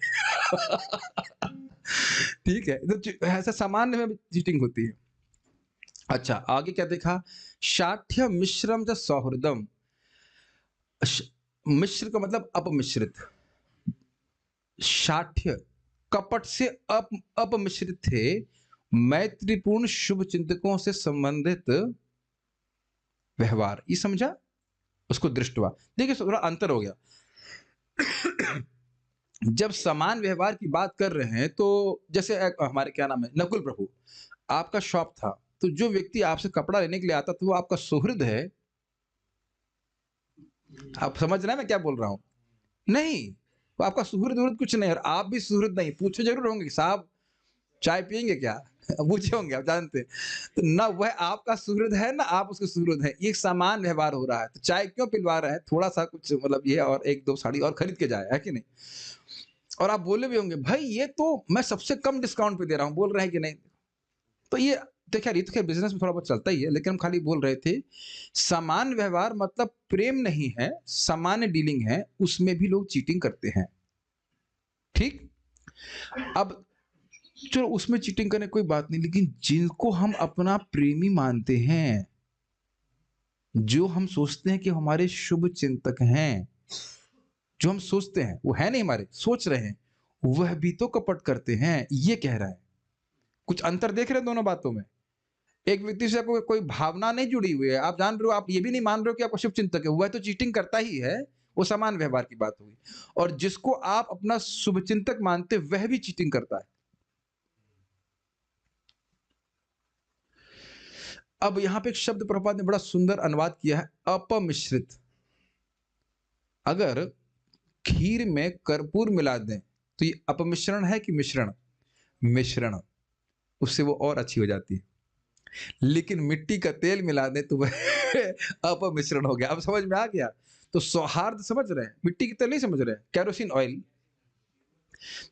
ठीक है, तो ऐसा सामान्य में चीटिंग होती है। अच्छा, आगे क्या देखा? शाठ्य मिश्रम च सौहृदम। मिश्र का मतलब अपमिश्रित। शाठ्य कपट से अपमिश्रित थे, मैत्रीपूर्ण शुभ चिंतकों से संबंधित व्यवहार। ये समझा? उसको दृष्टवा। देखिए थोड़ा अंतर हो गया। जब समान व्यवहार की बात कर रहे हैं तो जैसे हमारे क्या नाम है नकुल प्रभु, आपका शॉप था, तो जो व्यक्ति आपसे कपड़ा लेने के लिए आता था वो आपका सुहृद है। आप समझ रहे हैं मैं क्या बोल रहा हूँ? नहीं, वो आपका सुहृद उहृद कुछ नहीं, और आप भी सुहृद नहीं। पूछे जरूर होंगे कि साहब चाय पियेंगे क्या? पूछे होंगे, आप जानते हैं। तो ना वह आपका सुहृद है ना आप उसके सुहृद है, ये समान व्यवहार हो रहा है। तो चाय क्यों पिलवा रहे हैं? थोड़ा सा कुछ मतलब ये, और एक दो साड़ी और खरीद के जाए, है कि नहीं? और आप बोले भी होंगे भाई ये तो मैं सबसे कम डिस्काउंट पे दे रहा हूँ, बोल रहे हैं कि नहीं? तो ये तो खैर, ये तो खैर बिजनेस में थोड़ा बहुत चलता ही है, लेकिन हम खाली बोल रहे थे समान व्यवहार मतलब प्रेम नहीं है, सामान्य डीलिंग है, उसमें भी लोग चीटिंग करते हैं। ठीक, अब चलो उसमें चीटिंग करने कोई बात नहीं, लेकिन जिनको हम अपना प्रेमी मानते हैं, जो हम सोचते हैं कि हमारे शुभ चिंतक हैं, जो हम सोचते हैं वो है नहीं, हमारे सोच रहे हैं, वह भी तो कपट करते हैं, ये कह रहा है। कुछ अंतर देख रहे हैं दोनों बातों में? एक व्यक्ति से आपको कोई भावना नहीं जुड़ी हुई है, आप जान रहे हो, आप ये भी नहीं मान रहे हो कि आपका शुभ चिंतक है, वह तो चीटिंग करता ही है, वो समान व्यवहार की बात हुई। और जिसको आप अपना शुभ चिंतक मानते वह भी चीटिंग करता है। अब यहां पे एक शब्द प्रभुपाद ने बड़ा सुंदर अनुवाद किया है, अपमिश्रित। अगर खीर में कर्पूर मिला दें तो ये अपमिश्रण है कि मिश्रण? मिश्रण, उससे वो और अच्छी हो जाती है। लेकिन मिट्टी का तेल मिला दें तो वह अपमिश्रण हो गया। अब समझ में आ गया? तो सौहार्द समझ रहे हैं, मिट्टी की तेल नहीं समझ रहे हैं, कैरोसिन ऑयल।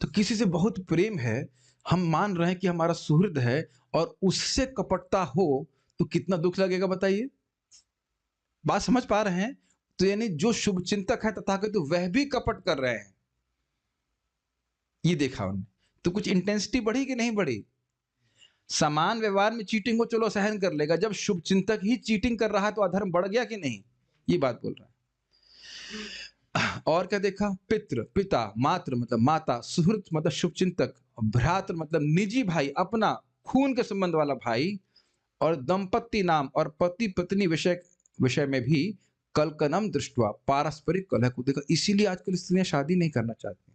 तो किसी से बहुत प्रेम है, हम मान रहे हैं कि हमारा सुहृद है, और उससे कपटता हो तो कितना दुख लगेगा बताइए? बात समझ पा रहे हैं? तो यानी जो शुभ चिंतक है तथागत, तो वह भी कपट कर रहे हैं, ये देखा उन्होंने। तो कुछ इंटेंसिटी बढ़ी कि नहीं बढ़ी? समान व्यवहार में चीटिंग को चलो सहन कर लेगा, जब शुभ चिंतक ही चीटिंग कर रहा है तो अधर्म बढ़ गया कि नहीं? ये बात बोल रहा है। और क्या देखा? पितृ, पिता, मातृ मतलब माता, सुहृद मतलब शुभ चिंतक, भ्रातृ मतलब निजी भाई, अपना खून के संबंध वाला भाई, और दंपत्ति नाम और पति पत्नी विषय में भी कलकनम दृष्टवा, पारस्परिक कलह को देखा। इसीलिए आजकल स्त्रियां शादी नहीं करना चाहती।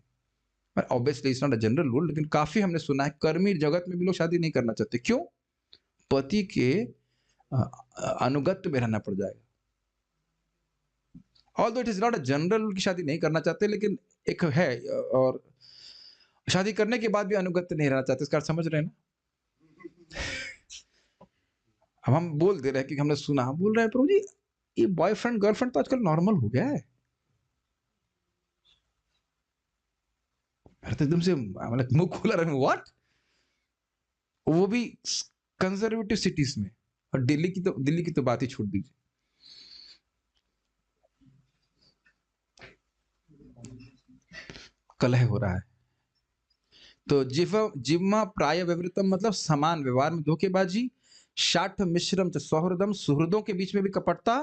Obviously it's not a general rule, लेकिन काफी हमने सुना है कर्मी जगत में भी लोग शादी नहीं करना चाहते। क्यों? पति के अनुगत्य में रहना पड़ जाएगा। Although it is not a general rule की शादी नहीं करना चाहते, लेकिन एक है, और शादी करने के बाद भी अनुगत्य नहीं रहना चाहते, इसका अर्थ समझ रहे हैं ना? अब हम बोल दे रहे हैं कि हमने सुना, हम बोल रहे हैं प्रभु जी ये बॉयफ्रेंड गर्लफ्रेंड तो आजकल नॉर्मल हो गया है। तो एकदम से मतलब मुंह खुला रहे, व्हाट? वो भी कंजर्वेटिव सिटीज में। और दिल्ली की तो बात ही छोड़ दीजिए। कलह हो रहा है। तो जिह्वा प्राय विवृतम मतलब समान व्यवहार में धोखेबाजी, शाठ मिश्रम च सौहृदम सुहृदों के बीच में भी कपटता,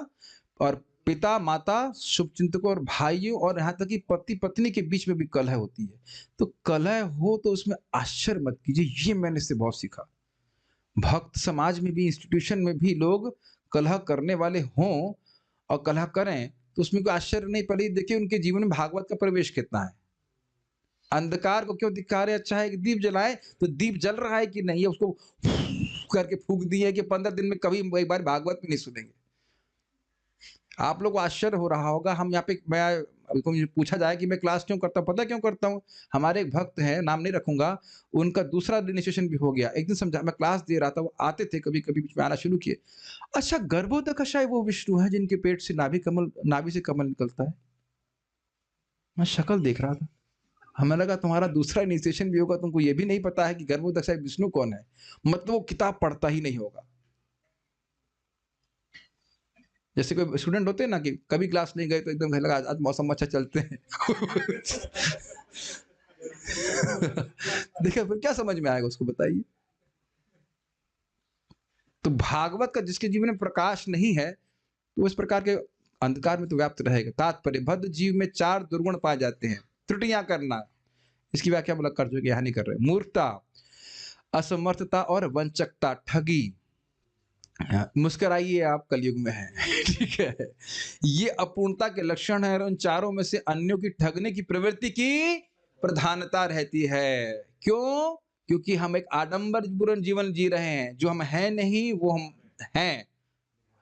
और पिता माता शुभ चिंतकों और भाइयों, और यहाँ तक कि पति पत्नी के बीच में भी कलह होती है। तो कलह हो तो उसमें आश्चर्य मत कीजिए, ये मैंने इससे बहुत सीखा। भक्त समाज में भी, इंस्टीट्यूशन में भी लोग कलह करने वाले हों और कलह करें तो उसमें कोई आश्चर्य नहीं। पड़ी देखिए उनके जीवन में भागवत का प्रवेश कितना है। अंधकार को क्यों दिखा रहे? अच्छा है कि दीप जलाए, तो दीप जल रहा है कि नहीं, उसको करके फूक दिए कि 15 दिन में कभी एक बार भागवत भी नहीं सुनेंगे। आप लोग को आश्चर्य हो रहा होगा। हम यहाँ पे, मैं पूछा जाए कि मैं क्लास क्यों करता हूँ, पता क्यों करता हूँ? हमारे एक भक्त हैं, नाम नहीं रखूंगा, उनका दूसरा इनिशिएशन भी हो गया। एक दिन समझा, मैं क्लास दे रहा था, वो आते थे कभी कभी, बीच में आना शुरू किए। अच्छा, गर्भोदकशाय वो विष्णु है जिनके पेट से नाभि से कमल निकलता है। मैं शक्ल देख रहा था, हमें लगा तुम्हारा दूसरा इनिशिएशन भी होगा, तुमको ये भी नहीं पता है कि गर्भोदकशाय विष्णु कौन है। मतलब वो किताब पढ़ता ही नहीं होगा। जैसे कोई स्टूडेंट होते हैं ना कि कभी क्लास नहीं गए तो एकदम लगा आज मौसम अच्छा, चलते हैं। देखिए फिर क्या समझ में आएगा उसको, बताइए? तो भागवत का जिसके जीवन में प्रकाश नहीं है तो इस प्रकार के अंधकार में तो व्याप्त रहेगा। तात्पर्य, भद्र जीव में 4 दुर्गुण पाए जाते हैं। त्रुटियां करना, इसकी व्याख्या मुझे कर चुके, यहाँ नहीं कर रहे। मूर्खता, असमर्थता और वंचकता, ठगी, मुस्कुराइए, आप कलयुग में हैं। ठीक है, ये अपूर्णता के लक्षण है और उन चारों में से अन्यों की ठगने की प्रवृत्ति की प्रधानता रहती है। क्यों? क्योंकि हम एक आडंबरपूर्ण जीवन जी रहे हैं, जो हम हैं नहीं वो हम हैं।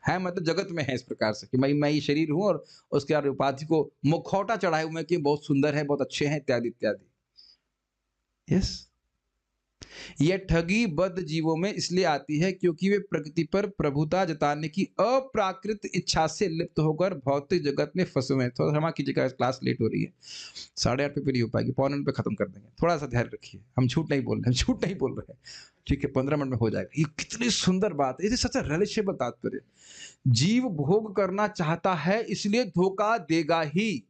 है मतलब जगत में है इस प्रकार से कि मैं ये शरीर हूँ और उसके और उपाधि को मुखौटा चढ़ाए हुए कि बहुत सुंदर है, बहुत अच्छे हैं, इत्यादि इत्यादि। यस, यह ठगी बद्ध जीवों में इसलिए आती है क्योंकि वे प्रकृति पर प्रभुता जताने की अप्राकृत इच्छा से लिप्त होकर भौतिक जगत में फंसे हुए हैं। थोड़ा क्षमा कीजिएगा, क्लास लेट हो रही है, 8:30 पे नहीं हो पाएगी, 7:45 पे खत्म कर देंगे। थोड़ा सा ध्यान रखिए, हम झूठ नहीं बोल रहे हैं, झूठ नहीं बोल रहे हैं। ठीक है, 15 मिनट में हो जाएगा। ये कितनी सुंदर बात है, ये सच रिलेशेबल तात्पर्य। जीव भोग करना चाहता है इसलिए धोखा देगा ही।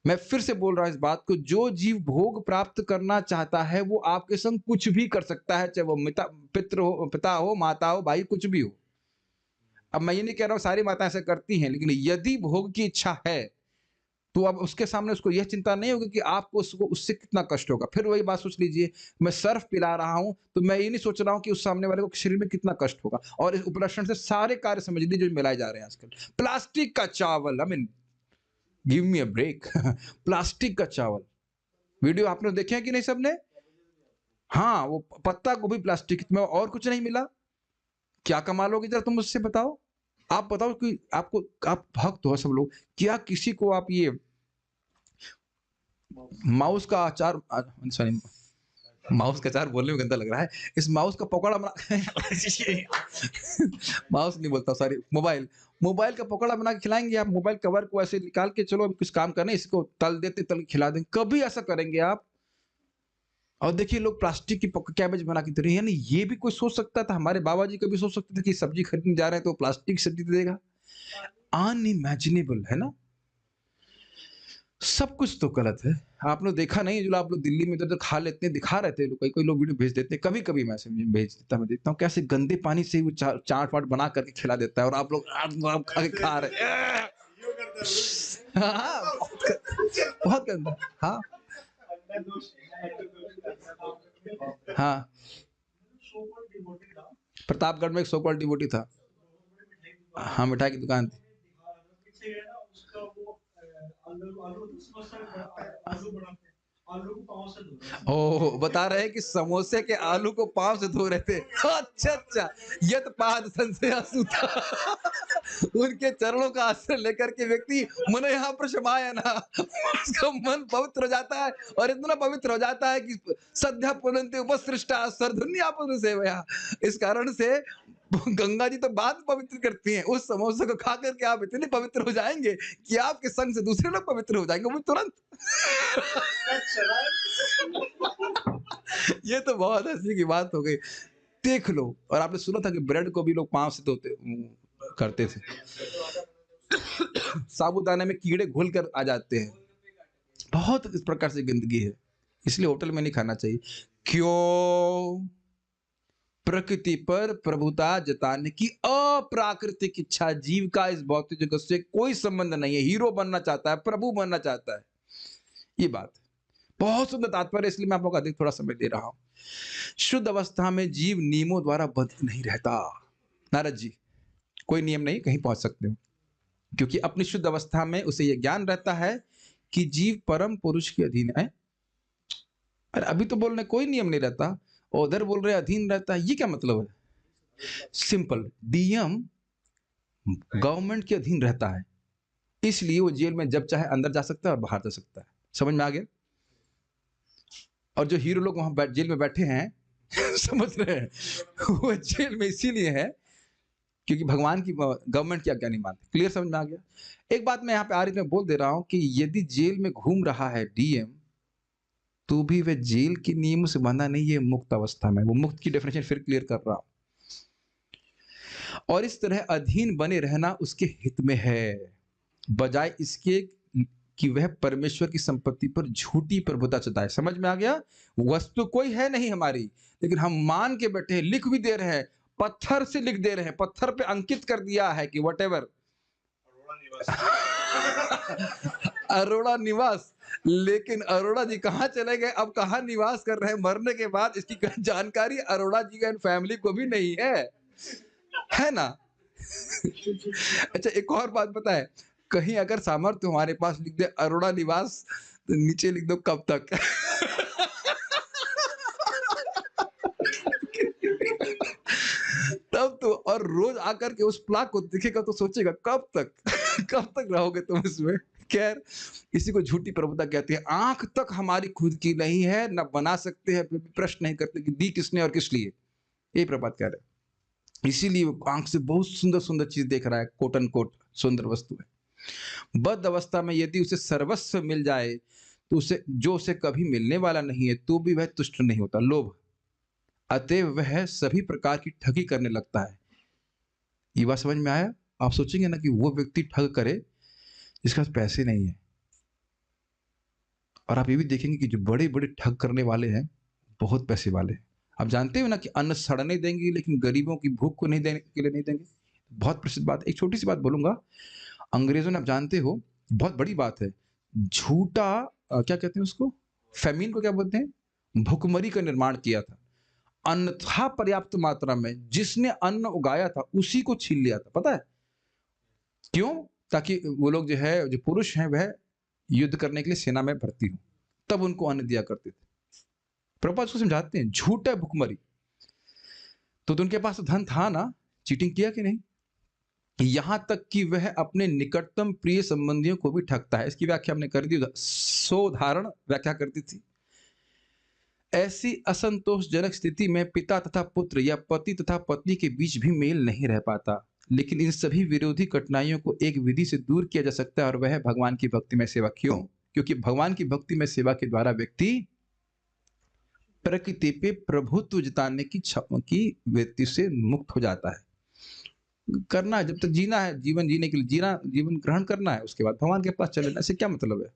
मैं फिर से बोल रहा हूं इस बात को, जो जीव भोग प्राप्त करना चाहता है वो आपके संग कुछ भी कर सकता है, चाहे वो पिता हो, माता हो, भाई, कुछ भी हो। अब मैं ये नहीं कह रहा हूं सारी माताएं ऐसे करती हैं, लेकिन यदि भोग की इच्छा है तो अब उसके सामने उसको यह चिंता नहीं होगी कि आपको उससे कितना कष्ट होगा। फिर वही बात सोच लीजिए, मैं सर्फ पिला रहा हूं तो मैं ये नहीं सोच रहा हूं कि उस सामने वाले को शरीर में कितना कष्ट होगा। और इस उपलक्षण से सारे कार्य समझ लीजिए जो मिलाए जा रहे हैं आजकल। प्लास्टिक का चावल, I mean give me a break. Plastic का चावल, वीडियो आपने देखे हैं कि नहीं सबने? हाँ, वो पत्ता गोभी प्लास्टिक में, और कुछ नहीं मिला। क्या कमाल होगी, जरा तुम मुझसे बताओ। आप बताओ कि आपको, आप भक्त हो सब लोग, क्या किसी को आप ये माउस का अचार, सॉरी माउस का अचार बोलने में गंदा लग रहा है, इस माउस का पकौड़ा बना माउस नहीं बोलता, सॉरी, मोबाइल का पकौड़ा बना के खिलाएंगे आप? मोबाइल कवर को ऐसे निकाल के, चलो कुछ काम करना है, इसको तल देते, तल के खिला देंगे, कभी ऐसा करेंगे आप? और देखिए लोग प्लास्टिक की कैबेज बना के दे रहे हैं। यानी ये भी कोई सोच सकता था? हमारे बाबा जी कभी सोच सकते थे कि सब्जी खरीदने जा रहे हैं तो प्लास्टिक सब्जी देगा? अनइमेजिनेबल है ना। सब कुछ तो गलत है। आपने देखा नहीं, जो आप लोग दिल्ली में इधर खा लेते हैं, दिखा रहे थे लोग, कोई लोग वीडियो भेज देते हैं, कभी कभी मैं भेज देता, मैं देखता हूँ कैसे गंदे पानी से वो चाट वाट बना करके खिला देता है और आप लोग आप खा रहे हैं। हाँ, बहुत गंदा। हाँ हाँ, प्रतापगढ़ में एक सो कॉल्ड डिवोटी था। हाँ, मिठाई की दुकान थी। ओह, बता रहे हैं कि समोसे के आलू को पांव से धो रहे थे। अच्छा, यत पाद संशय सूता। उनके चरणों का आश्रय लेकर के व्यक्ति मन यहाँ पर समाया ना, उसका मन पवित्र हो जाता है, और इतना पवित्र हो जाता है कि सद्या पुनन्ति उपसृष्टा सर्वधन्या पुरुष सेवया। इस कारण से गंगा जी तो बाद में पवित्र करती हैं, उस समोसे को खा करके आप इतने पवित्र हो जाएंगे कि आपके संग से दूसरे लोग पवित्र हो जाएंगे, वो तुरंत। ये तो बहुत हंसी की बात हो गई। देख लो, और आपने सुना था कि ब्रेड को भी लोग पांव से धोते करते थे। साबुदाने में कीड़े घुल कर आ जाते हैं। बहुत इस प्रकार से गंदगी है, इसलिए होटल में नहीं खाना चाहिए। क्यों? प्रकृति पर प्रभुता जताने की अप्राकृतिक इच्छा। जीव का इस भौतिक जगत से कोई संबंध नहीं है। हीरो बनना चाहता है, प्रभु बनना चाहता है, ये बात बहुत सुंदर तात्पर्य, इसलिए मैं आप लोग अधिक थोड़ा समय दे रहा हूं। शुद्ध अवस्था में जीव नियमों द्वारा बंधित नहीं रहता। नारद जी, कोई नियम नहीं, कहीं पहुंच सकते हो, क्योंकि अपनी शुद्ध अवस्था में उसे यह ज्ञान रहता है कि जीव परम पुरुष के अधीन है। अरे अभी तो बोल रहे कोई नियम नहीं रहता, और उधर बोल रहे अधीन रहता है, ये क्या मतलब है? सिंपल, डीएम गवर्नमेंट के अधीन रहता है, इसलिए वो जेल में जब चाहे अंदर जा सकता है और बाहर जा सकता है। समझ में आ गया? और जो हीरो लोग वहां जेल में बैठे हैं समझ रहे हैं, वो जेल में इसीलिए है क्योंकि भगवान की, गवर्नमेंट की आज्ञा नहीं मानते। क्लियर, समझ में आ गया? एक बात मैं यहाँ पे आरिफ में बोल दे रहा हूं कि यदि जेल में घूम रहा है डीएम, तो भी वह जेल के नियमों से बंधा नहीं है, मुक्त अवस्था में। वो मुक्त की डेफिनेशन फिर क्लियर कर रहा हूं। और इस तरह अधीन बने रहना उसके हित में है, बजाय इसके कि वह परमेश्वर की संपत्ति पर झूठी प्रभुता जताए। समझ में आ गया? वस्तु कोई है नहीं हमारी, लेकिन हम मान के बैठे हैं, लिख भी दे रहे हैं, पत्थर से लिख दे रहे हैं, पत्थर पे अंकित कर दिया है कि व्हाटएवर अरोड़ा निवास। लेकिन अरोड़ा जी कहाँ चले गए, अब कहाँ निवास कर रहे हैं मरने के बाद, इसकी जानकारी अरोड़ा जी एंड फैमिली को भी नहीं है। है ना? अच्छा, एक और बात पता है, कहीं अगर सामर्थ्य हमारे पास लिख दे अरोड़ा निवास, तो नीचे लिख दो कब तक। तब तो, और रोज आकर के उस प्लाक को दिखेगा तो सोचेगा कब तक, कब तक रहोगे तुम इसमें। खैर, इसी को झूठी प्रभुता कहते हैं। आंख तक हमारी खुद की नहीं है, न बना सकते हैं, फिर भी प्रश्न नहीं करते कि दी किसने और किस लिए। ये प्रभात कह रहे हैं। इसीलिए वो आंख से बहुत सुंदर सुंदर चीज देख रहा है, कोट एंड कोट सुंदर वस्तु है। बद्ध अवस्था में यदि उसे सर्वस्व मिल जाए तो उसे, जो उसे कभी मिलने वाला नहीं है, तो भी वह तुष्ट नहीं होता, लोभ, अतएव वह सभी प्रकार की ठगी करने लगता है। ये बात समझ में आया? आप सोचेंगे ना कि वो व्यक्ति ठग करे जिसके पास पैसे नहीं है, और आप ये भी देखेंगे कि जो बड़े बड़े ठग करने वाले हैं बहुत पैसे वाले हैं। आप जानते हो ना कि अन्न सड़ने देंगे लेकिन गरीबों की भूख को नहीं देने के लिए नहीं देंगे। बहुत प्रसिद्ध बात। एक छोटी सी बात बोलूंगा, अंग्रेजों ने, आप जानते हो, बहुत बड़ी बात है, झूठा क्या कहते हैं उसको, फेमिन को क्या बोलते हैं, भुखमरी का निर्माण किया था। अन्न था पर्याप्त मात्रा में, जिसने अन्न उगाया था उसी को छीन लिया था। पता है क्यों? ताकि वो लोग जो है, जो पुरुष हैं, वह युद्ध करने के लिए सेना में भर्ती हो, तब उनको अन्न दिया करते थे। प्रभुपाद उसको समझाते हैं, झूठा भुखमरी। तो उनके पास तो धन था ना, चीटिंग किया कि नहीं? यहां तक कि वह अपने निकटतम प्रिय संबंधियों को भी ठगता है। इसकी व्याख्या हमने कर दी, सोधारण व्याख्या करती थी। ऐसी असंतोषजनक स्थिति में पिता तथा पुत्र या पति तथा पत्नी के बीच भी मेल नहीं रह पाता। लेकिन इन सभी विरोधी कठिनाइयों को एक विधि से दूर किया जा सकता है, और वह है भगवान की भक्ति में सेवा। क्यों? क्योंकि भगवान की भक्ति में सेवा के द्वारा व्यक्ति प्रकृति पे प्रभुत्व जताने की वृत्ति से मुक्त हो जाता है। करना है, जब तक जीना है, जीवन जीने के लिए जीना, जीवन ग्रहण करना है, उसके बाद भगवान के पास चले जाने से क्या मतलब है?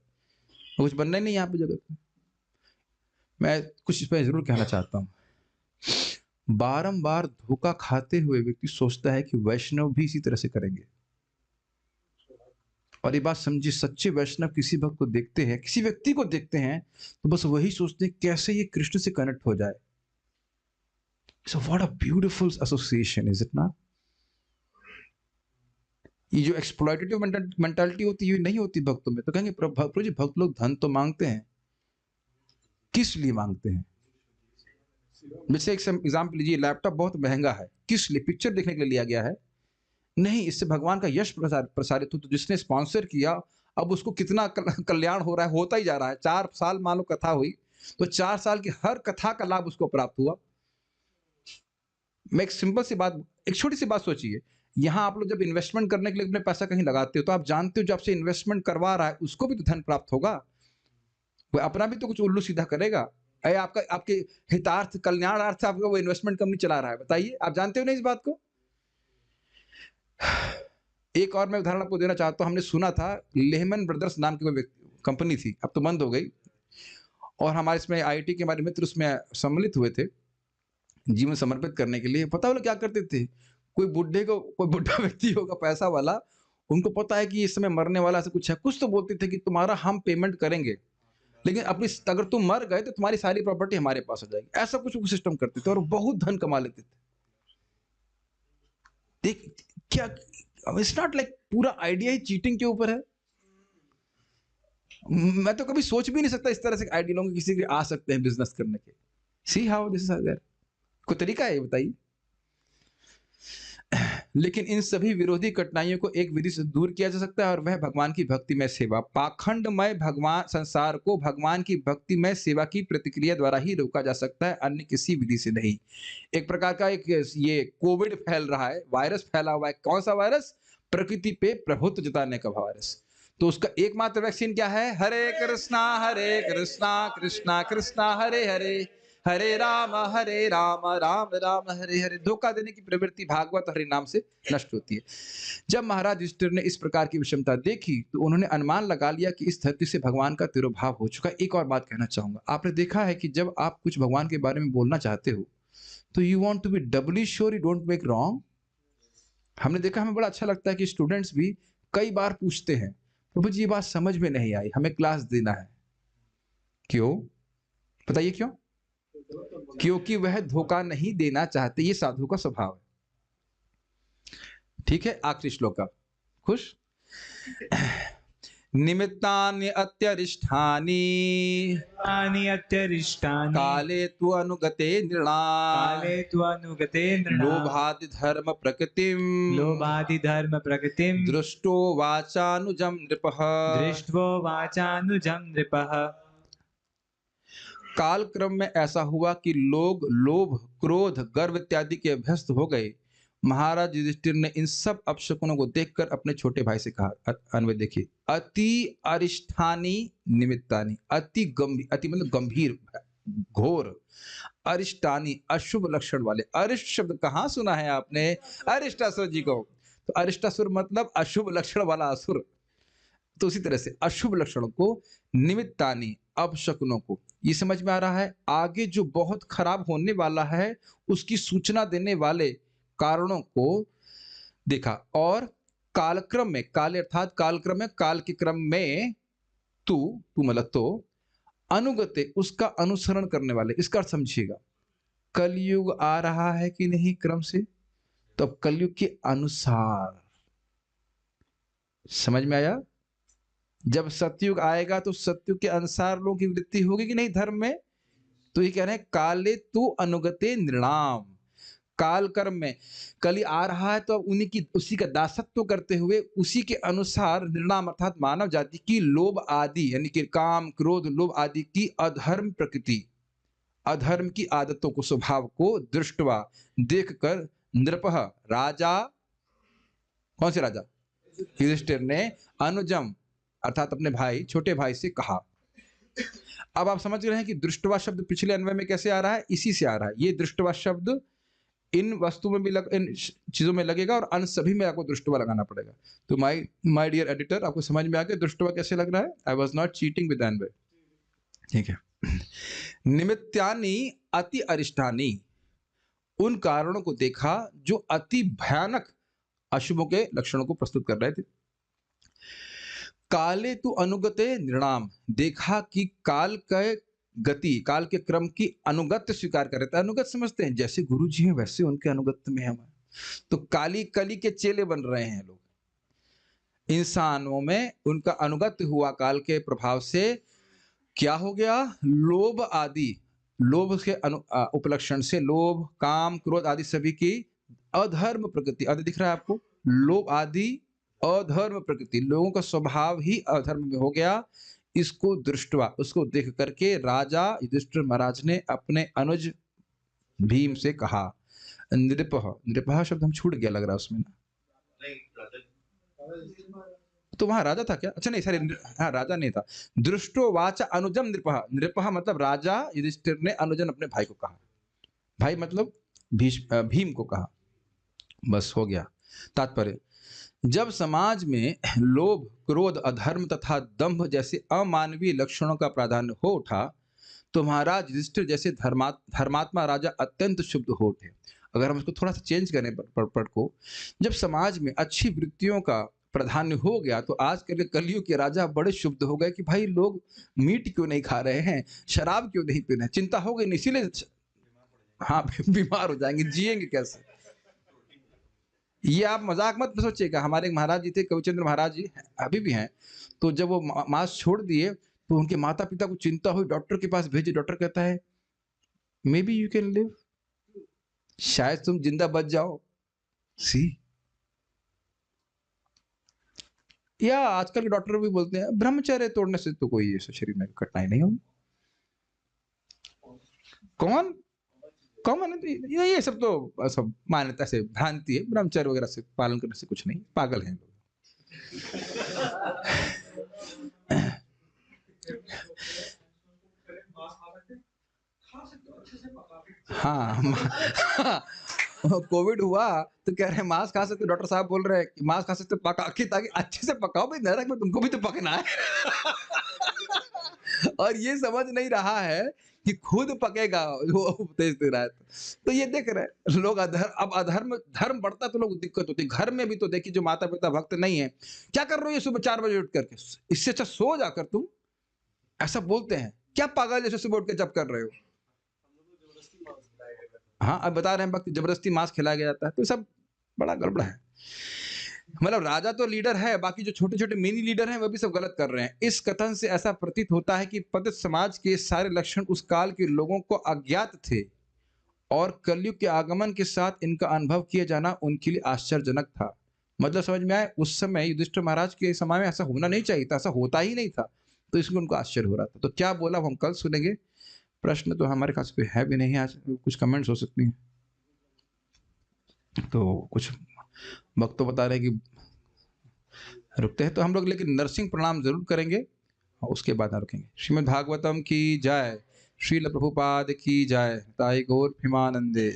कुछ बनना ही नहीं यहाँ पे जगत में। मैं कुछ इस पर जरूर कहना चाहता हूँ। बारंबार धोखा खाते हुए व्यक्ति सोचता है कि वैष्णव भी इसी तरह से करेंगे, और ये बात समझिए, सच्चे वैष्णव किसी भक्त को देखते हैं, किसी व्यक्ति को देखते हैं, तो बस वही सोचते हैं कैसे ये कृष्ण से कनेक्ट हो जाए। So what a beautiful association, is it not? ये जो एक्सप्लॉइटेटिव मेंटालिटी होती है, नहीं होती भक्तों में। तो कहेंगे प्रभु जी, भक्त लोग धन तो मांगते हैं, किस लिए मांगते हैं? जैसे एक एग्जाम्पल लीजिए, लैपटॉप बहुत महंगा है, किस लिए? पिक्चर देखने के लिए लिया गया है? नहीं, इससे भगवान का यश प्रसारित हो। तो जिसने स्पॉन्सर किया, अब उसको कितना कल्याण हो रहा है, होता ही जा रहा है। 4 साल मान लो कथा हुई, तो 4 साल की हर कथा का लाभ उसको प्राप्त हुआ। मैं एक सिंपल सी बात, एक छोटी सी बात सोचिए, यहां आप लोग जब इन्वेस्टमेंट करने के लिए अपने पैसा कहीं लगाते हो, तो आप जानते हो जो आपसे इन्वेस्टमेंट करवा रहा है उसको भी तो धन प्राप्त होगा, वो अपना भी तो कुछ उल्लू सीधा करेगा। आपका, आपके हितार्थ कल्याणार्थ आपका वो इन्वेस्टमेंट कंपनी चला रहा है। बताइए, आप जानते हो ना इस बात को? एक और मैं उदाहरण आपको देना चाहता हूं। हमने सुना था, लेहमन ब्रदर्स नाम की कोई कंपनी थी, अब तो बंद हो गई, और हमारे इसमें आईटी के हमारे मित्र उसमें सम्मिलित हुए थे जीवन समर्पित करने के लिए। पता, वो लोग क्या करते थे, कोई बुढ़ा व्यक्ति होगा पैसा वाला, उनको पता है कि इस समय मरने वाला से कुछ है, कुछ तो बोलते थे कि तुम्हारा हम पेमेंट करेंगे, लेकिन अपनी, अगर तुम मर गए तो तुम्हारी सारी प्रॉपर्टी हमारे पास आ जाएगी। ऐसा कुछ सिस्टम करते थे और बहुत धन कमा लेते थे। देख क्या, इट्स नॉट लाइक पूरा आइडिया ही चीटिंग के ऊपर है। मैं तो कभी सोच भी नहीं सकता इस तरह से आइडिया लोग किसी के आ सकते हैं बिजनेस करने के। सी हाउ दिस इज, कोई तरीका है बताइए? लेकिन इन सभी विरोधी कठिनाइयों को एक विधि से दूर किया जा सकता है, और वह भगवान की भक्ति में सेवा। पाखंडमय भगवान संसार को भगवान की भक्ति में सेवा की प्रतिक्रिया द्वारा ही रोका जा सकता है, अन्य किसी विधि से नहीं। एक प्रकार का एक ये कोविड फैल रहा है, वायरस फैला हुआ है। कौन सा वायरस? प्रकृति पे प्रभुत्व जताने का वायरस। तो उसका एकमात्र वैक्सीन क्या है? हरे कृष्णा कृष्णा कृष्णा हरे हरे, हरे राम राम राम हरे हरे। धोखा देने की प्रवृत्ति भागवत हरि नाम से नष्ट होती है। जब महाराज युधिष्ठिर ने इस प्रकार की विषमता देखी, तो उन्होंने अनुमान लगा लिया कि इस धरती से भगवान का तिरोभाव हो चुका है। एक और बात कहना चाहूंगा, आपने देखा है कि जब आप कुछ भगवान के बारे में बोलना चाहते हो, तो you want to be doubly sure you don't make wrong. हमने देखा, हमें बड़ा अच्छा लगता है कि स्टूडेंट्स भी कई बार पूछते हैं, प्रभु जी ये बात समझ में नहीं आई, हमें क्लास देना है। क्यों? बताइए क्यों? क्योंकि वह धोखा नहीं देना चाहते। ये साधु का स्वभाव है। ठीक है, आखिरी श्लोक का। खुश? निमित्तानि अत्यरिष्ठानि तानि अत्यरिष्टानि काले तु अनुगते नृणाम् काले त्वनुगते नृणाम् लोभादि धर्म प्रकृतिम लोभादिधर्म प्रकृतिं दृष्टो वाचानुजम नृपः। दृष्ट्वो वाचानुजं नृपः। काल क्रम में ऐसा हुआ कि लोग लोभ, क्रोध, गर्व इत्यादि के अभ्यस्त हो गए। महाराज युधिष्ठिर ने इन सब अपशकुनों को देखकर अपने छोटे भाई से कहा, अन्वय देखिए, अति अरिष्ठानि निमित्तानि, अति गंभीर, अति मतलब गंभीर, घोर, अरिष्टानी अशुभ लक्षण वाले। अरिष्ट शब्द कहाँ सुना है आपने? अरिष्टासुर जी को। तो अरिष्टासुर मतलब अशुभ लक्षण वाला असुर। तो उसी तरह से अशुभ लक्षणों को, निमित्तानी अपशकुनों को, ये समझ में आ रहा है। आगे जो बहुत खराब होने वाला है उसकी सूचना देने वाले कारणों को देखा। और कालक्रम में, काल अर्थात कालक्रम में, काल के क्रम में, तू मतलब तो, अनुगते उसका अनुसरण करने वाले। इसका अर्थ समझिएगा, कलयुग आ रहा है कि नहीं क्रम से, तो अब कलयुग के अनुसार, समझ में आया? जब सतयुग आएगा तो सतयुग के अनुसार लोगों की वृत्ति होगी कि नहीं धर्म में? तो ये कह रहे हैं काले तू अनुगते नृणाम, काल कर्म में कली आ रहा है तो अब उन्हीं की, उसी का दासत्व करते हुए उसी के अनुसार नृणाम अर्थात मानव जाति की लोभ आदि, यानी कि काम, क्रोध, लोभ आदि की अधर्म प्रकृति, अधर्म की आदतों को, स्वभाव को दृष्टवा देखकर नृपः राजा, कौन से राजा? युधिष्ठिर ने अनुजम अर्थात अपने भाई, छोटे भाई से कहा। अब आप समझ रहे हैं कि दृष्टवा शब्द पिछले अन्वय में कैसे आ रहा है? इसी से आ रहा है। ये दृष्टवा शब्द इन वस्तु में भी इन चीजों में लगेगा और अन्य सभी में आपको दृष्टवा लगाना पड़ेगा। तो माय डियर एडिटर, आपको समझ में आ गया दृष्टवा कैसे लग रहा है? I was not cheating with अन्वय, ठीक है। निमित्तानि अति अरिष्टानि, उन कारणों को देखा जो अति भयानक अशुभों के लक्षणों को प्रस्तुत कर रहे थे। काले तु अनुगते नृणाम, देखा कि काल के गति, काल के क्रम की अनुगत्य स्वीकार कर रहे थे। अनुगत समझते हैं, जैसे गुरु जी हैं वैसे उनके अनुगत्य में हम। तो कली के चेले बन रहे हैं लोग, इंसानों में उनका अनुगत्य हुआ काल के प्रभाव से। क्या हो गया? लोभ आदि, लोभ के उपलक्षण से, लोभ, काम, क्रोध आदि सभी की अधर्म प्रकृति, आदि दिख रहा है आपको, लोभ आदि अधर्म प्रकृति, लोगों का स्वभाव ही अधर्म में हो गया। इसको दृष्टवा, उसको देख करके राजा युधिष्ठिर महाराज ने अपने अनुज भीम से कहा। नृपः, नृपः शब्द हम छूट गया लग रहा है उसमें ना, तो वहां राजा था क्या? अच्छा नहीं, सॉरी, हाँ राजा नहीं था। दृष्टो वाचा अनुजम नृपः, नृपः मतलब राजा युधिष्ठिर ने अनुजन अपने भाई को कहा, भाई मतलब भीम को कहा। बस हो गया। तात्पर्य, जब समाज में लोभ, क्रोध, अधर्म तथा दंभ जैसे अमानवीय लक्षणों का प्राधान्य हो उठा तो महाराज युधिष्ठिर जैसे धर्मात्मा राजा अत्यंत शुभ हो उठे। अगर हम इसको थोड़ा सा चेंज करें पद को, जब समाज में अच्छी वृत्तियों का प्राधान्य हो गया तो आज के कलयुग के राजा बड़े शुभ हो गए कि भाई लोग मीट क्यों नहीं खा रहे हैं, शराब क्यों नहीं पी रहे हैं, चिंता हो गई, इसीलिए हाँ बीमार हो जाएंगे, जिएंगे कैसे। ये आप मजाक मत सोचिएगा। हमारे महाराज जी थे, कविचंद्र महाराज जी, अभी भी हैं। तो जब वो मांस छोड़ दिए तो उनके माता पिता को चिंता हुई, डॉक्टर के पास भेजे। डॉक्टर कहता है may be you can live, शायद तुम जिंदा बच जाओ। सी, या आजकल के डॉक्टर भी बोलते हैं ब्रह्मचर्य तोड़ने से तो कोई शरीर में कठिनाई नहीं होगी। कौन कॉमन है, ये सब तो सब मान्यता से भ्रांति है। ब्रह्मचर्य वगैरह से पालन करने से कुछ नहीं, पागल हैं लोग। हाँ कोविड हुआ तो कह रहे हैं मांस खा सकते, डॉक्टर साहब बोल रहे हैं कि मांस खा सकते पका के, ताकि अच्छे से पकाओ भाई, नरक में तुमको भी तो पकना है। और ये समझ नहीं रहा है कि खुद पकेगा, वो उपदेश दे रहा है। तो ये देख रहे हैं लोग अब अधर्म, धर्म बढ़ता तो लोग दिक्कत होती। घर में भी तो देखिए जो माता पिता भक्त नहीं है, क्या कर रहे हो ये सुबह 4 बजे उठ करके, इससे अच्छा सो जाकर तुम, ऐसा बोलते हैं। क्या पागल जैसे सुबह उठ के जब कर रहे हो? हाँ अब बता रहे हैं भक्त, जबरदस्ती मांस खिलाया जाता है। तो सब बड़ा गड़बड़ है। मतलब राजा तो लीडर है, बाकी जो छोटे छोटे मिनी लीडर हैं वह भी सब गलत कर रहे हैं। इस कथन से ऐसा प्रतीत होता है कि पतित समाज के सारे लक्षण उस काल के लोगों को अज्ञात थे और कलयुग के आगमन के साथ इनका अनुभव किया जाना उनके लिए आश्चर्यजनक था। मतलब समझ में आए, उस समय युधिष्ठिर महाराज के समय में ऐसा होना नहीं चाहिए था, ऐसा होता ही नहीं था, तो इसमें उनको आश्चर्य हो रहा था। तो क्या बोला वो हम कल सुनेंगे। प्रश्न तो हमारे पास कोई है भी नहीं, आज कुछ कमेंट्स हो सकती हैं। तो कुछ भक्त तो बता रहे हैं कि रुकते हैं, तो हम लोग लेकिन नरसिंह प्रणाम जरूर करेंगे और उसके बाद रुकेंगे। श्रीमद् भागवतम की जय, श्रील प्रभुपाद की जय, ताई गौर प्रेमानंदे।